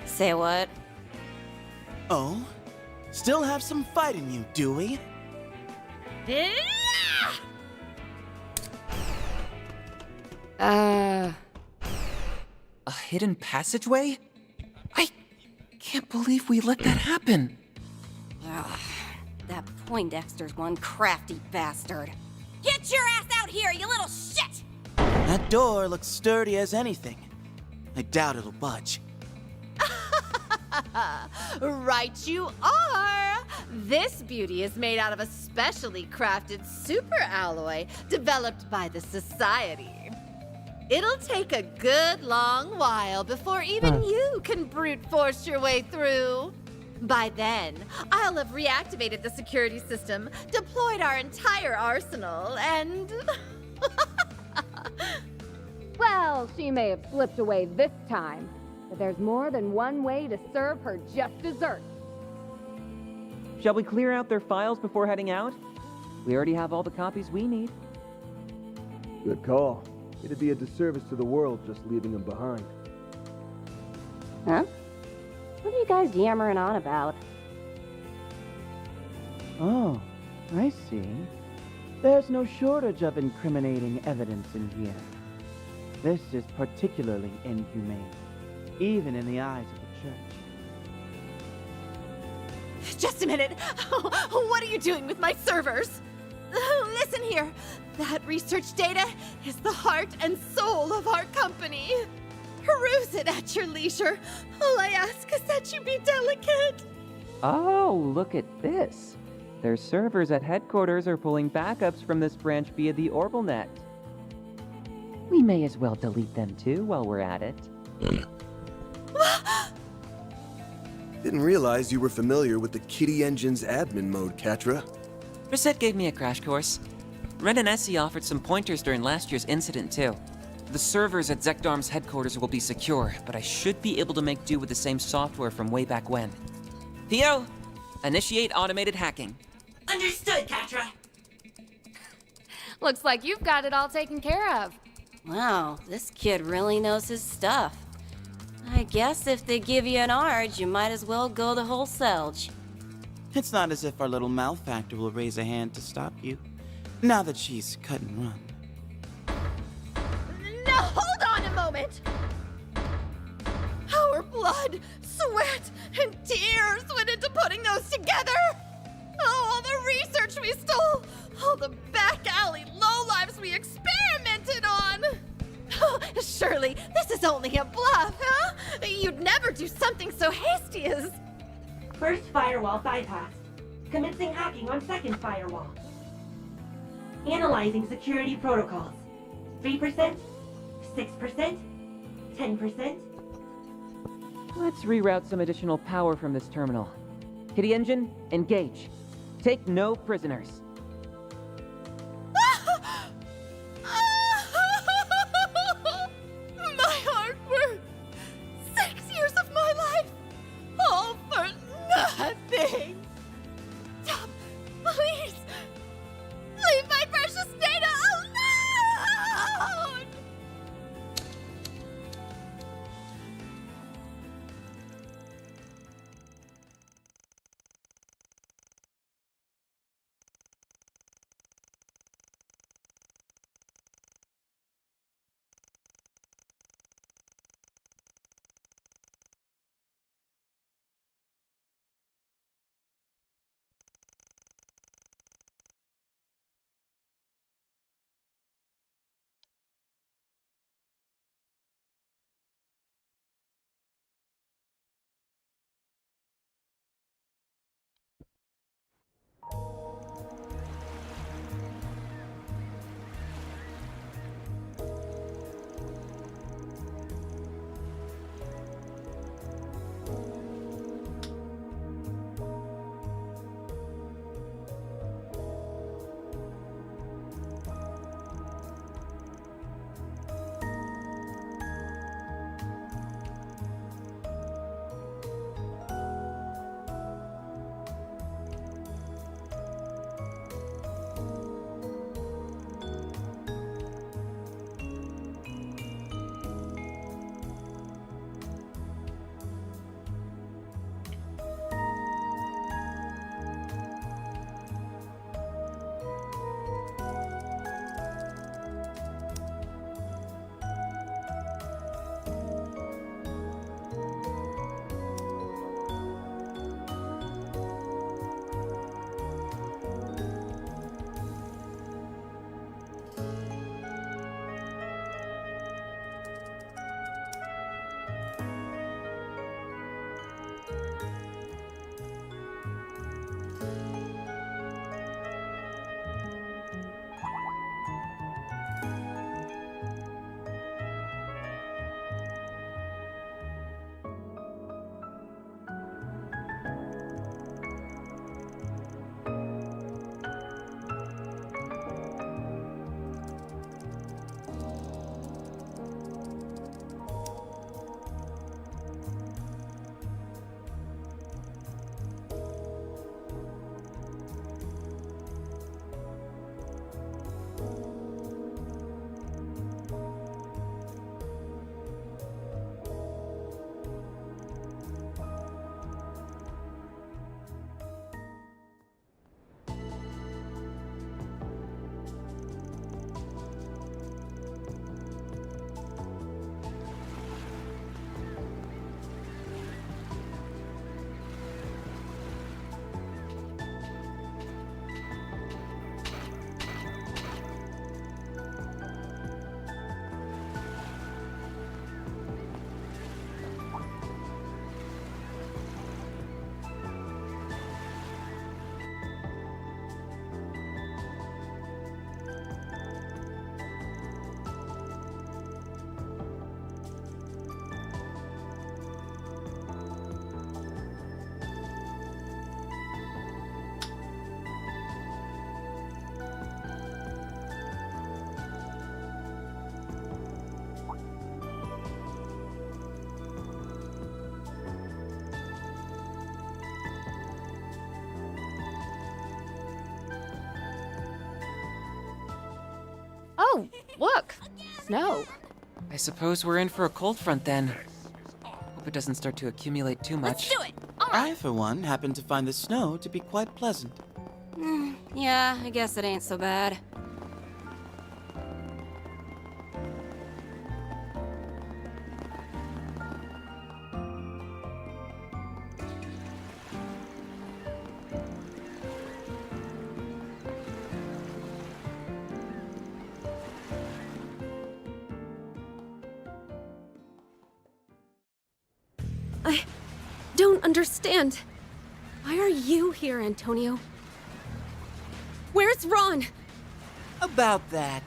Say what? Oh? Still have some fight in you, do we? A hidden passageway? I can't believe we let that happen. Ugh, that Poindexter's one crafty bastard. Get your ass out here, you little shit! That door looks sturdy as anything. I doubt it'll budge. Right you are! This beauty is made out of a specially crafted super alloy developed by the Society. It'll take a good long while before even you can brute force your way through. By then, I'll have reactivated the security system, deployed our entire arsenal, and... Well, she may have slipped away this time, but there's more than one way to serve her just desserts. Shall we clear out their files before heading out? We already have all the copies we need. Good call. It'd be a disservice to the world just leaving them behind. Huh? What are you guys yammering on about? Oh, I see. There's no shortage of incriminating evidence in here. This is particularly inhumane, even in the eyes of the church. Just a minute. What are you doing with my servers? Listen here. That research data is the heart and soul of our company. Peruse it at your leisure. All I ask is that you be delicate. Oh, look at this. Their servers at headquarters are pulling backups from this branch via the OrbitalNet. We may as well delete them too while we're at it. Didn't realize you were familiar with the Kitty Engine's admin mode, Catra. Reset gave me a crash course. Ren and Essie offered some pointers during last year's incident, too. The servers at Zekdarm's headquarters will be secure, but I should be able to make do with the same software from way back when. Theo, initiate automated hacking. Understood, Catra. Looks like you've got it all taken care of. Wow, this kid really knows his stuff. I guess if they give you an ARG, you might as well go the whole selge. It's not as if our little malefactor will raise a hand to stop you, now that she's cut and run. Now hold on a moment! Our blood, sweat, and tears went into putting those together! Oh, all the research we stole! All the back alley lowlives we experimented on! Surely, this is only a bluff, huh? You'd never do something so hasty as... First firewall bypassed. Commencing hacking on second firewall. Analyzing security protocols. 3%, 6%, 10%. Let's reroute some additional power from this terminal. Kitty Engine, engage. Take no prisoners. My hard work! 6 years of my life! All for nothing! Stop! Please! Leave my precious data alone! Oh, look! Snow. I suppose we're in for a cold front then. Hope it doesn't start to accumulate too much. Let's do it! I, for one, happen to find the snow to be quite pleasant. Yeah, I guess it ain't so bad. I don't understand. Why are you here, Antonio? Where's Ron? About that.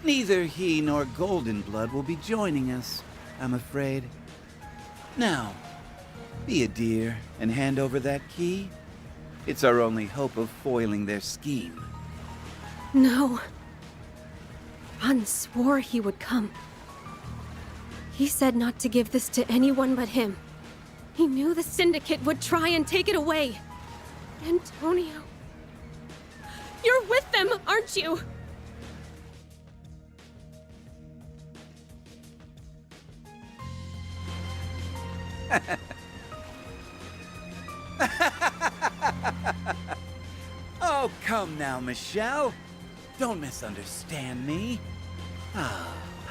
Neither he nor Goldenblood will be joining us, I'm afraid. Now, be a dear and hand over that key. It's our only hope of foiling their scheme. No. Ron swore he would come. He said not to give this to anyone but him. He knew the Syndicate would try and take it away. Antonio. You're with them, aren't you? Oh, come now, Michelle. Don't misunderstand me.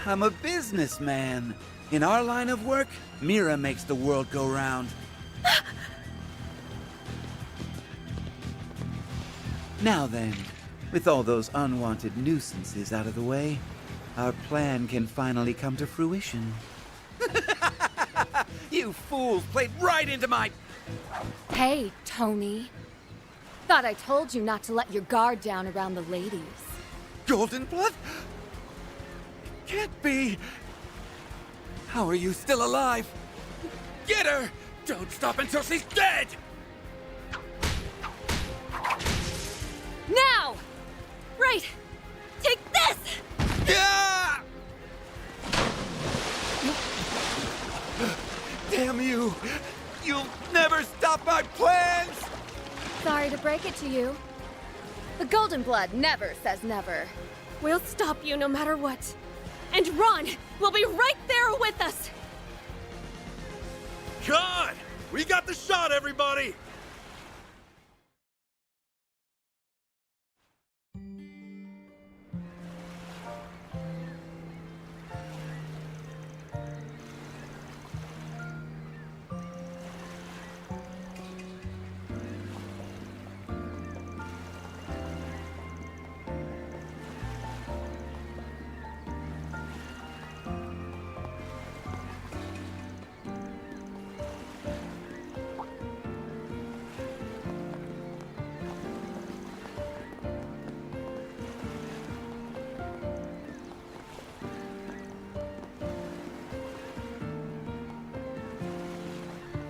I'm a businessman. In our line of work, Mira makes the world go round. Now then, with all those unwanted nuisances out of the way, our plan can finally come to fruition. You fools played right into my... Hey, Tony. Thought I told you not to let your guard down around the ladies. Goldenblood? Can't be. How are you still alive? Get her! Don't stop until she's dead! Now! Right! Take this! Yeah! Damn you! You'll never stop my plans! Sorry to break it to you. The Goldenblood never says never. We'll stop you no matter what. And Ron will be right there with us! God! We got the shot, everybody!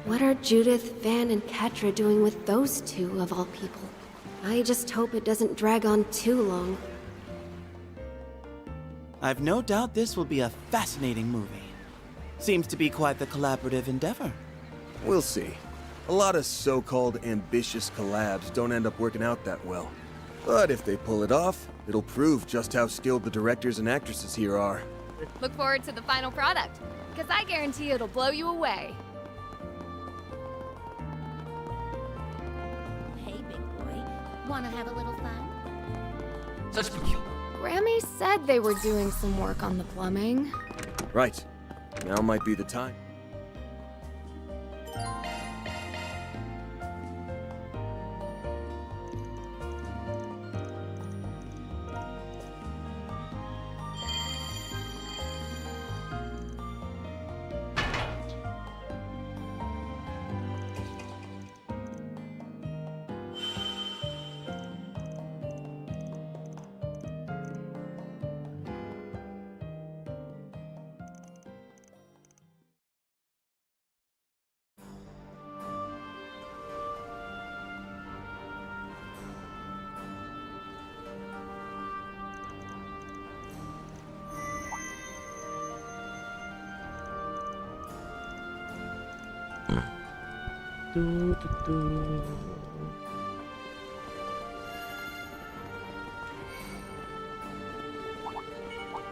What are Judith, Van, and Catra doing with those two, of all people? I just hope it doesn't drag on too long. I've no doubt this will be a fascinating movie. Seems to be quite the collaborative endeavor. We'll see. A lot of so-called ambitious collabs don't end up working out that well. But if they pull it off, it'll prove just how skilled the directors and actresses here are. Look forward to the final product, because I guarantee it'll blow you away. Wanna have a little fun? Such peculiar. Grammy said they were doing some work on the plumbing. Right. Now might be the time.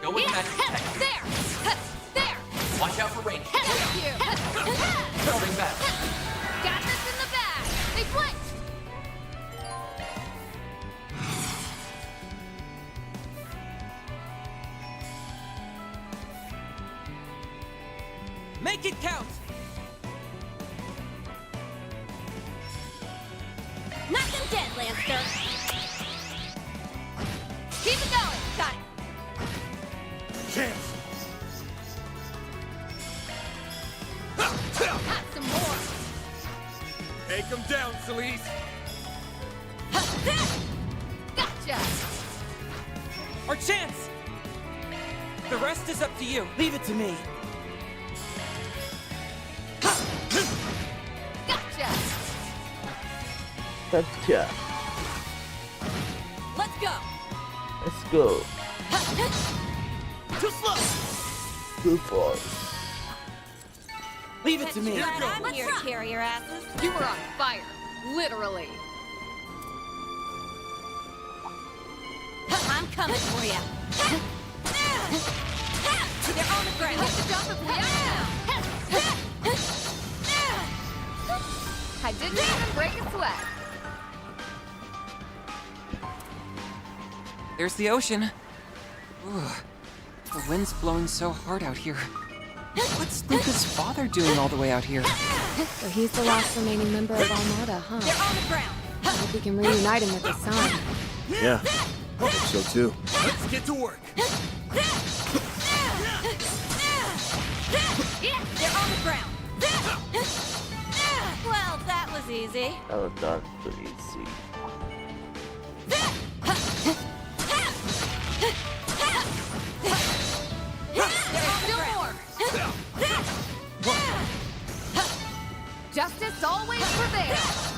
Go with the magic attack. There! Watch out for rain. Thank you! Curling back. Got this in the bag! They flinched! Make it count! Knock them dead, Lancer. Keep it going! Got it. Chance! Got some more! Take him down, Celeste. Gotcha! Our chance! The rest is up to you. Leave it to me. Gotcha! Gotcha. Let's go. Let's go. Too slow. Too fast. Leave it to me. Glad I'm here to carry your asses. You were on fire. Literally. I'm coming for you. They're on the ground. Hit the jump if we I didn't even break a sweat. There's the ocean. Ooh, the wind's blowing so hard out here. What's Luca's father doing all the way out here? So he's the last remaining member of Armada, huh? They're on the ground. I hope we can reunite him with his son. Yeah, I hope so too. Let's get to work. They're on the ground. Well, that was easy. That was not too easy. Justice always prevails.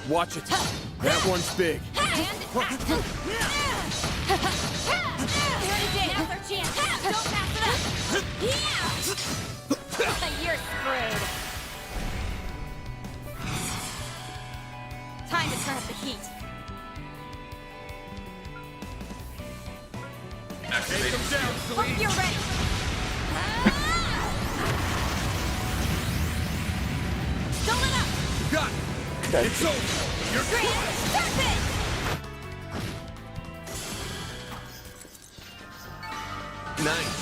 Watch it. That one's big. Now's our chance. Don't pass it up. You're screwed. Time to turn up the heat. Take him down, Hope Celeste. you're ready. Don't let up. Got it. It's over. You're Grand Serpent. Nice.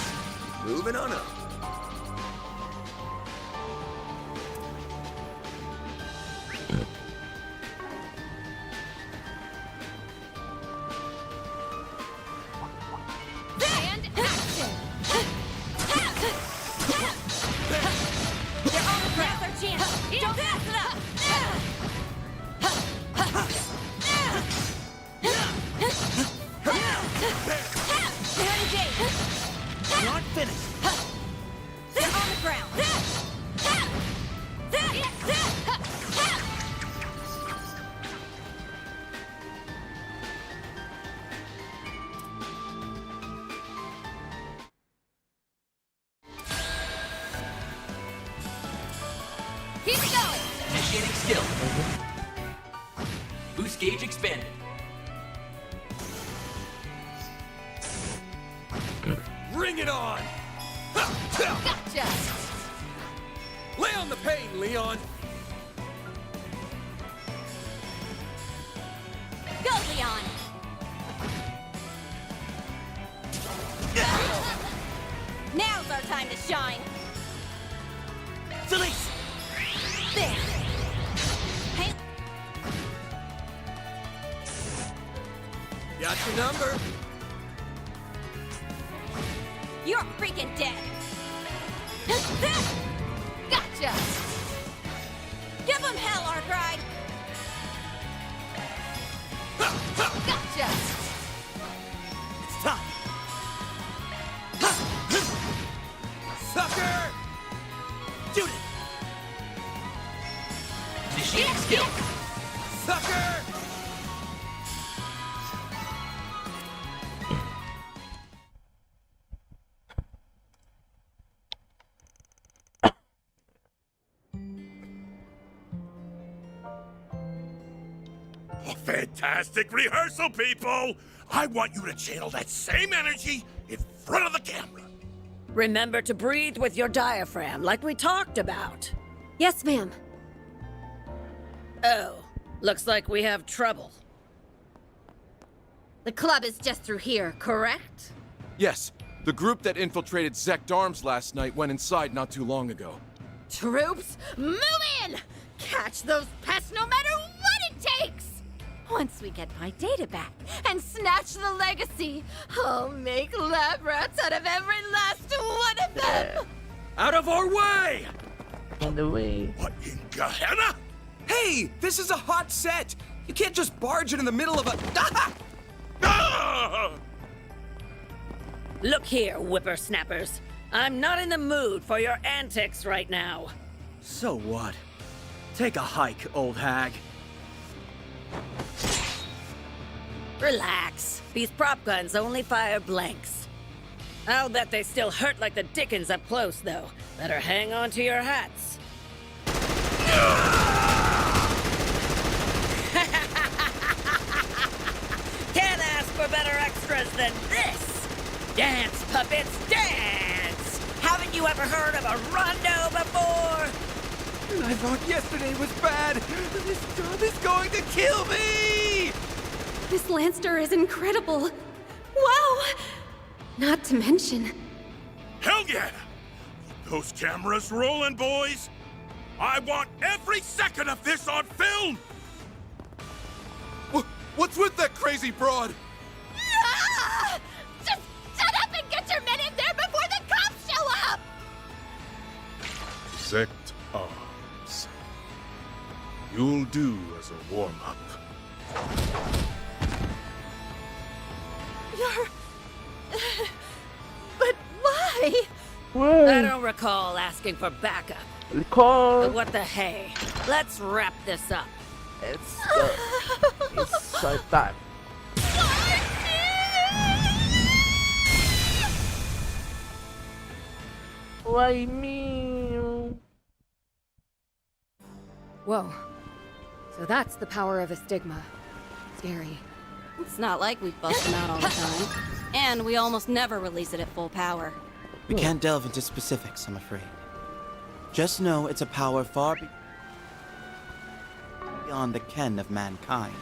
Moving on up. And action. They're on the ground. Now's our chance. Don't pass it up. They're engaged. Not finished. They're on the ground. Keep it going. Initiating skill. Boost gauge expanded. Bring it on. Gotcha. Lay on the pain, Leon. Go, Leon. Now's our time to shine. Celeste. There. Hey, Got your number. you're freaking dead. Gotcha. Give him hell, Arkride. Gotcha. It's time. Sucker. Shoot it. Initiating skill. Sucker. fantastic rehearsal, people! I want you to channel that same energy in front of the camera. Remember to breathe with your diaphragm, like we talked about. Yes, ma'am. Oh, looks like we have trouble. The club is just through here, correct? Yes, the group that infiltrated Zect Arms last night went inside not too long ago. Troops, move in! Catch those pests no matter what it takes! Once we get my data back and snatch the legacy, I'll make lab rats out of every last one of them! Out of our way! On the way. What in Gehenna? Hey, this is a hot set! You can't just barge in the middle of a... Look here, whippersnappers. I'm not in the mood for your antics right now. So what? Take a hike, old hag. Relax. These prop guns only fire blanks. I'll bet they still hurt like the dickens up close, though. Better hang on to your hats. Can't ask for better extras than this! Dance, puppets, dance! Haven't you ever heard of a rondo before? I thought yesterday was bad! This job is going to kill me! This Lancer is incredible. Wow! Not to mention... Hell yeah! Those cameras rolling, boys! I want every second of this on film! What's with that crazy broad? Ah! Just shut up and get your men in there before the cops show up! Zect Arms. You'll do as a warm-up. You're... But why? I don't recall asking for backup. But what the hey? Let's wrap this up. It's so time. Why me? Whoa. So that's the power of a stigma. Scary. It's not like we bust them out all the time. And we almost never release it at full power. We can't delve into specifics, I'm afraid. Just know it's a power far beyond the ken of mankind.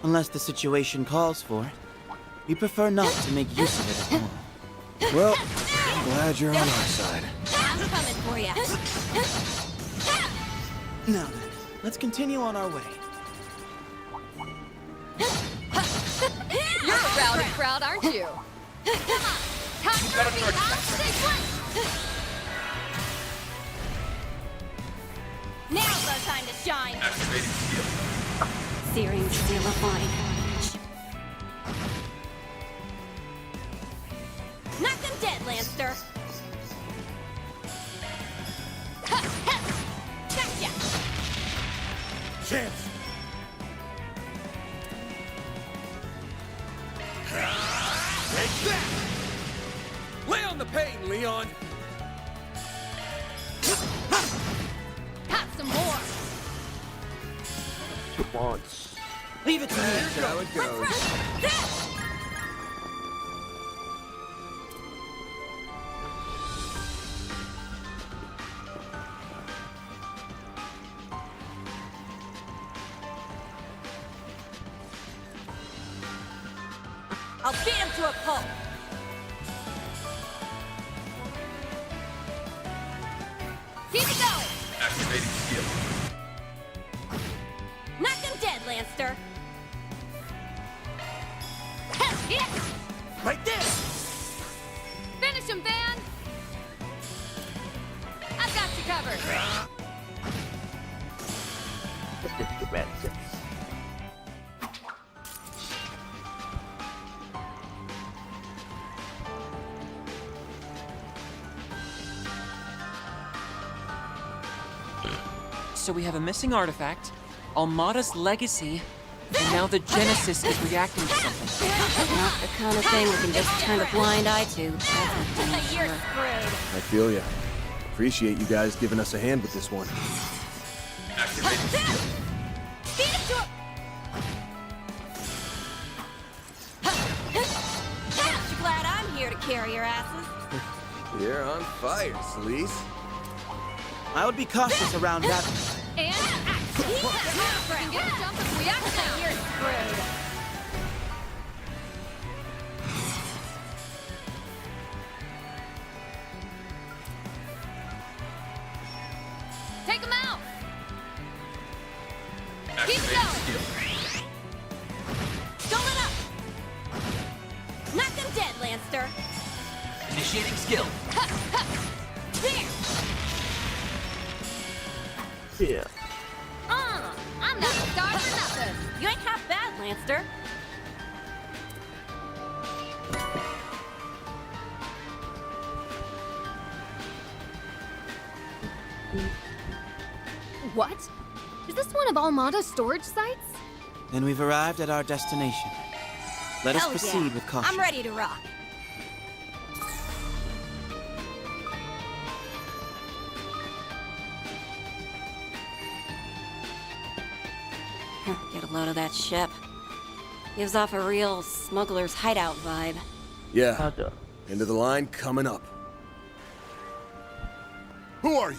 Unless the situation calls for it, we prefer not to make use of it at all. Well, I'm glad you're on our side. I'm coming for ya. Now then, let's continue on our way. You're a rowdy crowd, aren't you? Come on! Time for the sequence! Now's our time to shine! Activating skill. Searing steel of flying. Knock them dead, Lancer! Gotcha! Chance! Take that! Lay on the pain, Leon! Have some more! Once. Leave it to me. Here's how it goes. I'll beat him to a pulp! Keep it going! Activating skill. Knock him dead, Lancer! Right there! Finish him, Van! I've got you covered! So we have a missing artifact, Almada's legacy, and now the Genesis is reacting to something. Not the kind of thing we can just turn a blind eye to. You're screwed. I feel ya. Appreciate you guys giving us a hand with this one. Activating skill. Beat him to a... carrier asses. You're on fire, Celise. I would be cautious around that. And act. Can get a jump if we act now. You're screwed. Take him out. Keep it going. Don't let up. Knock them dead, Lancer. Initiating skill. There. Yeah. I'm not a star for nothing. You ain't half bad, Lancer. What? Is this one of Almada's storage sites? Then we've arrived at our destination. Let us Hell proceed yeah. with caution. I'm ready to rock. Get a load of that ship. Gives off a real smuggler's hideout vibe. Yeah. End of the line coming up. Who are you?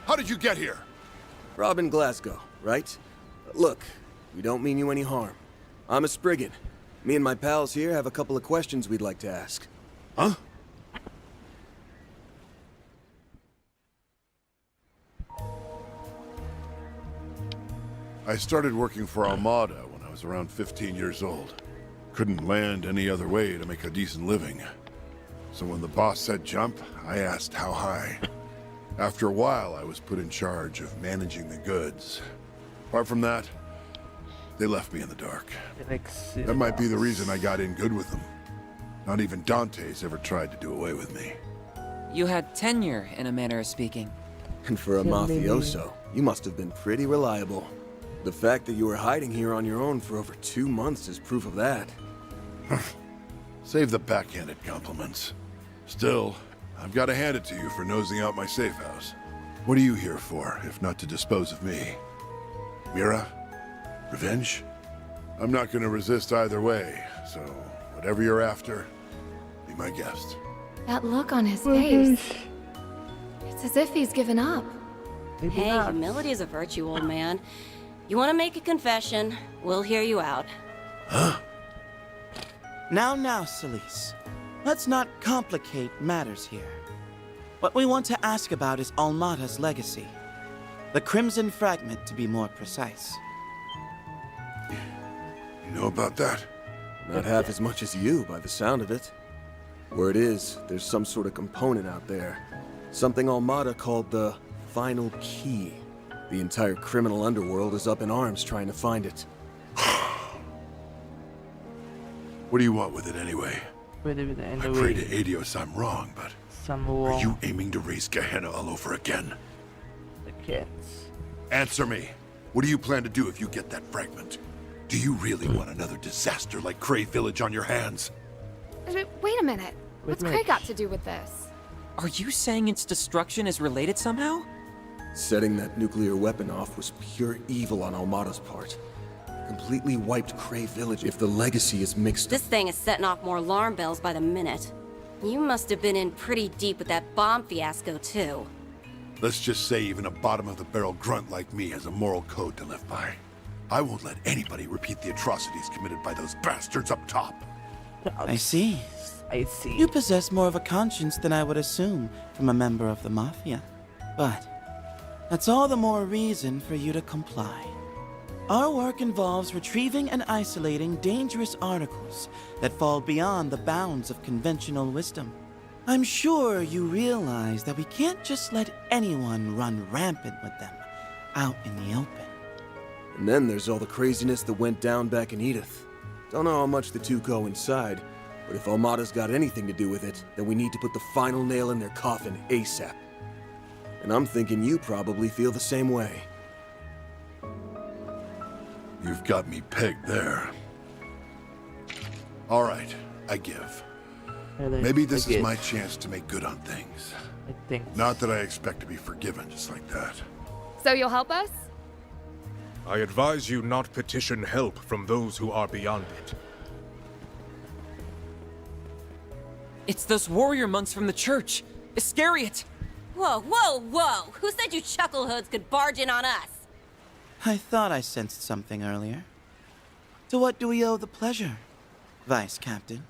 How did you get here? Robin Glasgow, right? Look, we don't mean you any harm. I'm a spriggan. Me and my pals here have a couple of questions we'd like to ask. Huh? I started working for Armada when I was around 15 years old. Couldn't land any other way to make a decent living. So when the boss said jump, I asked how high. After a while, I was put in charge of managing the goods. Apart from that, they left me in the dark. That might be the reason I got in good with them. Not even Dante's ever tried to do away with me. You had tenure, in a manner of speaking. And for a mafioso, you must have been pretty reliable. The fact that you were hiding here on your own for over 2 months is proof of that. Save the backhanded compliments. Still, I've got to hand it to you for nosing out my safe house. What are you here for, if not to dispose of me? Mira? Revenge? I'm not going to resist either way, so whatever you're after, be my guest. That look on his face. It's as if he's given up. Hey, humility is a virtue, old man. You want to make a confession, we'll hear you out. Huh? Now, Celise. Let's not complicate matters here. What we want to ask about is Almada's legacy. The Crimson Fragment, to be more precise. You know about that? Not half as much as you, by the sound of it. Word is, there's some sort of component out there. Something Almada called the Final Key. The entire criminal underworld is up in arms trying to find it. What do you want with it anyway? I pray to Adios I'm wrong, but are you aiming to raise Gehenna all over again? The kids. Answer me. What do you plan to do if you get that fragment? Do you really want another disaster like Cray Village on your hands? Wait a minute. What's Cray got to do with this? Are you saying its destruction is related somehow? Setting that nuclear weapon off was pure evil on Almada's part. Completely wiped Cray Village if the legacy is mixed. This thing is setting off more alarm bells by the minute. You must have been in pretty deep with that bomb fiasco, too. Let's just say even a bottom-of-the-barrel grunt like me has a moral code to live by. I won't let anybody repeat the atrocities committed by those bastards up top. I see. You possess more of a conscience than I would assume from a member of the Mafia. But that's all the more reason for you to comply. Our work involves retrieving and isolating dangerous articles that fall beyond the bounds of conventional wisdom. I'm sure you realize that we can't just let anyone run rampant with them out in the open. And then there's all the craziness that went down back in Edith. Don't know how much the two coincide, but if Almada's got anything to do with it, then we need to put the final nail in their coffin ASAP. And I'm thinking you probably feel the same way. You've got me pegged there. All right, I give. Maybe this is my chance to make good on things. I think. Not that I expect to be forgiven just like that. So you'll help us? I advise you not petition help from those who are beyond it. It's those warrior monks from the church. Iscariot! Whoa, whoa, whoa! Who said you chucklehoods could barge in on us? I thought I sensed something earlier. To what do we owe the pleasure, Vice Captain?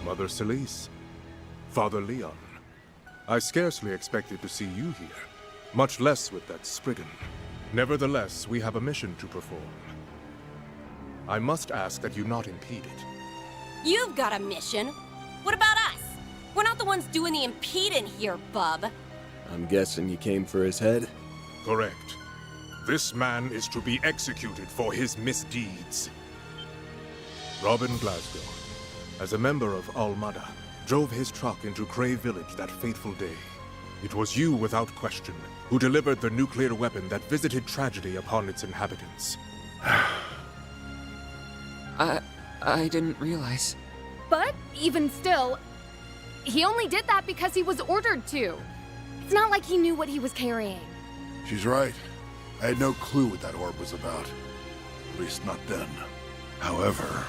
Mother Celise, Father Leon. I scarcely expected to see you here, much less with that spriggan. Nevertheless, we have a mission to perform. I must ask that you not impede it. You've got a mission. What about us? We're not the ones doing the impeding here, bub. I'm guessing you came for his head? Correct. This man is to be executed for his misdeeds. Robin Glasgow, as a member of Almada, drove his truck into Cray Village that fateful day. It was you, without question, who delivered the nuclear weapon that visited tragedy upon its inhabitants. I didn't realize. But even still, he only did that because he was ordered to. It's not like he knew what he was carrying. She's right. I had no clue what that orb was about. At least not then. However...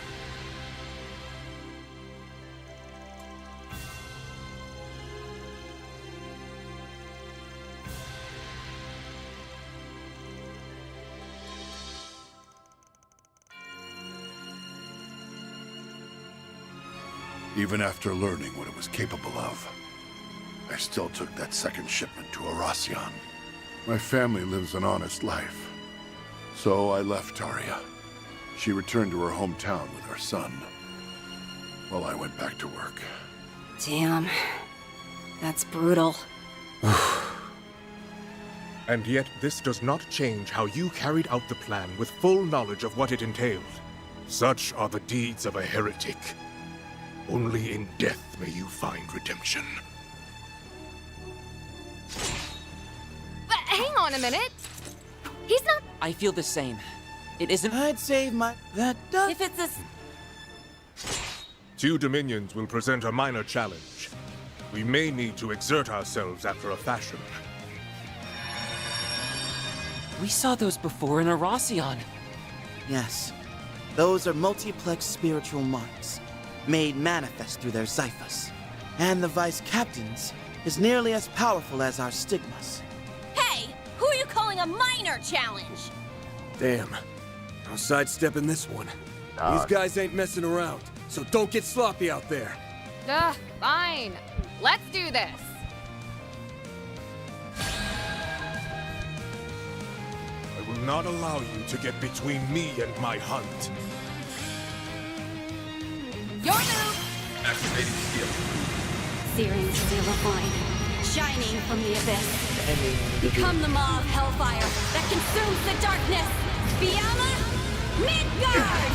Even after learning what it was capable of, I still took that second shipment to Arasion. My family lives an honest life. So I left Taria. She returned to her hometown with her son, while I went back to work. Damn. That's brutal. And yet this does not change how you carried out the plan with full knowledge of what it entailed. Such are the deeds of a heretic. Only in death may you find redemption. But hang on a minute. He's not... I feel the same. It isn't... I'd save my... That does... If it's a... Two dominions will present a minor challenge. We may need to exert ourselves after a fashion. We saw those before in Arasion. Yes. Those are multiplex spiritual marks, made manifest through their Xiphas. And the Vice Captain's is nearly as powerful as our stigmas. Hey! Who are you calling a minor challenge? Damn. No sidestepping this one. These guys ain't messing around, so don't get sloppy out there. Ugh, fine. Let's do this. I will not allow you to get between me and my hunt. Your move! Activating skill. Searing steel of mine, shining from the abyss. Become the maw of hellfire that consumes the darkness. Fiamma Midgard!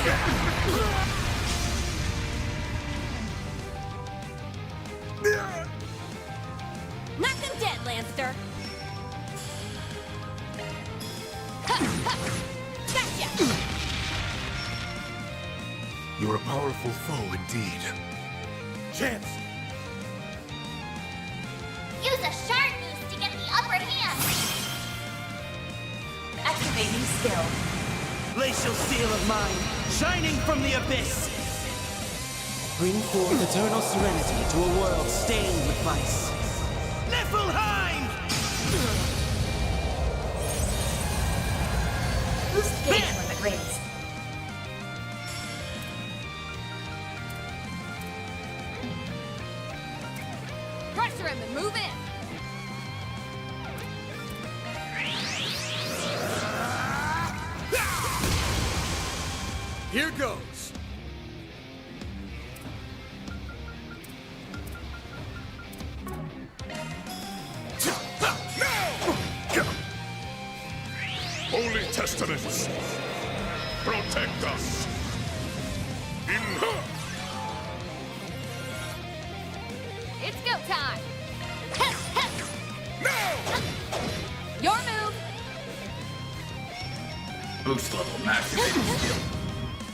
Knock them dead, Lancer. Gotcha! You're a powerful foe indeed. Chance! Use a shard boost to get the upper hand. Activating skill. Glacial steel of mine, shining from the abyss. Bring forth eternal serenity to a world stained with vice. Niflheim! Boost gauge limit raised. Pressure him and move in. Here goes. Holy Testaments, protect us. In her. It's go time. Your move. Boost level activating skill.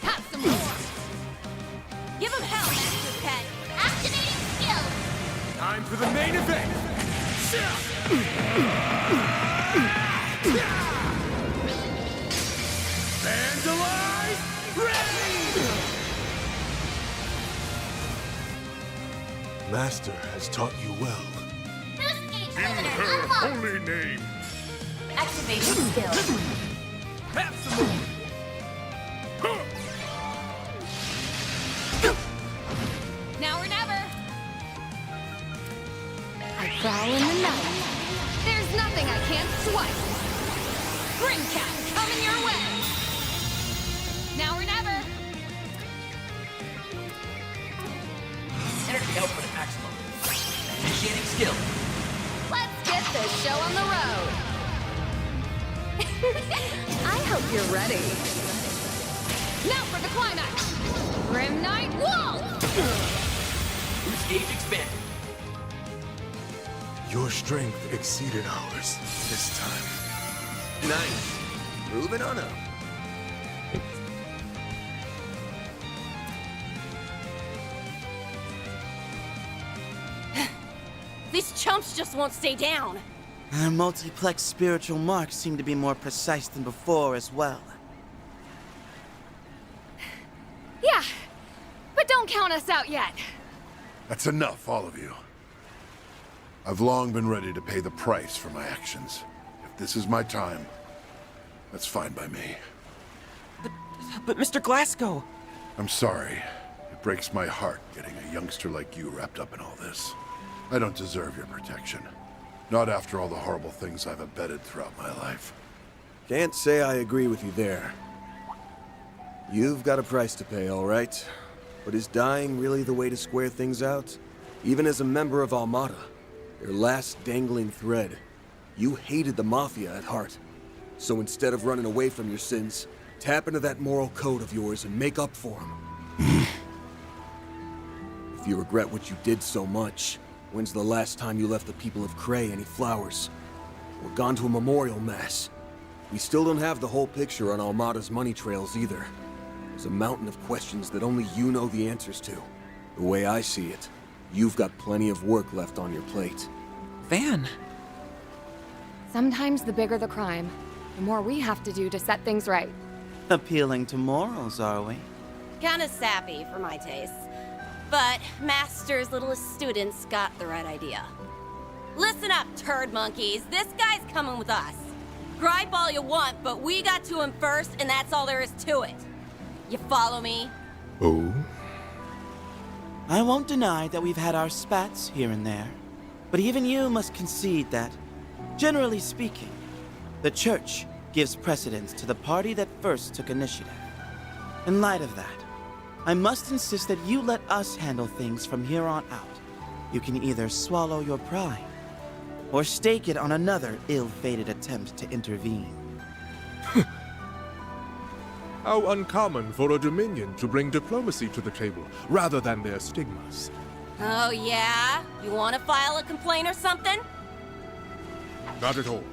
Have some more. Give him hell, Master Pet. Activating skill. Time for the main event. And Vandalize! Ready! Master has taught you well. In her holy name! Activation skill. Have some more! Now or never. I prowl in the night. There's nothing I can't swipe. Spring cat coming your way. Now or never. Energy output at maximum. Initiating skill. Let's get this show on the road. I hope you're ready. Now for the climax. Grim Night Wolf! Boost gauge expanded. Your strength exceeded ours this time. Nice. Moving on up. These chumps just won't stay down. Our multiplex spiritual marks seem to be more precise than before as well. Yeah, but don't count us out yet. That's enough, all of you. I've long been ready to pay the price for my actions. If this is my time, that's fine by me. But Mr. Glasgow! I'm sorry. It breaks my heart getting a youngster like you wrapped up in all this. I don't deserve your protection. Not after all the horrible things I've abetted throughout my life. Can't say I agree with you there. You've got a price to pay, all right? But is dying really the way to square things out? Even as a member of Armada, their last dangling thread, you hated the Mafia at heart. So instead of running away from your sins, tap into that moral code of yours and make up for them. If you regret what you did so much, when's the last time you left the people of Cray any flowers? Or gone to a memorial mass? We still don't have the whole picture on Armada's money trails either. There's a mountain of questions that only you know the answers to. The way I see it, you've got plenty of work left on your plate. Van! Sometimes the bigger the crime, the more we have to do to set things right. Appealing to morals, are we? Kinda sappy for my taste. But Master's littlest students got the right idea. Listen up, turd monkeys. This guy's coming with us. Gripe all you want, but we got to him first, and that's all there is to it. You follow me? Oh? I won't deny that we've had our spats here and there, but even you must concede that, generally speaking, the Church gives precedence to the party that first took initiative. In light of that, I must insist that you let us handle things from here on out. You can either swallow your pride, or stake it on another ill-fated attempt to intervene. How uncommon for a Dominion to bring diplomacy to the table, rather than their stigmas. Oh, yeah? You want to file a complaint or something? Not at all.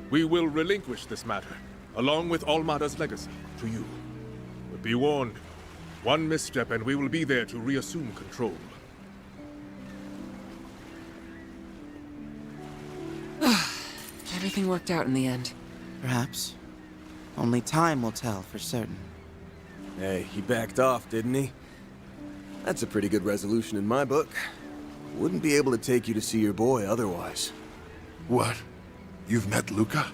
We will relinquish this matter, along with Almada's legacy, to you. But be warned, one misstep and we will be there to reassume control. Everything worked out in the end. Perhaps. Only time will tell for certain. Hey, he backed off, didn't he? That's a pretty good resolution in my book. Wouldn't be able to take you to see your boy otherwise. What? You've met Luca?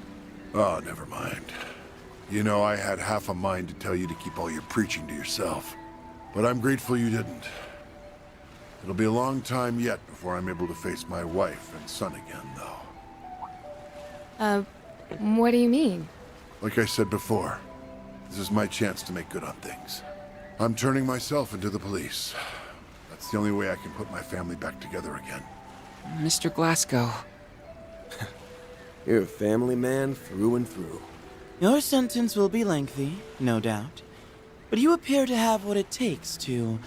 Oh, never mind. You know, I had half a mind to tell you to keep all your preaching to yourself. But I'm grateful you didn't. It'll be a long time yet before I'm able to face my wife and son again, though. What do you mean? Like I said before, this is my chance to make good on things. I'm turning myself into the police. That's the only way I can put my family back together again. Mr. Glasgow. You're a family man through and through. Your sentence will be lengthy, no doubt. But you appear to have what it takes to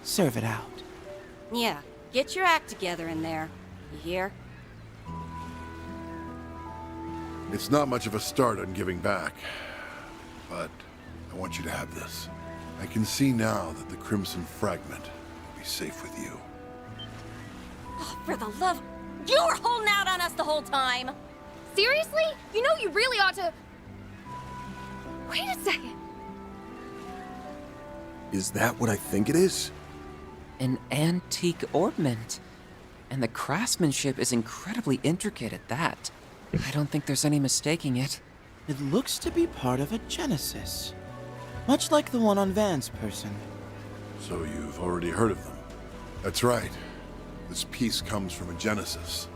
serve it out. Yeah, get your act together in there. You hear? It's not much of a start on giving back, but I want you to have this. I can see now that the Crimson Fragment will be safe with you. Oh, for the love... You were holding out on us the whole time! Seriously? You know you really ought to... Wait a second. Is that what I think it is? An antique ornament. And the craftsmanship is incredibly intricate at that. I don't think there's any mistaking it. It looks to be part of a Genesis. Much like the one on Van's person. So you've already heard of them? That's right. This piece comes from a Genesis.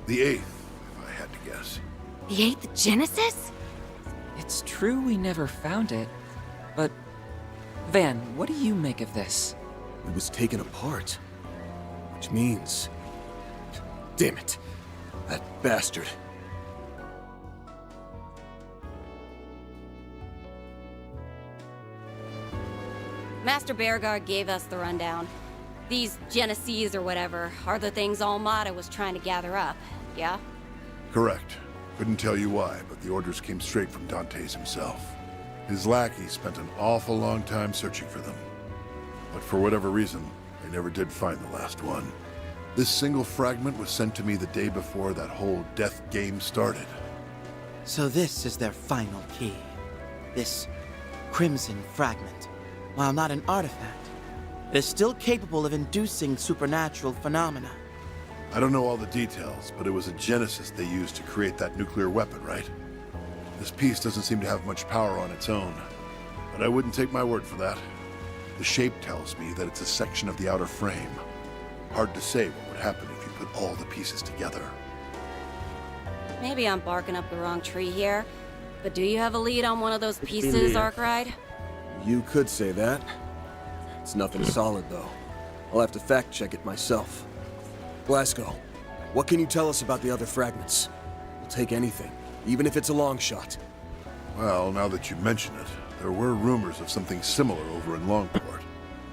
The 8th, if I had to guess. The 8th Genesis? It's true we never found it, but... Van, what do you make of this? It was taken apart. Which means... Damn it. That bastard. Master Bearguard gave us the rundown. These Geneses or whatever are the things Almada was trying to gather up, yeah? Correct. Couldn't tell you why, but the orders came straight from Dante's himself. His lackey spent an awful long time searching for them. But for whatever reason, they never did find the last one. This single fragment was sent to me the day before that whole death game started. So this is their final key. This crimson fragment, while not an artifact, is still capable of inducing supernatural phenomena. I don't know all the details, but it was a Genesis they used to create that nuclear weapon, right? This piece doesn't seem to have much power on its own, but I wouldn't take my word for that. The shape tells me that it's a section of the outer frame. Hard to say what would happen if you put all the pieces together. Maybe I'm barking up the wrong tree here, but do you have a lead on one of those pieces, Arkride? You could say that. It's nothing solid, though. I'll have to fact-check it myself. Glasgow, what can you tell us about the other fragments? We'll take anything, even if it's a long shot. Well, now that you mention it, there were rumors of something similar over in Longport.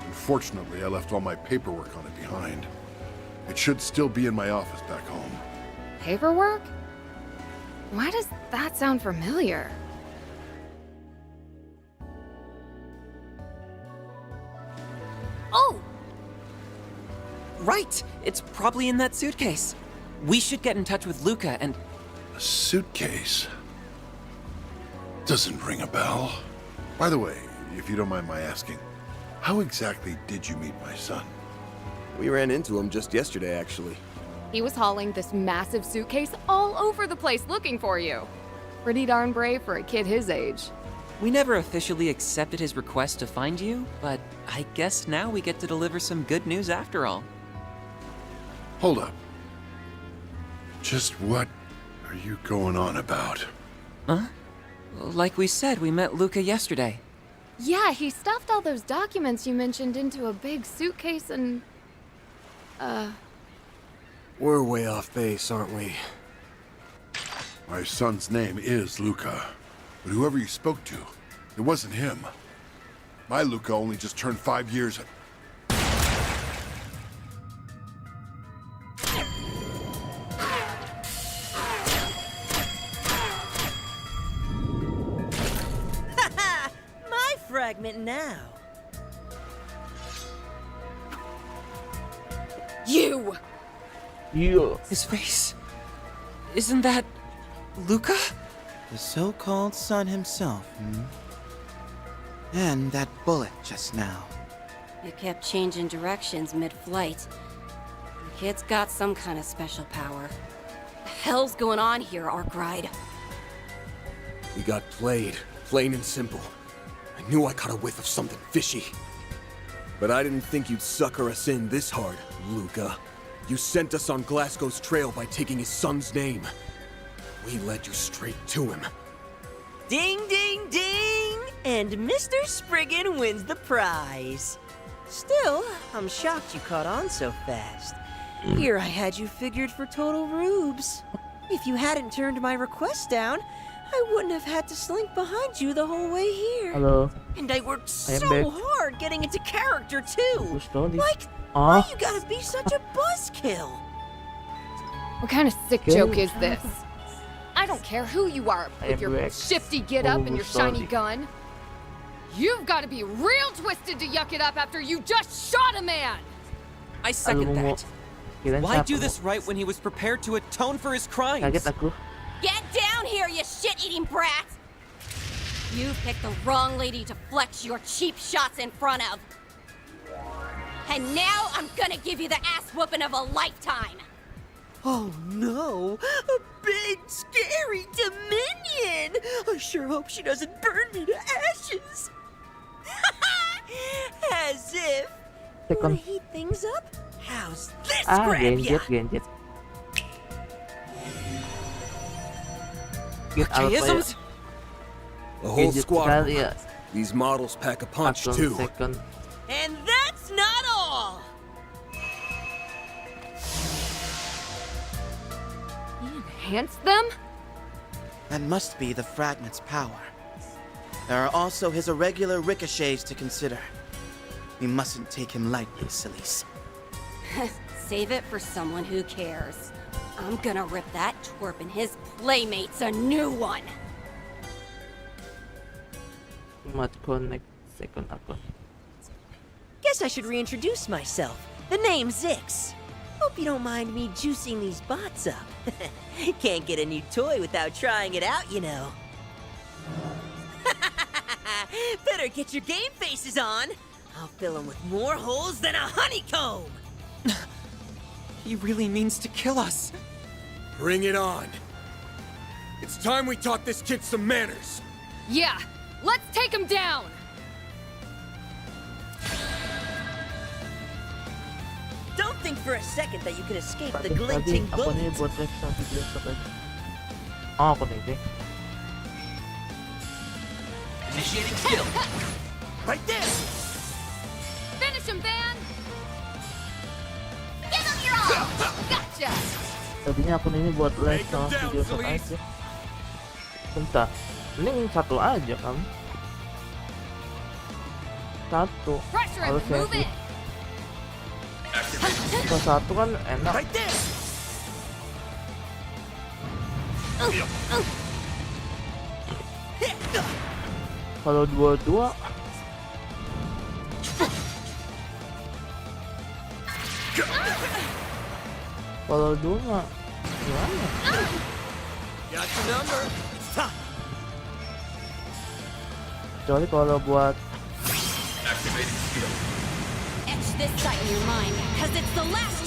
Unfortunately, I left all my paperwork on it behind. It should still be in my office back home. Paperwork? Why does that sound familiar? Oh! Right! It's probably in that suitcase. We should get in touch with Luca and... A suitcase? Doesn't ring a bell. By the way, if you don't mind my asking, how exactly did you meet my son? We ran into him just yesterday, actually. He was hauling this massive suitcase all over the place looking for you. Pretty darn brave for a kid his age. We never officially accepted his request to find you, but I guess now we get to deliver some good news after all. Hold up. Just what are you going on about? Huh? Like we said, we met Luca yesterday. Yeah, he stuffed all those documents you mentioned into a big suitcase and... We're way off base, aren't we? My son's name is Luca, but whoever you spoke to, it wasn't him. My Luca only just turned 5 years... My fragment now. You! His face. Isn't that... Luca? The so-called son himself, And that bullet just now. You kept changing directions mid-flight. The kid's got some kind of special power. The hell's going on here, Arkride? We got played, plain and simple. I knew I caught a whiff of something fishy. But I didn't think you'd sucker us in this hard, Luca. You sent us on Glasgow's trail by taking his son's name. We led you straight to him. Ding, ding, ding! And Mr. Spriggan wins the prize. Still, I'm shocked you caught on so fast. Here I had you figured for total rubes. If you hadn't turned my request down, I wouldn't have had to slink behind you the whole way here. Hello. And I worked I am so back. hard getting into character too. Story. Like, why you gotta be such a buzzkill? What kind of sick Okay. joke is this? I don't care who you are I with am your back. shifty get-up and your shiny Story. gun. You've got to be real twisted to yuck it up after you just shot a man! I second Alam mo, that. kailan Why siya do ako? this right when he was prepared to atone for his crimes? Kaget ako. Get down here, you shit-eating brat! You picked the wrong lady to flex your cheap shots in front of. And now I'm gonna give you the ass whooping of a lifetime. Oh no! A big, scary Dominion! I sure hope she doesn't burn me to ashes! As if! Wanna heat things up? How's this grab ya? Genjet. Machisms? The whole Genjet squad. sekali ya. These models pack a punch too. And that's not all! He enhanced them? That must be the fragment's power. There are also his irregular ricochets to consider. We mustn't take him lightly, sillies. Save it for someone who cares. I'm gonna rip that twerp and his playmates a new one. Mat connect second account. Guess I should reintroduce myself. The name's Zix. Hope you don't mind me juicing these bots up. Can't get a new toy without trying it out, you know. Better get your game faces on. I'll fill them with more holes than a honeycomb. He really means to kill us. Bring it on. It's time we taught this kid some manners. Yeah, let's take him down! Don't think for a second that you can escape the Tadi glinting apa nih bullets. buat next yang video aja. Oh, aku nih. Initiating skill. Right there! Finish him, Van! Give him your all! Gotcha! Tadinya akun ini buat live sama video shot aja. Bentar, ini satu aja kan? Satu. Harus yang sih. Kalau satu kan enak. Right there! Kalau dua-dua kalau dua mah gimana? Got your number. It's time. Kecuali kalau buat Activating skill. Etch this sight in your mind, cause it's the last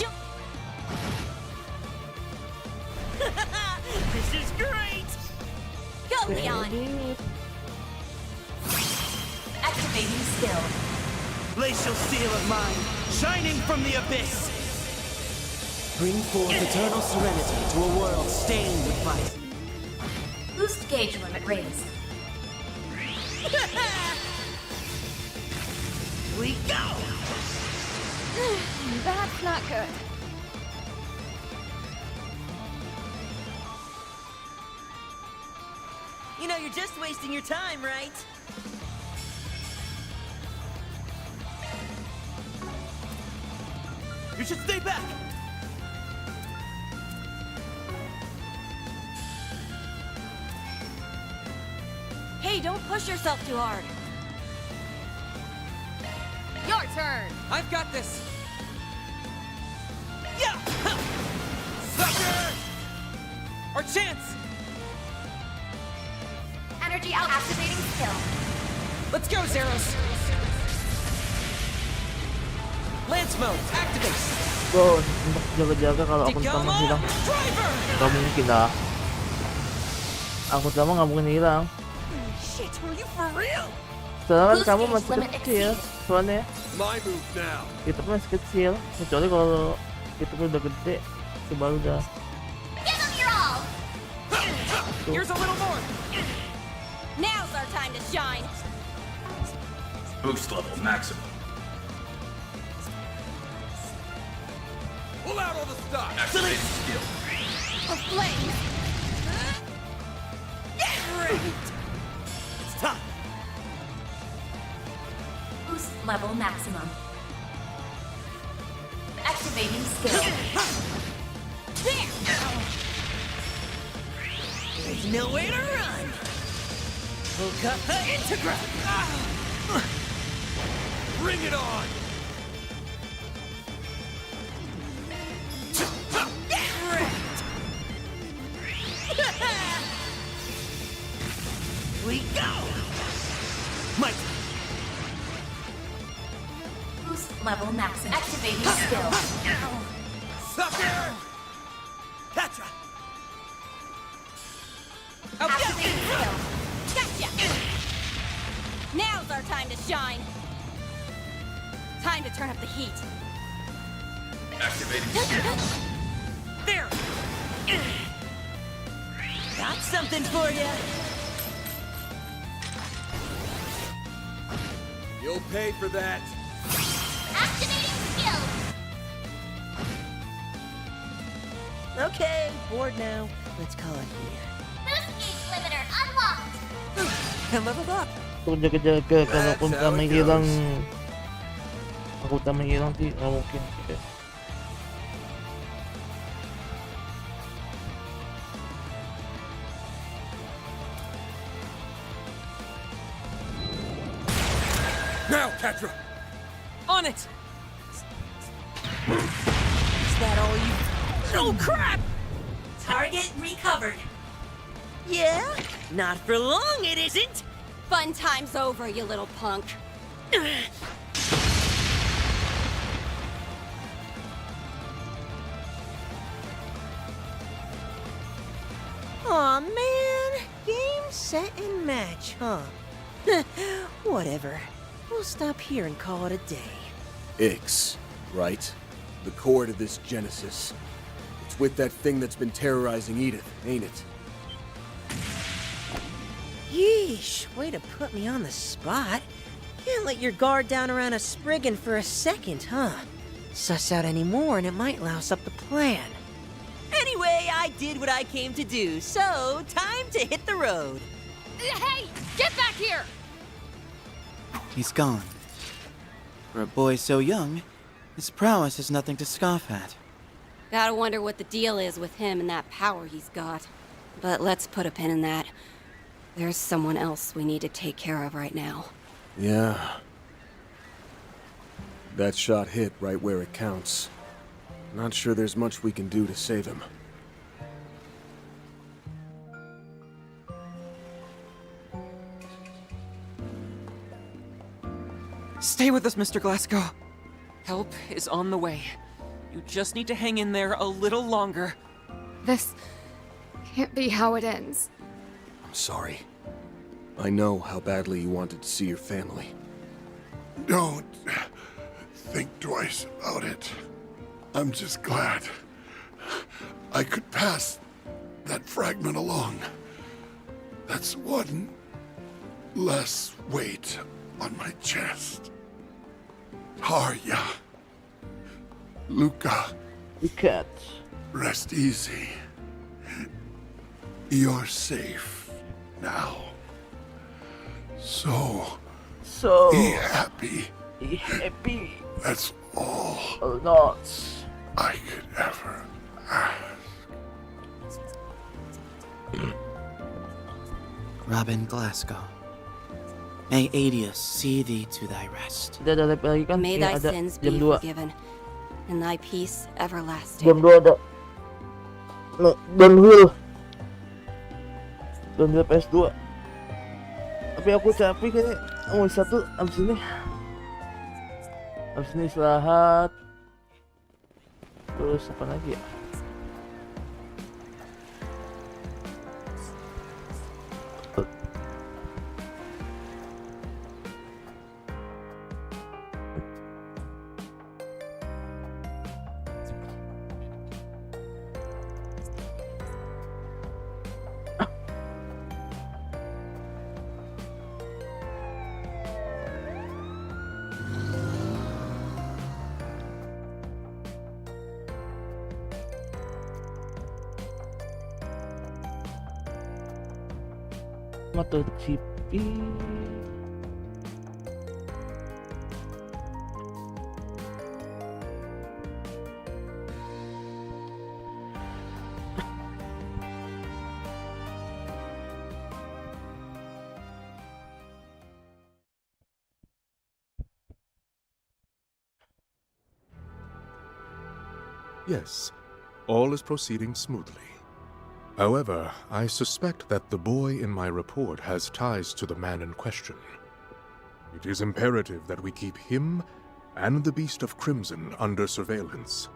This is great! Go, Leon! Activating skill. Glacial steel of mine, shining from the abyss. Bring forth eternal serenity to a world stained with vice. Boost gauge limit raised. We go! That's not good. You know, you're just wasting your time, right? You should stay back. Hey, don't push yourself too hard. Your turn! I've got this. Yeah! Sucker! Our chance! Energy out activating skill. Let's go, Zeros! Lance mode, activate! Bro, untuk jaga-jaga kalau akun kamu hilang. Gak mungkin lah. Akun kamu gak mungkin hilang. Shit, are you for real? Sedangkan kamu masih kecil, soalnya My move now. itu masih kecil. Kecuali kalau itu udah gede, itu baru udah. Give him your all. Here's a little more. Now's our time to shine. Boost level maximum. Pull out all the stock. Activating skill. A flame. Great! It's time. Boost level maximum. Activating skill. There! There's nowhere to run. Okata Integra! Bring it on. We go! level max. Activating skill. Sucker! Gotcha! Activating skill. Gotcha! Now's our time to shine. Time to turn up the heat. Activating There! Got something for you. You'll pay for that. Activating skill. Okay, bored now. Let's call it here. Boost gauge limiter unlocked. Come level up. Kung jaga-jaga kalau kunta may hilang. Ako may hilang di mungkin. Now, Catra! On it! Is that all you... Oh, crap! Target recovered. Yeah? Not for long, it isn't! Fun time's over, you little punk. Aw, man. Game, set, and match, huh? Whatever. We'll stop here and call it a day. Ix, right? The core to this Genesis. It's with that thing that's been terrorizing Edith, ain't it? Yeesh, way to put me on the spot. Can't let your guard down around a spriggan for a second, huh? Suss out any more and it might louse up the plan. Anyway, I did what I came to do, so time to hit the road. Hey, get back here! He's gone. For a boy so young, his prowess is nothing to scoff at. Gotta wonder what the deal is with him and that power he's got. But let's put a pin in that. There's someone else we need to take care of right now. Yeah. That shot hit right where it counts. Not sure there's much we can do to save him. Stay with us, Mr. Glasgow. Help is on the way. You just need to hang in there a little longer. This can't be how it ends. I'm sorry. I know how badly you wanted to see your family. Don't think twice about it. I'm just glad I could pass that fragment along. That's one less weight on my chest. Tarja. Luca. Cat. Rest easy. You're safe now. So be happy. Be happy. That's all. Not. I could ever ask. Robin Glasgow. May Adius see thee to thy rest. May thy sins be forgiven, and thy peace everlasting. Jam 2 ada downhill PS2. Tapi aku capek kayaknya. Oh, satu abis ini istirahat. Terus apa lagi ya? MotoGP. Yes, all is proceeding smoothly. However, I suspect that the boy in my report has ties to the man in question. It is imperative that we keep him and the Beast of Crimson under surveillance.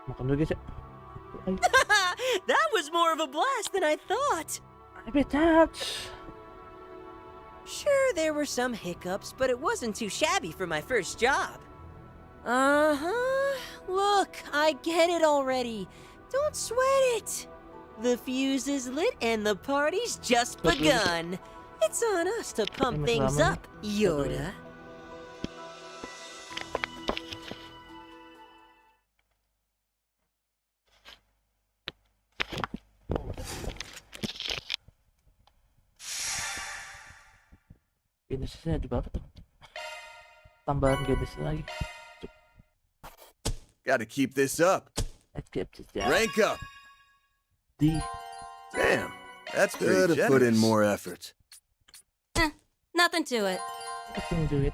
Makan dulu guys ya. That was more of a blast than I thought. I bet that. Sure, there were some hiccups, but it wasn't too shabby for my first job. Uh-huh. Look, I get it already. Don't sweat it. The fuse is lit and the party's just begun. It's on us to pump things up, Yoda. Genesisnya ada berapa tuh? Tambahan Genesis lagi. Gotta keep this up. Let's keep this up. Rank up. Damn, that's Could have put in more effort. Nothing to it. I can do it.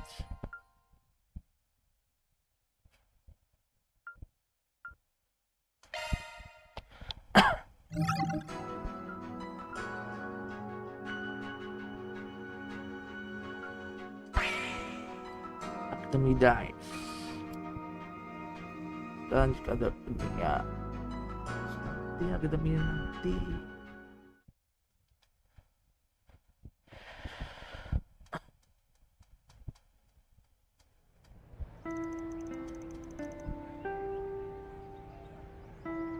Academy dies. Dan jika ada dunia seperti Academy nanti.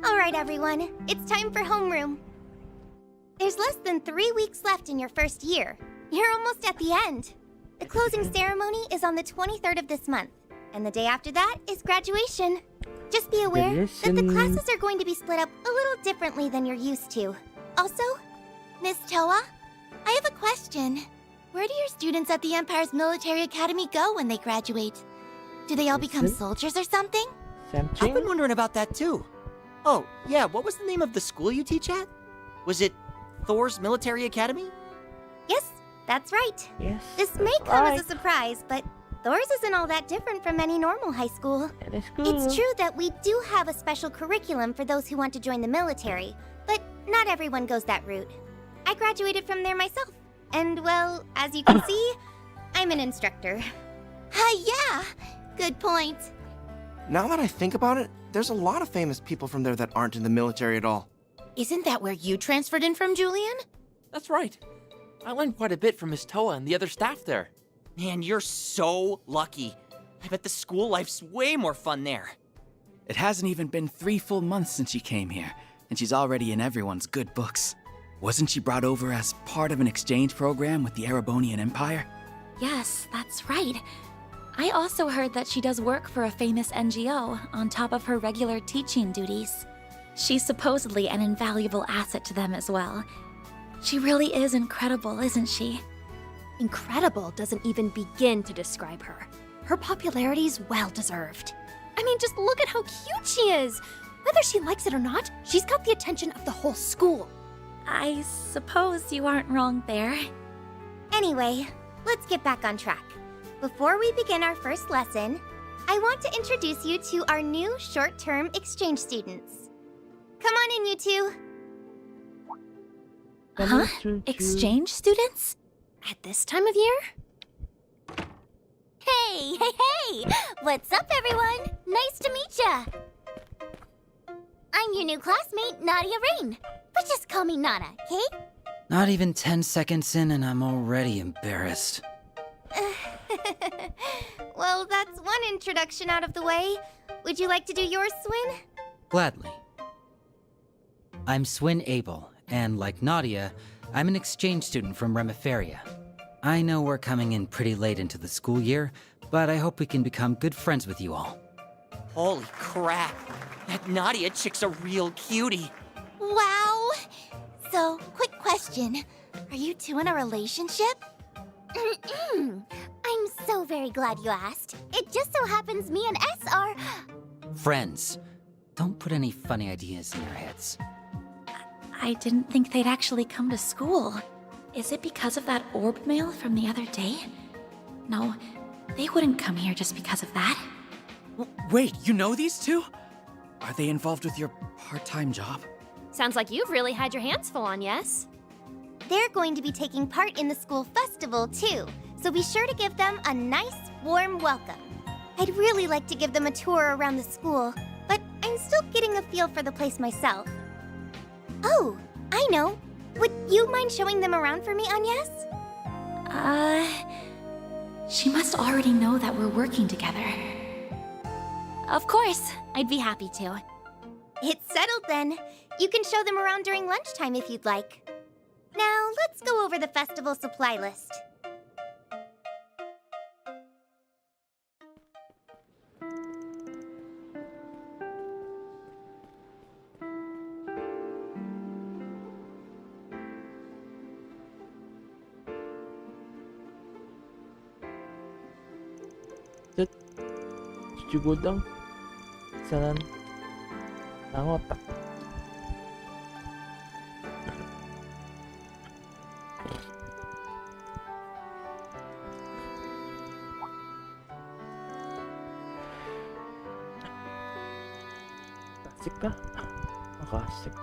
Alright everyone, it's time for homeroom. There's less than 3 weeks left in your first year. You're almost at the end. The closing ceremony is on the 23rd of this month, and the day after that is graduation. Just be aware that the classes are going to be split up a little differently than you're used to. Also, Miss Toa, I have a question. Where do your students at the Empire's Military Academy go when they graduate? Do they all become soldiers or something? I've been wondering about that too. Oh, yeah, what was the name of the school you teach at? Was it Thor's Military Academy? Yes, that's right. Yes. This may come as a surprise, but Thor's isn't all that different from any normal high school. It's true that we do have a special curriculum for those who want to join the military, but not everyone goes that route. I graduated from there myself, and well, as you can see, I'm an instructor. Yeah, good point. Now that I think about it, there's a lot of famous people from there that aren't in the military at all. Isn't that where you transferred in from, Julian? That's right. I learned quite a bit from Miss Toa and the other staff there. Man, you're so lucky. I bet the school life's way more fun there. It hasn't even been 3 full months since she came here, and she's already in everyone's good books. Wasn't she brought over as part of an exchange program with the Erebonian Empire? Yes, that's right. I also heard that she does work for a famous NGO on top of her regular teaching duties. She's supposedly an invaluable asset to them as well. She really is incredible, isn't she? Incredible doesn't even begin to describe her. Her popularity's well-deserved. I mean, just look at how cute she is! Whether she likes it or not, she's got the attention of the whole school. I suppose you aren't wrong there. Anyway, let's get back on track. Before we begin our first lesson, I want to introduce you to our new short-term exchange students. Come on in, you two. Huh? Exchange students? At this time of year? Hey! What's up, everyone? Nice to meet ya! I'm your new classmate, Nadia Rain. But just call me Nana, okay? Not even 10 seconds in and I'm already embarrassed. Well, that's one introduction out of the way. Would you like to do yours, Swin? Gladly. I'm Swin Abel, and like Nadia, I'm an exchange student from Remiferia. I know we're coming in pretty late into the school year, but I hope we can become good friends with you all. Holy crap! That Nadia chick's a real cutie! Wow! So, quick question. Are you two in a relationship? I'm so very glad you asked. It just so happens me and S are... Friends. Don't put any funny ideas in your heads. I didn't think they'd actually come to school. Is it because of that orb mail from the other day? No, they wouldn't come here just because of that. Wait, you know these two? Are they involved with your part-time job? Sounds like you've really had your hands full on, yes? They're going to be taking part in the school festival, too. So be sure to give them a nice, warm welcome. I'd really like to give them a tour around the school, but I'm still getting a feel for the place myself. Oh, I know. Would you mind showing them around for me, Agnes? She must already know that we're working together. Of course, I'd be happy to. It's settled then. You can show them around during lunchtime if you'd like. Now, let's go over the festival supply list. Cuci gudang jalan otak. Asik kah? Asik.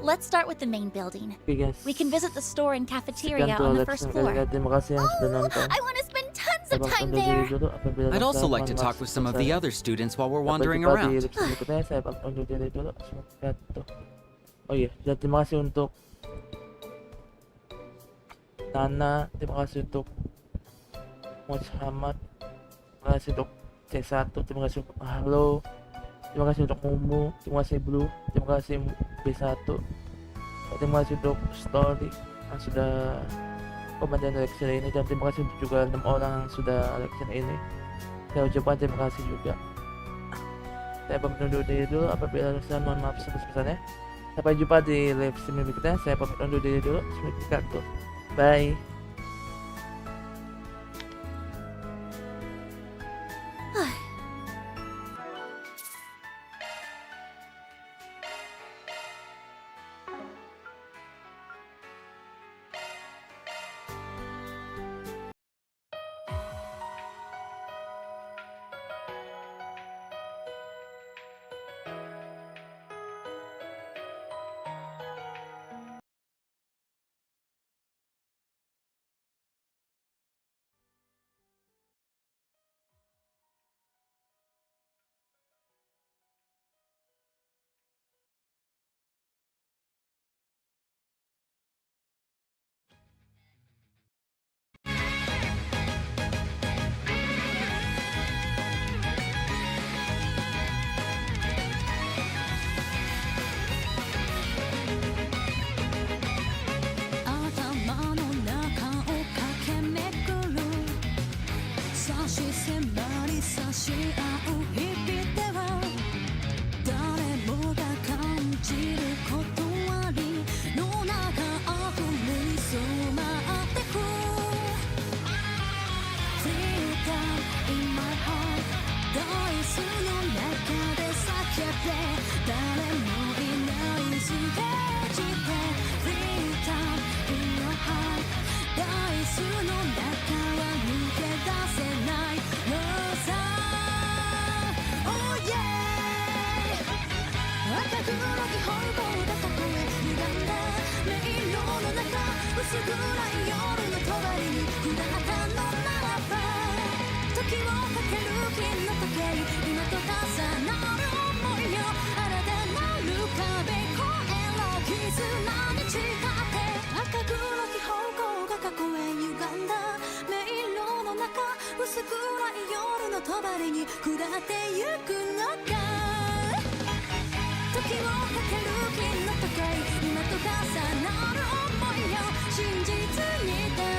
Let's start with the main building. Okay, guys. We can visit the store and cafeteria Sekian on the tuh first let's floor. Terima kasih yang sudah nonton. I want to spend tons of Abang time undur diri there. dulu apabila I'd also like to teman-teman talk with some of the selesai. other students while we're Sampai wandering jumpa di around. episode berikutnya. Saya undur diri dulu. Semoga tuh. Oh iya, dan terima kasih untuk Nana, terima kasih untuk Muhammad, terima kasih untuk C1, terima kasih untuk Halo, terima kasih untuk Mumu, terima kasih Blue, terima kasih B1, terima kasih untuk Story yang sudah komandan lecture ini, dan terima kasih untuk juga 6 orang yang sudah lecture ini. Saya ucapkan terima kasih juga. Saya pamit undur diri dulu, apabila ada kesalahan mohon maaf sebesar-besarnya. Sampai jumpa di live stream berikutnya. Saya pamit undur diri dulu. Assalamualaikum. Bye. りに下ってゆくのか時をかける日の高い今と重なる想いよ真実に